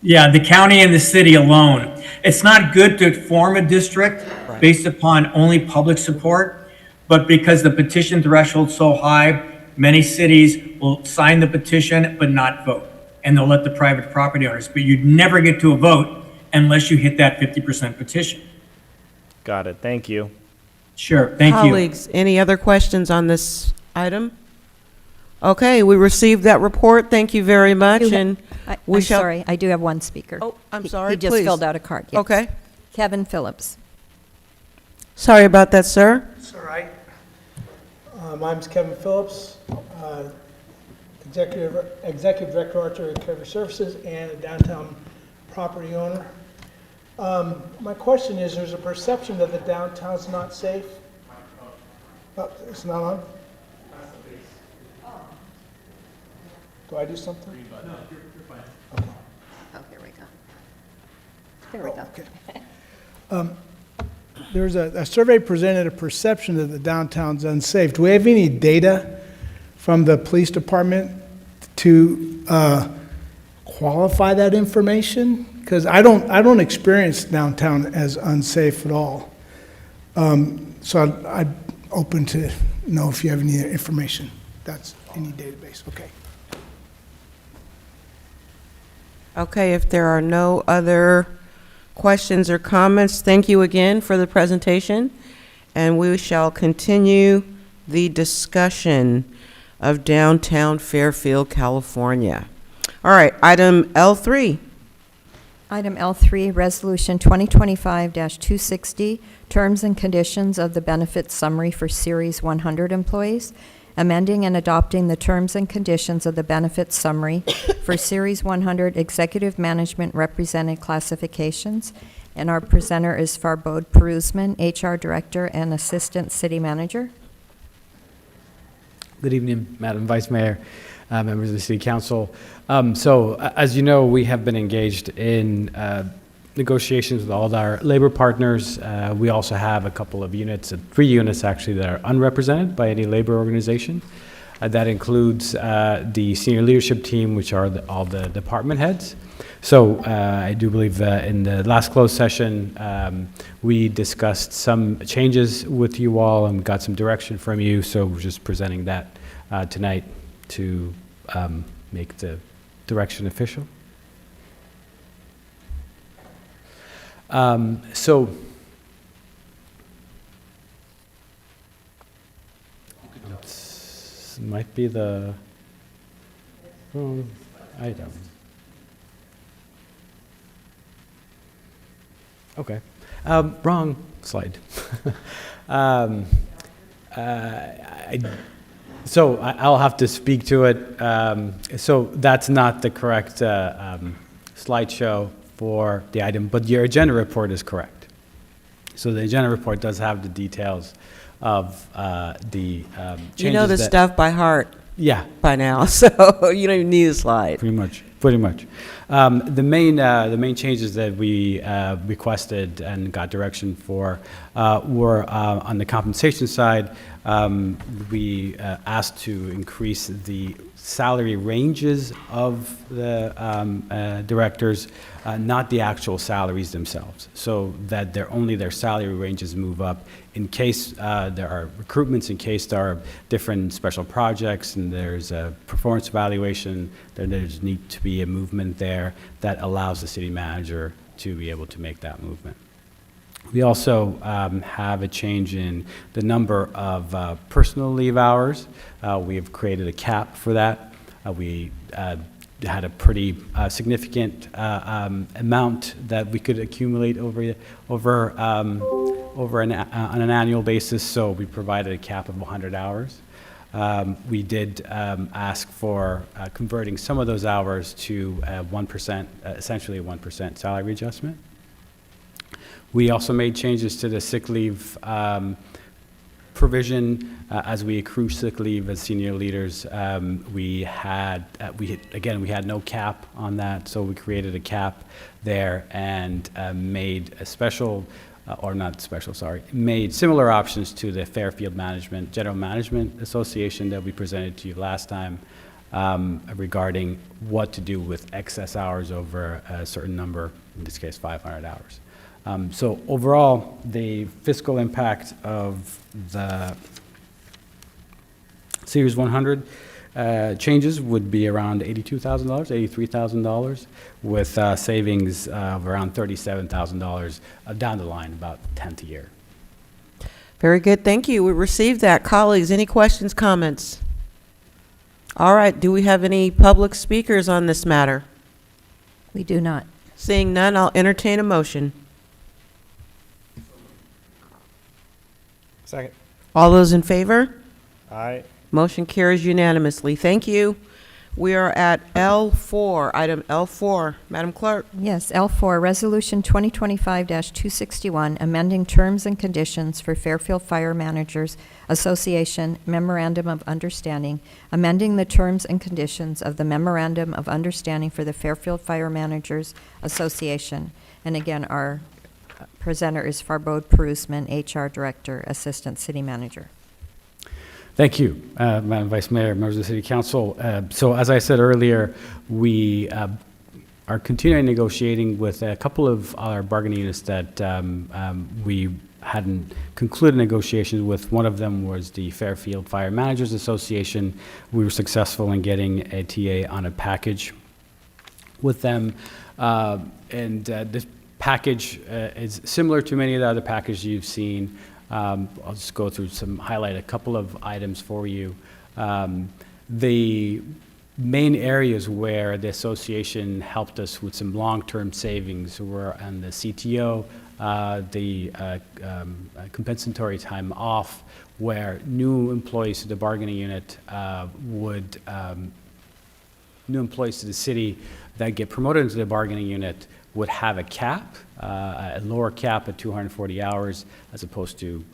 S18: Yeah, the county and the city alone. It's not good to form a district based upon only public support, but because the petition threshold's so high, many cities will sign the petition but not vote, and they'll let the private property owners. But you'd never get to a vote unless you hit that 50% petition.
S19: Got it. Thank you.
S18: Sure. Thank you.
S8: Colleagues, any other questions on this item? Okay, we received that report. Thank you very much. And
S2: I'm sorry, I do have one speaker.
S8: Oh, I'm sorry,
S2: He just
S8: please.
S2: filled out a card. Yeah.
S8: Okay.
S2: Kevin Phillips.
S8: Sorry about that, sir.
S20: It's all right. My name's Kevin Phillips, Executive Director, Archer Recovery Services, and a downtown property owner. My question is, there's a perception that the downtown's not safe. Oh, it's not on? Do I do something? No, you're fine. Okay.
S2: Oh, here we go. There we go.
S20: Okay. There's a survey presented a perception that the downtown's unsafe. Do we have any data from the police department to qualify that information? Because I don't experience downtown as unsafe at all. So I'd open to know if you have any information. That's any database. Okay.
S8: Okay, if there are no other questions or comments, thank you again for the presentation, and we shall continue the discussion of downtown Fairfield, California. All right, item L3.
S2: Item L3, Resolution 2025-260, Terms and Conditions of the Benefits Summary for Series 100 employees, amending and adopting the terms and conditions of the benefits summary for Series 100 Executive Management Represented Classifications. And our presenter is Farbod Peruzman, HR Director and Assistant City Manager.
S21: Good evening, Madam Vice Mayor, members of the City Council. So, as you know, we have been engaged in negotiations with all of our labor partners. We also have a couple of units, 3 units actually, that are unrepresented by any labor organization. That includes the senior leadership team, which are all the department heads. So I do believe that in the last closed session, we discussed some changes with you all and got some direction from you. So we're just presenting that tonight to make the direction official. So it might be the wrong item. Okay, wrong slide. So I'll have to speak to it. So that's not the correct slideshow for the item, but your agenda report is correct. So the agenda report does have the details of the changes.
S8: You know this stuff by heart.
S21: Yeah.
S8: By now, so you don't even need a slide.
S21: Pretty much. Pretty much. The main changes that we requested and got direction for were on the compensation side. We asked to increase the salary ranges of the directors, not the actual salaries themselves, so that only their salary ranges move up in case there are recruitments, in case there are different special projects and there's a performance evaluation, then there's need to be a movement there that allows the city manager to be able to make that movement. We also have a change in the number of personal leave hours. We have created a cap for that. We had a pretty significant amount that we could accumulate on an annual basis, so we provided a cap of 100 hours. We did ask for converting some of those hours to 1%, essentially a 1% salary adjustment. We also made changes to the sick leave provision. As we accrue sick leave as senior leaders, we had no cap on that, so we created a cap there and made made similar options to the Fairfield General Management Association that we presented to you last time regarding what to do with excess hours over a certain number, in this case 500 hours. So overall, the fiscal impact of the Series 100 changes would be around $82,000, $83,000, with savings of around $37,000 down the line, about 10th a year.
S8: Very good, thank you. We received that. Colleagues, any questions, comments? All right, do we have any public speakers on this matter?
S2: We do not.
S8: Seeing none, I'll entertain a motion.
S19: Second.
S8: All those in favor?
S19: Aye.
S8: Motion carries unanimously. Thank you. We are at L4, item L4. Madam Clerk.
S2: Yes, L4, Resolution 2025-261, amending terms and conditions for Fairfield Fire Managers Association Memorandum of Understanding, amending the terms and conditions of the Memorandum of Understanding for the Fairfield Fire Managers Association. And again, our presenter is Farbod Perusman, HR Director, Assistant City Manager.
S21: Thank you, Madam Vice Mayor, members of the City Council. So as I said earlier, we are continuing negotiating with a couple of our bargaining units that we hadn't concluded negotiations with. One of them was the Fairfield Fire Managers Association. We were successful in getting a TA on a package with them. This package is similar to many of the other packages you've seen. I'll just go through highlight a couple of items for you. The main areas where the association helped us with some long-term savings were on the CTO, the compensatory time off, where new employees to the bargaining unit new employees to the city that get promoted into the bargaining unit would have a cap, a lower cap at 240 hours, as opposed to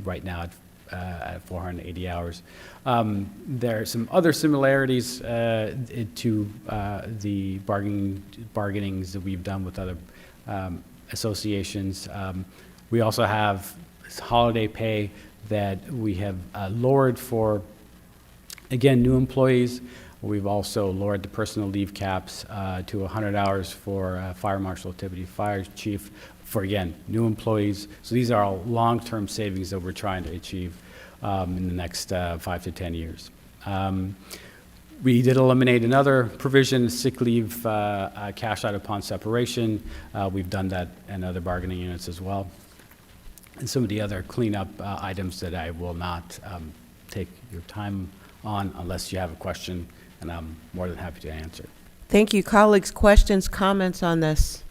S21: right now at 480 hours. There are some other similarities to the bargainings that we've done with other associations. We also have holiday pay that we have lowered for, again, new employees. We've also lowered the personal leave caps to 100 hours for fire marshal, deputy fire chief, for, again, new employees. So these are all long-term savings that we're trying to achieve in the next 5 to 10 years. We did eliminate another provision, sick leave cash out upon separation. We've done that in other bargaining units as well. And some of the other cleanup items that I will not take your time on unless you have a question, and I'm more than happy to answer.
S8: Thank you. Colleagues, questions, comments on this?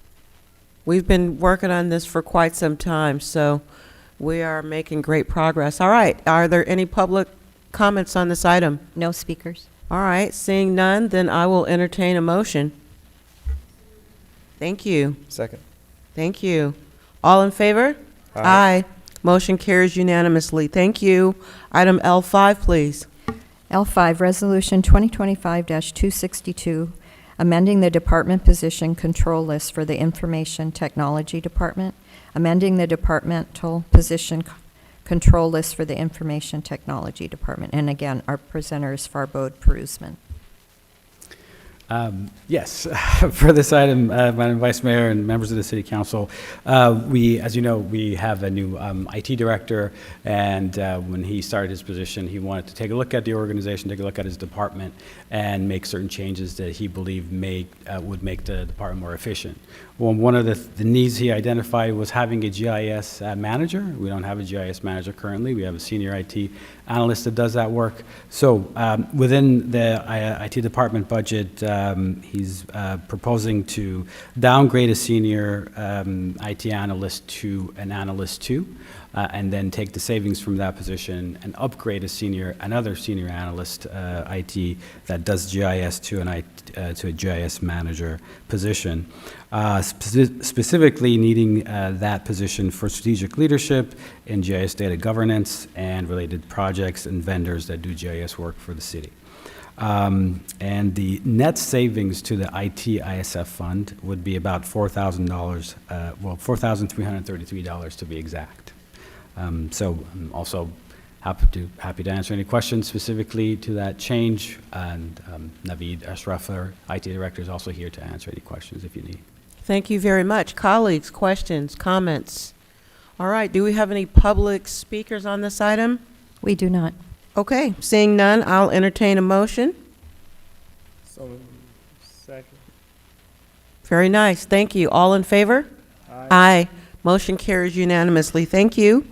S8: We've been working on this for quite some time, so we are making great progress. All right, are there any public comments on this item?
S2: No speakers.
S8: All right, seeing none, then I will entertain a motion. Thank you.
S19: Second.
S8: Thank you. All in favor? Aye. Motion carries unanimously. Thank you. Item L5, please.
S2: L5, Resolution 2025-262, amending the department position control list for the Information Technology Department, amending the departmental position control list for the Information Technology Department. And again, our presenter is Farbode Perusman.
S21: Yes, for this item, Madam Vice Mayor and members of the City Council, as you know, we have a new IT director, and when he started his position, he wanted to take a look at the organization, take a look at his department, and make certain changes that he believed would make the department more efficient. Well, one of the needs he identified was having a GIS manager. We don't have a GIS manager currently. We have a senior IT analyst that does that work. So within the IT department budget, he's proposing to downgrade a senior IT analyst to an analyst 2, and then take the savings from that position and upgrade another senior analyst IT that does GIS to a GIS manager position. Specifically needing that position for strategic leadership in GIS data governance and related projects and vendors that do GIS work for the city. And the net savings to the IT ISF fund would be about $4,000, $4,333 to be exact. So I'm also happy to answer any questions specifically to that change, and Naveed Ashraf, our IT director, is also here to answer any questions if you need.
S8: Thank you very much. Colleagues, questions, comments? All right, do we have any public speakers on this item?
S2: We do not.
S8: Okay, seeing none, I'll entertain a motion.
S19: So, second.
S8: Very nice, thank you. All in favor?
S19: Aye.
S8: Aye. Motion carries unanimously. Thank you.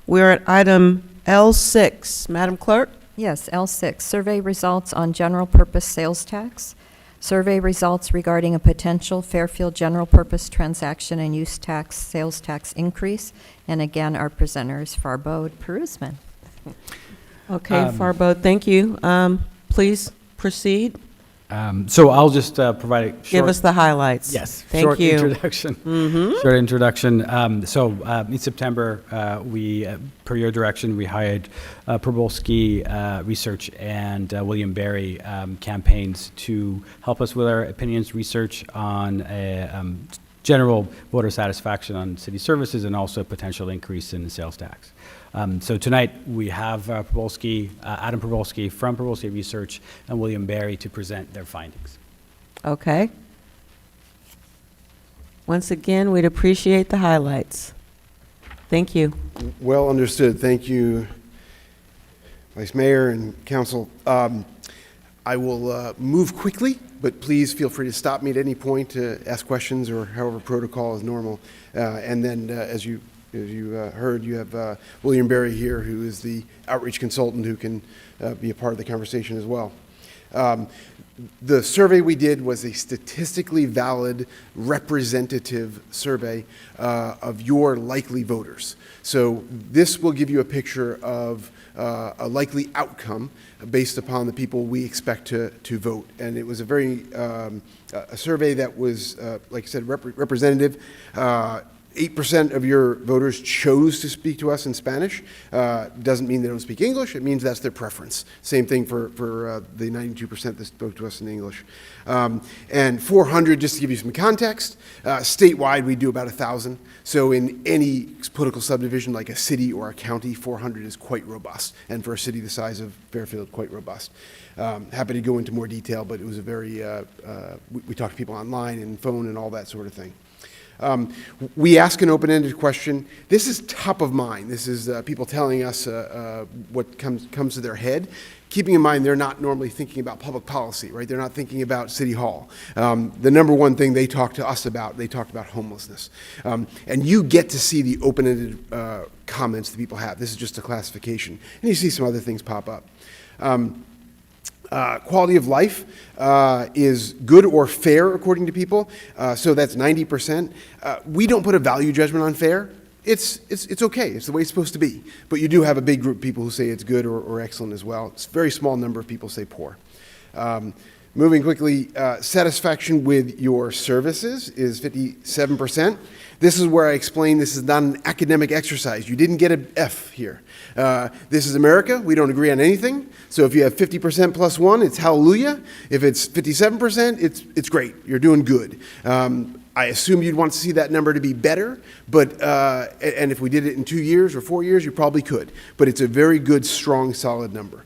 S8: We're at item L6. Madam Clerk?
S2: Yes, L6, survey results on general purpose sales tax. Survey results regarding a potential Fairfield general purpose transaction and use tax, sales tax increase. And again, our presenter is Farbode Perusman.
S8: Okay, Farbode, thank you. Please proceed.
S21: So I'll just provide a short...
S8: Give us the highlights.
S21: Yes.
S8: Thank
S21: short
S8: you.
S21: Introduction. Short introduction. So in September, we, per your direction, we hired Probolski Research and William Berry campaigns to help us with our opinions research on general voter satisfaction on city services and also a potential increase in the sales tax. So tonight we have Adam Probolski from Probolski Research and William Berry to present their findings.
S8: Okay. Once again, we'd appreciate the highlights. Thank you.
S4: Well understood. Thank you, Vice Mayor and Council. I will move quickly, but please feel free to stop me at any point to ask questions or however protocol is normal. And then as you heard, you have William Berry here, who is the outreach consultant who can be a part of the conversation as well. The survey we did was a statistically valid, representative survey of your likely voters. So this will give you a picture of a likely outcome based upon the people we expect to vote. And it was a very, a survey that was, like I said, representative. 8% of your voters chose to speak to us in Spanish. Doesn't mean they don't speak English. It means that's their preference. Same thing for the 92% that spoke to us in English. And 400, just to give you some context, statewide we do about 1,000. So in any political subdivision like a city or a county, 400 is quite robust. And for a city the size of Fairfield, quite robust. Happy to go into more detail, but it was a very, we talked to people online and phone and all that sort of thing. We ask an open-ended question. This is top of mind. This is people telling us what comes to their head, keeping in mind they're not normally thinking about public policy, right? They're not thinking about City Hall. The number one thing they talk to us about, they talked about homelessness. And you get to see the open-ended comments that people have. This is just a classification. And you see some other things pop up. Quality of life is good or fair according to people, so that's 90%. We don't put a value judgment on fair. It's okay, it's the way it's supposed to be. But you do have a big group of people who say it's good or excellent as well. It's a very small number of people say poor. Moving quickly, satisfaction with your services is 57%. This is where I explain this is not an academic exercise. You didn't get an F here. This is America. We don't agree on anything. So if you have 50% plus one, it's hallelujah. If it's 57%, it's great. You're doing good. I assume you'd want to see that number to be better, but and if we did it in 2 years or 4 years, you probably could. But it's a very good, strong, solid number.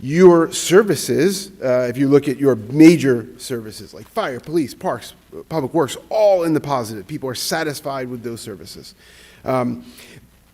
S4: Your services, if you look at your major services like fire, police, parks, public works, all in the positive. People are satisfied with those services.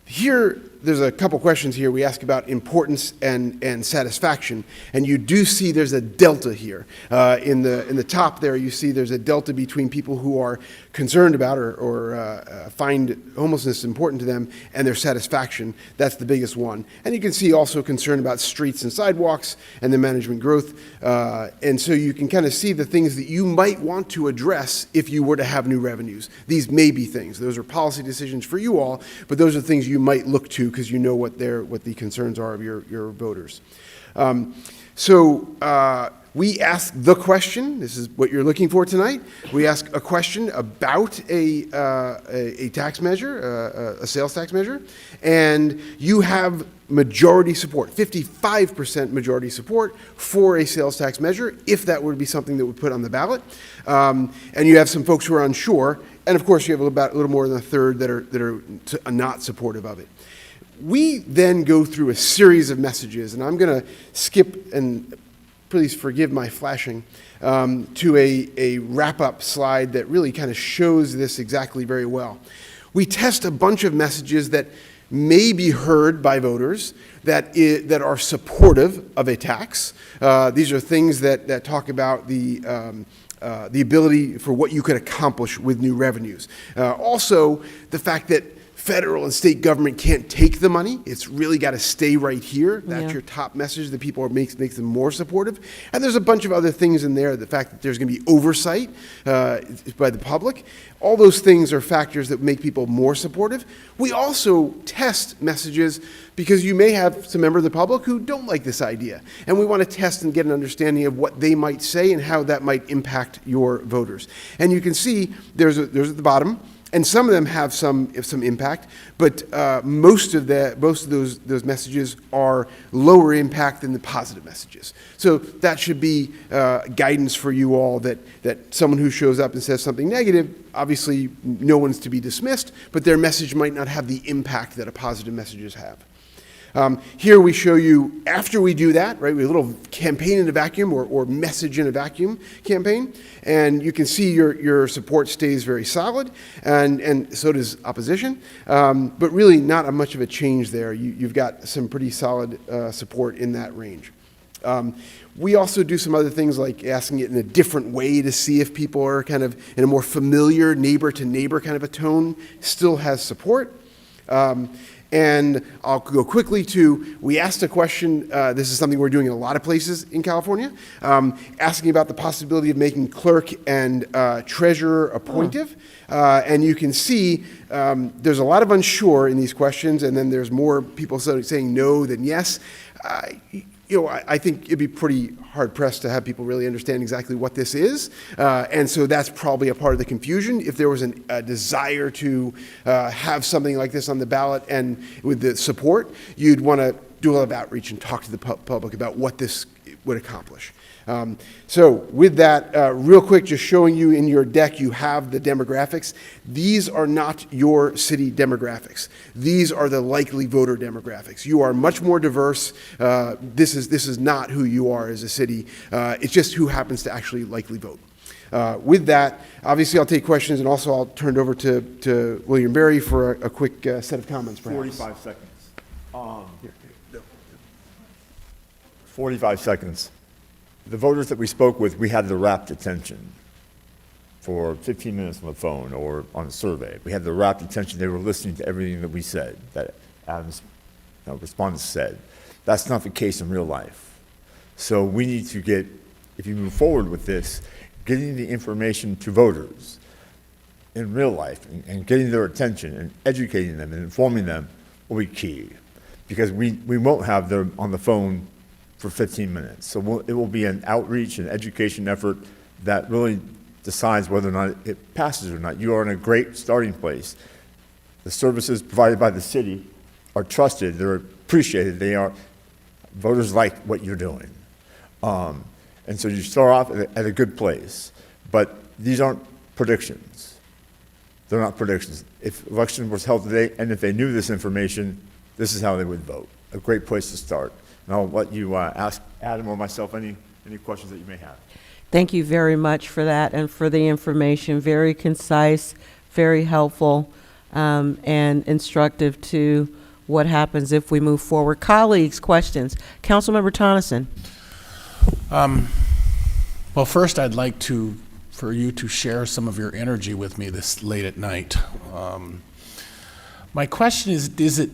S4: Here, there's a couple questions here we ask about importance and satisfaction, and you do see there's a delta here. In the top there, you see there's a delta between people who are concerned about or find homelessness important to them and their satisfaction. That's the biggest one. And you can see also concern about streets and sidewalks and the management growth. And so you can kind of see the things that you might want to address if you were to have new revenues. These may be things. Those are policy decisions for you all, but those are things you might look to because you know what the concerns are of your voters. We ask the question. This is what you're looking for tonight. We ask a question about a tax measure, a sales tax measure, and you have majority support, 55% majority support for a sales tax measure, if that were to be something that would put on the ballot. And you have some folks who are unsure, and of course you have a little more than a third that are not supportive of it. We then go through a series of messages, and I'm going to skip, and please forgive my flashing, to a wrap-up slide that really kind of shows this exactly very well. We test a bunch of messages that may be heard by voters that are supportive of a tax. These are things that talk about the ability for what you could accomplish with new revenues. Also, the fact that federal and state government can't take the money. It's really got to stay right here. That's your top message that people makes them more supportive. And there's a bunch of other things in there. The fact that there's going to be oversight by the public. All those things are factors that make people more supportive. We also test messages because you may have some member of the public who don't like this idea. And we want to test and get an understanding of what they might say and how that might impact your voters. And you can see there's at the bottom, and some of them have some impact, but most of those messages are lower impact than the positive messages. So that should be guidance for you all that someone who shows up and says something negative, obviously no one's to be dismissed, but their message might not have the impact that a positive messages have. Here we show you, after we do that, right, we have a little campaign in a vacuum or message in a vacuum campaign, and you can see your support stays very solid, and so does opposition, but really not much of a change there. You've got some pretty solid support in that range. We also do some other things like asking it in a different way to see if people are kind of in a more familiar neighbor-to-neighbor kind of a tone, still has support. And I'll go quickly to, we asked a question, this is something we're doing in a lot of places in California, asking about the possibility of making clerk and treasurer appointive. And you can see there's a lot of unsure in these questions, and then there's more people saying no than yes. I think it'd be pretty hard-pressed to have people really understand exactly what this is. And so that's probably a part of the confusion. If there was a desire to have something like this on the ballot and with the support, you'd want to do a lot of outreach and talk to the public about what this would accomplish. So with that, real quick, just showing you in your deck, you have the demographics. These are not your city demographics. These are the likely voter demographics. You are much more diverse. This is not who you are as a city. It's just who happens to actually likely vote. With that, obviously I'll take questions, and also I'll turn it over to William Berry for a quick set of comments, perhaps.
S7: 45 seconds. 45 seconds. The voters that we spoke with, we had the rapt attention for 15 minutes on the phone or on a survey. We had the rapt attention. They were listening to everything that we said, that Adam's respondents said. That's not the case in real life. So we need to get, if you move forward with this, getting the information to voters in real life and getting their attention and educating them and informing them will be key. Because we won't have them on the phone for 15 minutes. So it will be an outreach and education effort that really decides whether or not it passes or not. You are in a great starting place. The services provided by the city are trusted, they're appreciated, voters like what you're doing. And so you start off at a good place. But these aren't predictions. They're not predictions. If election was held today, and if they knew this information, this is how they would vote. A great place to start. And I'll let you ask Adam or myself any questions that you may have.
S8: Thank you very much for that and for the information. Very concise, very helpful, and instructive to what happens if we move forward. Colleagues, questions? Councilmember Tonneson.
S6: Well, first I'd like for you to share some of your energy with me this late at night. My question is it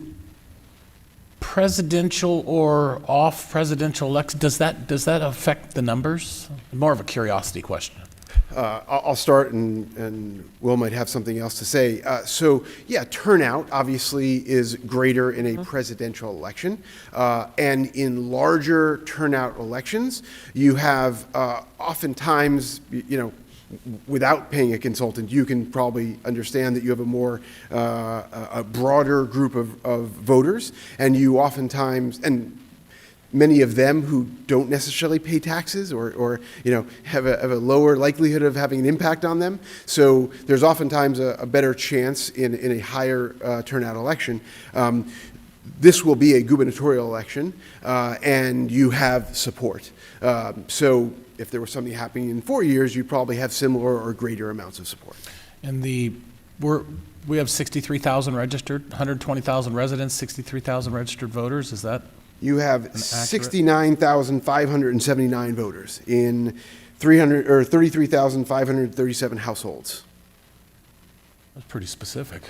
S6: presidential or off presidential election? Does that affect the numbers? More of a curiosity question.
S4: I'll start, and Will might have something else to say. So, yeah, turnout obviously is greater in a presidential election. And in larger turnout elections, you have oftentimes, without paying a consultant, you can probably understand that you have a broader group of voters, and you oftentimes, and many of them who don't necessarily pay taxes or have a lower likelihood of having an impact on them. So there's oftentimes a better chance in a higher turnout election. This will be a gubernatorial election, and you have support. So if there was something happening in 4 years, you probably have similar or greater amounts of support.
S6: And we have 63,000 registered, 120,000 residents, 63,000 registered voters. Is that?
S4: You have 69,579 voters in 33,537 households.
S6: That's pretty specific.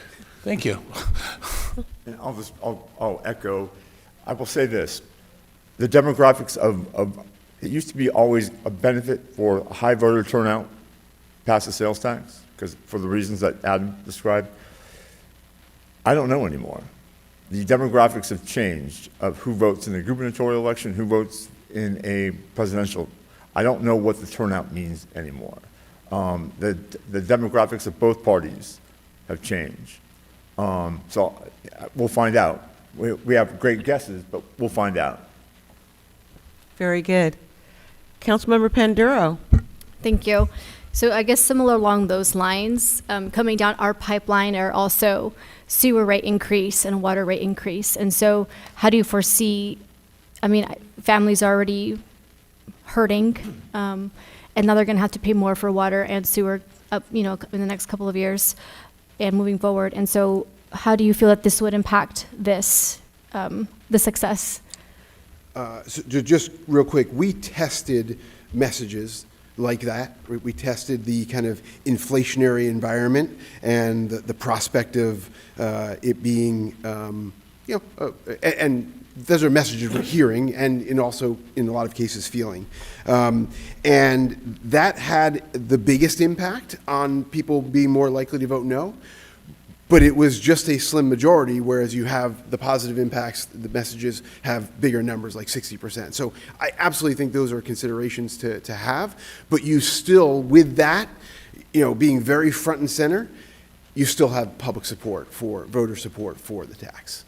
S6: Thank you.
S7: And I'll echo. I will say this: the demographics of it used to be always a benefit for high voter turnout, pass the sales tax, because for the reasons that Adam described. I don't know anymore. The demographics have changed of who votes in the gubernatorial election, who votes in a presidential. I don't know what the turnout means anymore. The demographics of both parties have changed. So we'll find out. We have great guesses, but we'll find out.
S8: Very good. Councilmember Panduro.
S11: Thank you. So I guess similar along those lines, coming down our pipeline are also sewer rate increase and water rate increase. And so how do you foresee, families are already hurting, and now they're gonna have to pay more for water and sewer up, in the next couple of years and moving forward. And so how do you feel that this would impact this, the success?
S4: So just real quick, we tested messages like that. We tested the kind of inflationary environment and the prospect of it being, and those are messages we're hearing and also in a lot of cases feeling. And that had the biggest impact on people being more likely to vote no. But it was just a slim majority, whereas you have the positive impacts, the messages have bigger numbers, like 60%. So I absolutely think those are considerations to have. But you still, with that, being very front and center, you still have public support for, voter support for the tax.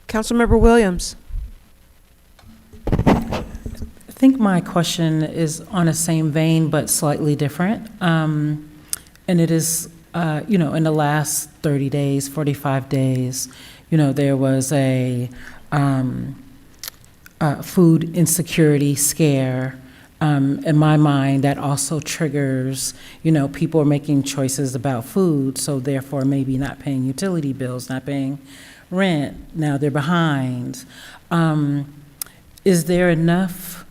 S8: Councilmember Williams.
S3: I think my question is on the same vein, but slightly different. And it is, in the last 30 days, 45 days, there was a food insecurity scare. In my mind, that also triggers, people are making choices about food, so therefore maybe not paying utility bills, not paying rent. Now they're behind. Is there enough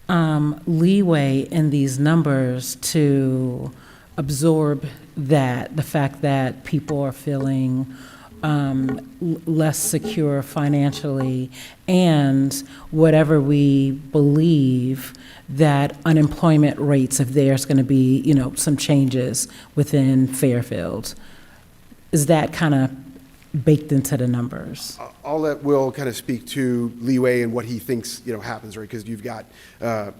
S3: leeway in these numbers to absorb that, the fact that people are feeling less secure financially, and whatever we believe that unemployment rates, if there's going to be, some changes within Fairfield, is that kind of baked into the numbers?
S4: I'll let Will kind of speak to leeway and what he thinks, happens, right? Because you've got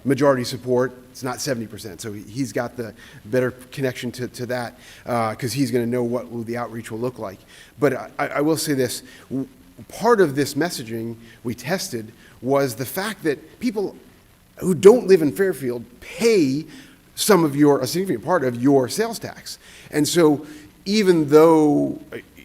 S4: majority support. It's not 70%, so he's got the better connection to that because he's going to know what the outreach will look like. But I will say this. Part of this messaging we tested was the fact that people who don't live in Fairfield pay a significant part of your sales tax. And so even though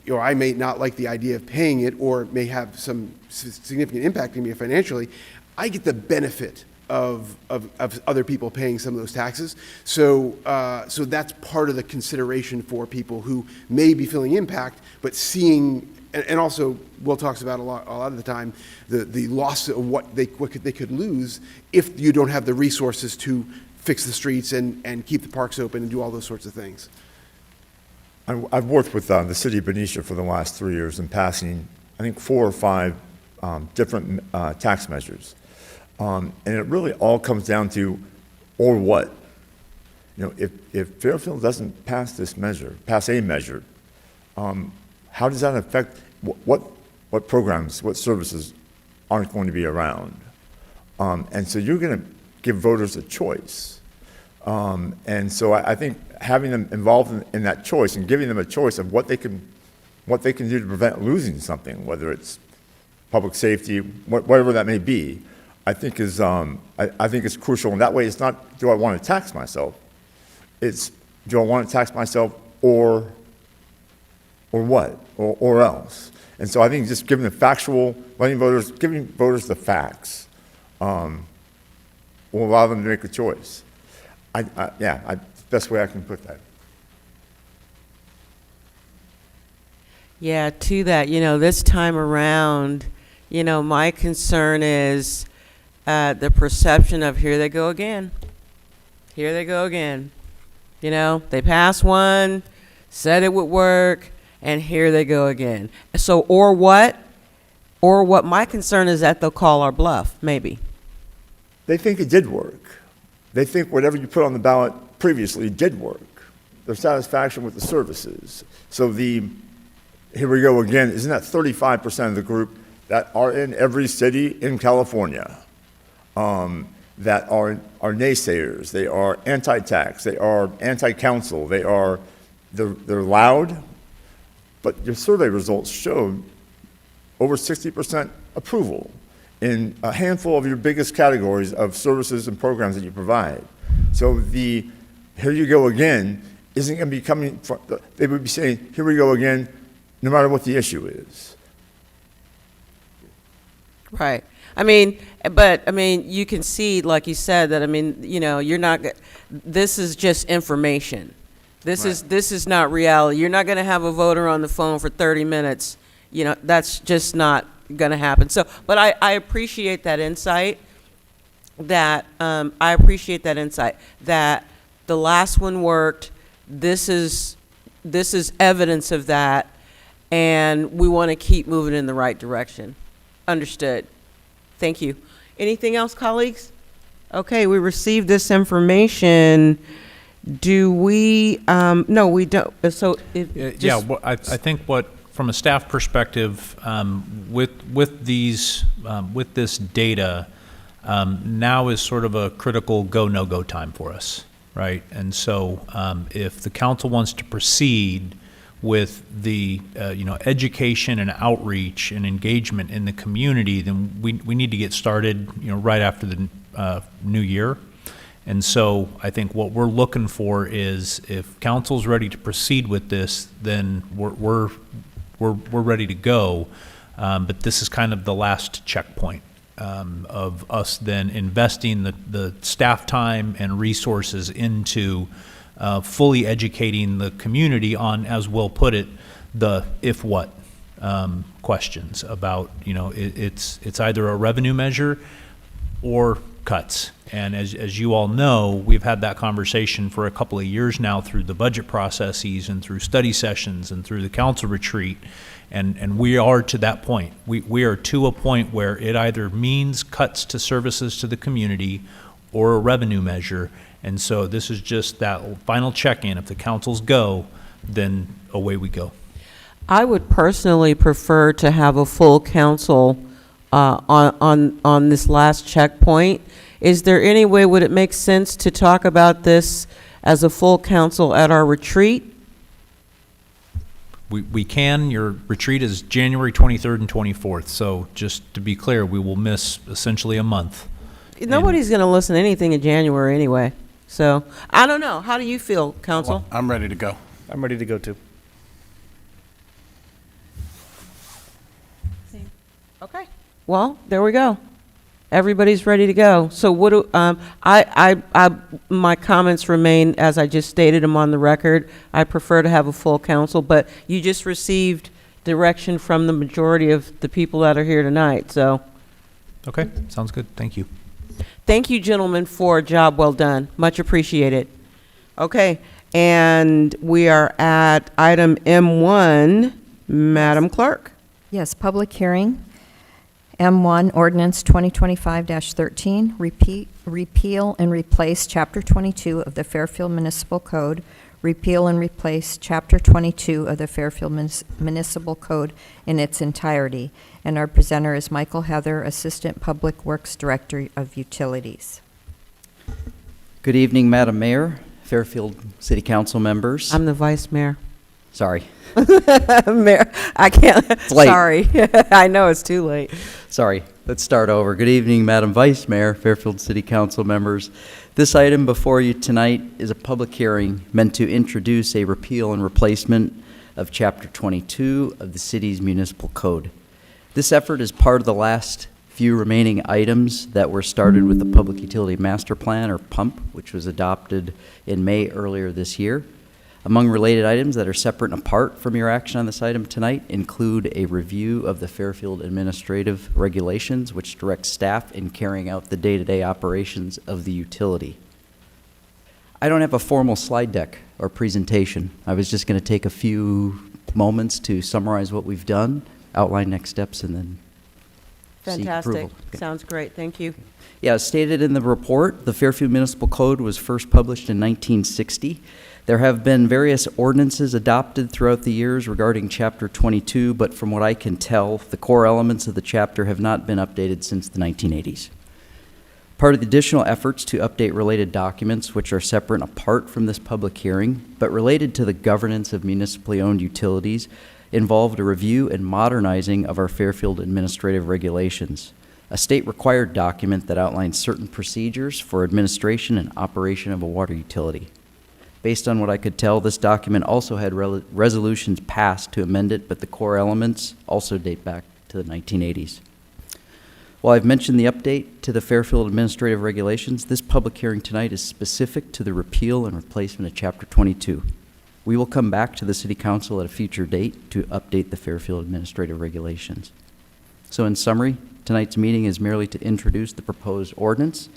S4: I may not like the idea of paying it or it may have some significant impact on me financially, I get the benefit of other people paying some of those taxes. So that's part of the consideration for people who may be feeling impact, but seeing, and also Will talks about a lot of the time, the loss of what they could lose if you don't have the resources to fix the streets and keep the parks open and do all those sorts of things.
S7: I've worked with the city of Benicia for the last 3 years in passing, I think, 4 or 5 different tax measures. And it really all comes down to, or what? If Fairfield doesn't pass a measure, how does that affect what programs, what services aren't going to be around? And so you're going to give voters a choice. And so I think having them involved in that choice and giving them a choice of what they can do to prevent losing something, whether it's public safety, whatever that may be, I think is crucial. And that way, it's not, do I want to tax myself? It's, do I want to tax myself or what, or else? And so I think just giving giving voters the facts will allow them to make a choice. The best way I can put that.
S8: Yeah, to that, this time around, my concern is the perception of here they go again. Here they go again. They passed one, said it would work, and here they go again. So, or what my concern is that they'll call our bluff, maybe.
S7: They think it did work. They think whatever you put on the ballot previously did work. Their satisfaction with the services. So here we go again, isn't that 35% of the group that are in every city in California that are naysayers, they are anti-tax, they are anti-council, they're loud, but your survey results showed over 60% approval in a handful of your biggest categories of services and programs that you provide. So here you go again isn't going to be coming from, they would be saying, here we go again, no matter what the issue is.
S8: Right. You can see, like you said, that, you're not, this is just information. This is not reality. You're not going to have a voter on the phone for 30 minutes. That's just not going to happen. So, but I appreciate that insight. That that the last one worked. This is evidence of that, and we want to keep moving in the right direction. Understood. Thank you. Anything else, colleagues? Okay, we received this information. Do we? No, we don't. So
S15: I think from a staff perspective, with this data, now is sort of a critical go no go time for us, right? And so if the council wants to proceed with the education and outreach and engagement in the community, then we need to get started right after the new year. And so I think what we're looking for is, if council's ready to proceed with this, then we're ready to go. But this is kind of the last checkpoint of us then investing the staff time and resources into fully educating the community on, as Will put it, the if what questions about, it's either a revenue measure or cuts. And as you all know, we've had that conversation for a couple of years now through the budget processes and through study sessions and through the council retreat. And we are to that point. We are to a point where it either means cuts to services to the community or a revenue measure. And so this is just that final check-in. If the councils go, then away we go.
S8: I would personally prefer to have a full council on this last checkpoint. Is there any way, would it make sense to talk about this as a full council at our retreat?
S15: We can. Your retreat is January 23rd and 24th, so just to be clear, we will miss essentially a month.
S8: Nobody's going to listen to anything in January anyway. So, I don't know. How do you feel, council?
S6: Well, I'm ready to go.
S19: I'm ready to go too.
S8: Okay. Well, there we go. Everybody's ready to go. So what do, my comments remain as I just stated them on the record. I prefer to have a full council, but you just received direction from the majority of the people that are here tonight, so.
S15: Okay, sounds good. Thank you.
S8: Thank you, gentlemen, for a job well done. Much appreciated. Okay, and we are at item M1, Madam Clerk.
S2: Yes, public hearing. M1, ordinance 2025-13, repeal and replace Chapter 22 of the Fairfield Municipal Code, repeal and replace Chapter 22 of the Fairfield Municipal Code in its entirety. And our presenter is Michael Heather, Assistant Public Works Director of Utilities.
S12: Good evening, Madam Mayor, Fairfield City Council members.
S8: I'm the Vice Mayor.
S12: Sorry.
S8: Mayor, I can't.
S12: It's late.
S8: Sorry. I know it's too late.
S12: Sorry. Let's start over. Good evening, Madam Vice Mayor, Fairfield City Council members. This item before you tonight is a public hearing meant to introduce a repeal and replacement of Chapter 22 of the city's municipal code. This effort is part of the last few remaining items that were started with the Public Utility Master Plan, or PUMP, which was adopted in May earlier this year. Among related items that are separate and apart from your action on this item tonight include a review of the Fairfield administrative regulations, which direct staff in carrying out the day-to-day operations of the utility. I don't have a formal slide deck or presentation. I was just going to take a few moments to summarize what we've done, outline next steps, and then seek
S8: Fantastic.
S12: approval. Okay.
S8: Sounds great. Thank you.
S12: Yeah, as stated in the report, the Fairfield Municipal Code was first published in 1960. There have been various ordinances adopted throughout the years regarding Chapter 22, but from what I can tell, the core elements of the chapter have not been updated since the 1980s. Part of the additional efforts to update related documents, which are separate and apart from this public hearing, but related to the governance of municipally owned utilities, involved a review and modernizing of our Fairfield administrative regulations, a state-required document that outlines certain procedures for administration and operation of a water utility. Based on what I could tell, this document also had resolutions passed to amend it, but the core elements also date back to the 1980s. While I've mentioned the update to the Fairfield administrative regulations, this public hearing tonight is specific to the repeal and replacement of Chapter 22. We will come back to the City Council at a future date to update the Fairfield administrative regulations. So in summary, tonight's meeting is merely to introduce the proposed ordinance.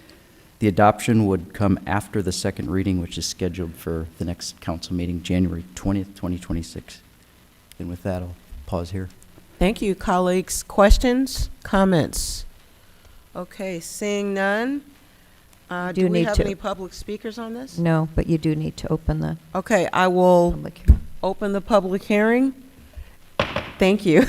S12: The adoption would come after the second reading, which is scheduled for the next council meeting, January 20th, 2026. And with that, I'll pause here.
S8: Thank you, colleagues. Questions, comments? Okay, seeing none. Do we have any public speakers on this?
S2: No, but you do need to open the
S8: Okay, I will
S2: public hearing.
S8: open the public hearing. Thank you.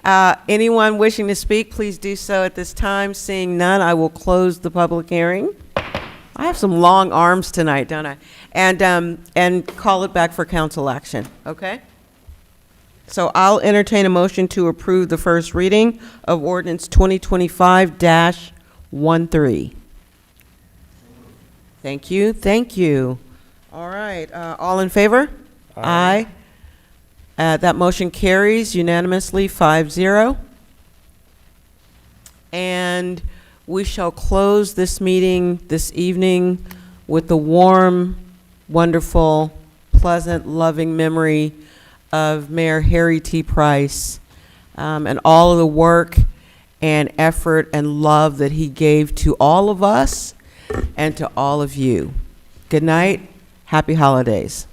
S8: Anyone wishing to speak, please do so at this time. Seeing none, I will close the public hearing. I have some long arms tonight, don't I? And call it back for council action, okay? So I'll entertain a motion to approve the first reading of ordinance 2025-13. Thank you, thank you. All right, all in favor? Aye. That motion carries unanimously 5-0. And we shall close this meeting this evening with the warm, wonderful, pleasant, loving memory of Mayor Harry T. Price and all of the work and effort and love that he gave to all of us and to all of you. Good night. Happy holidays.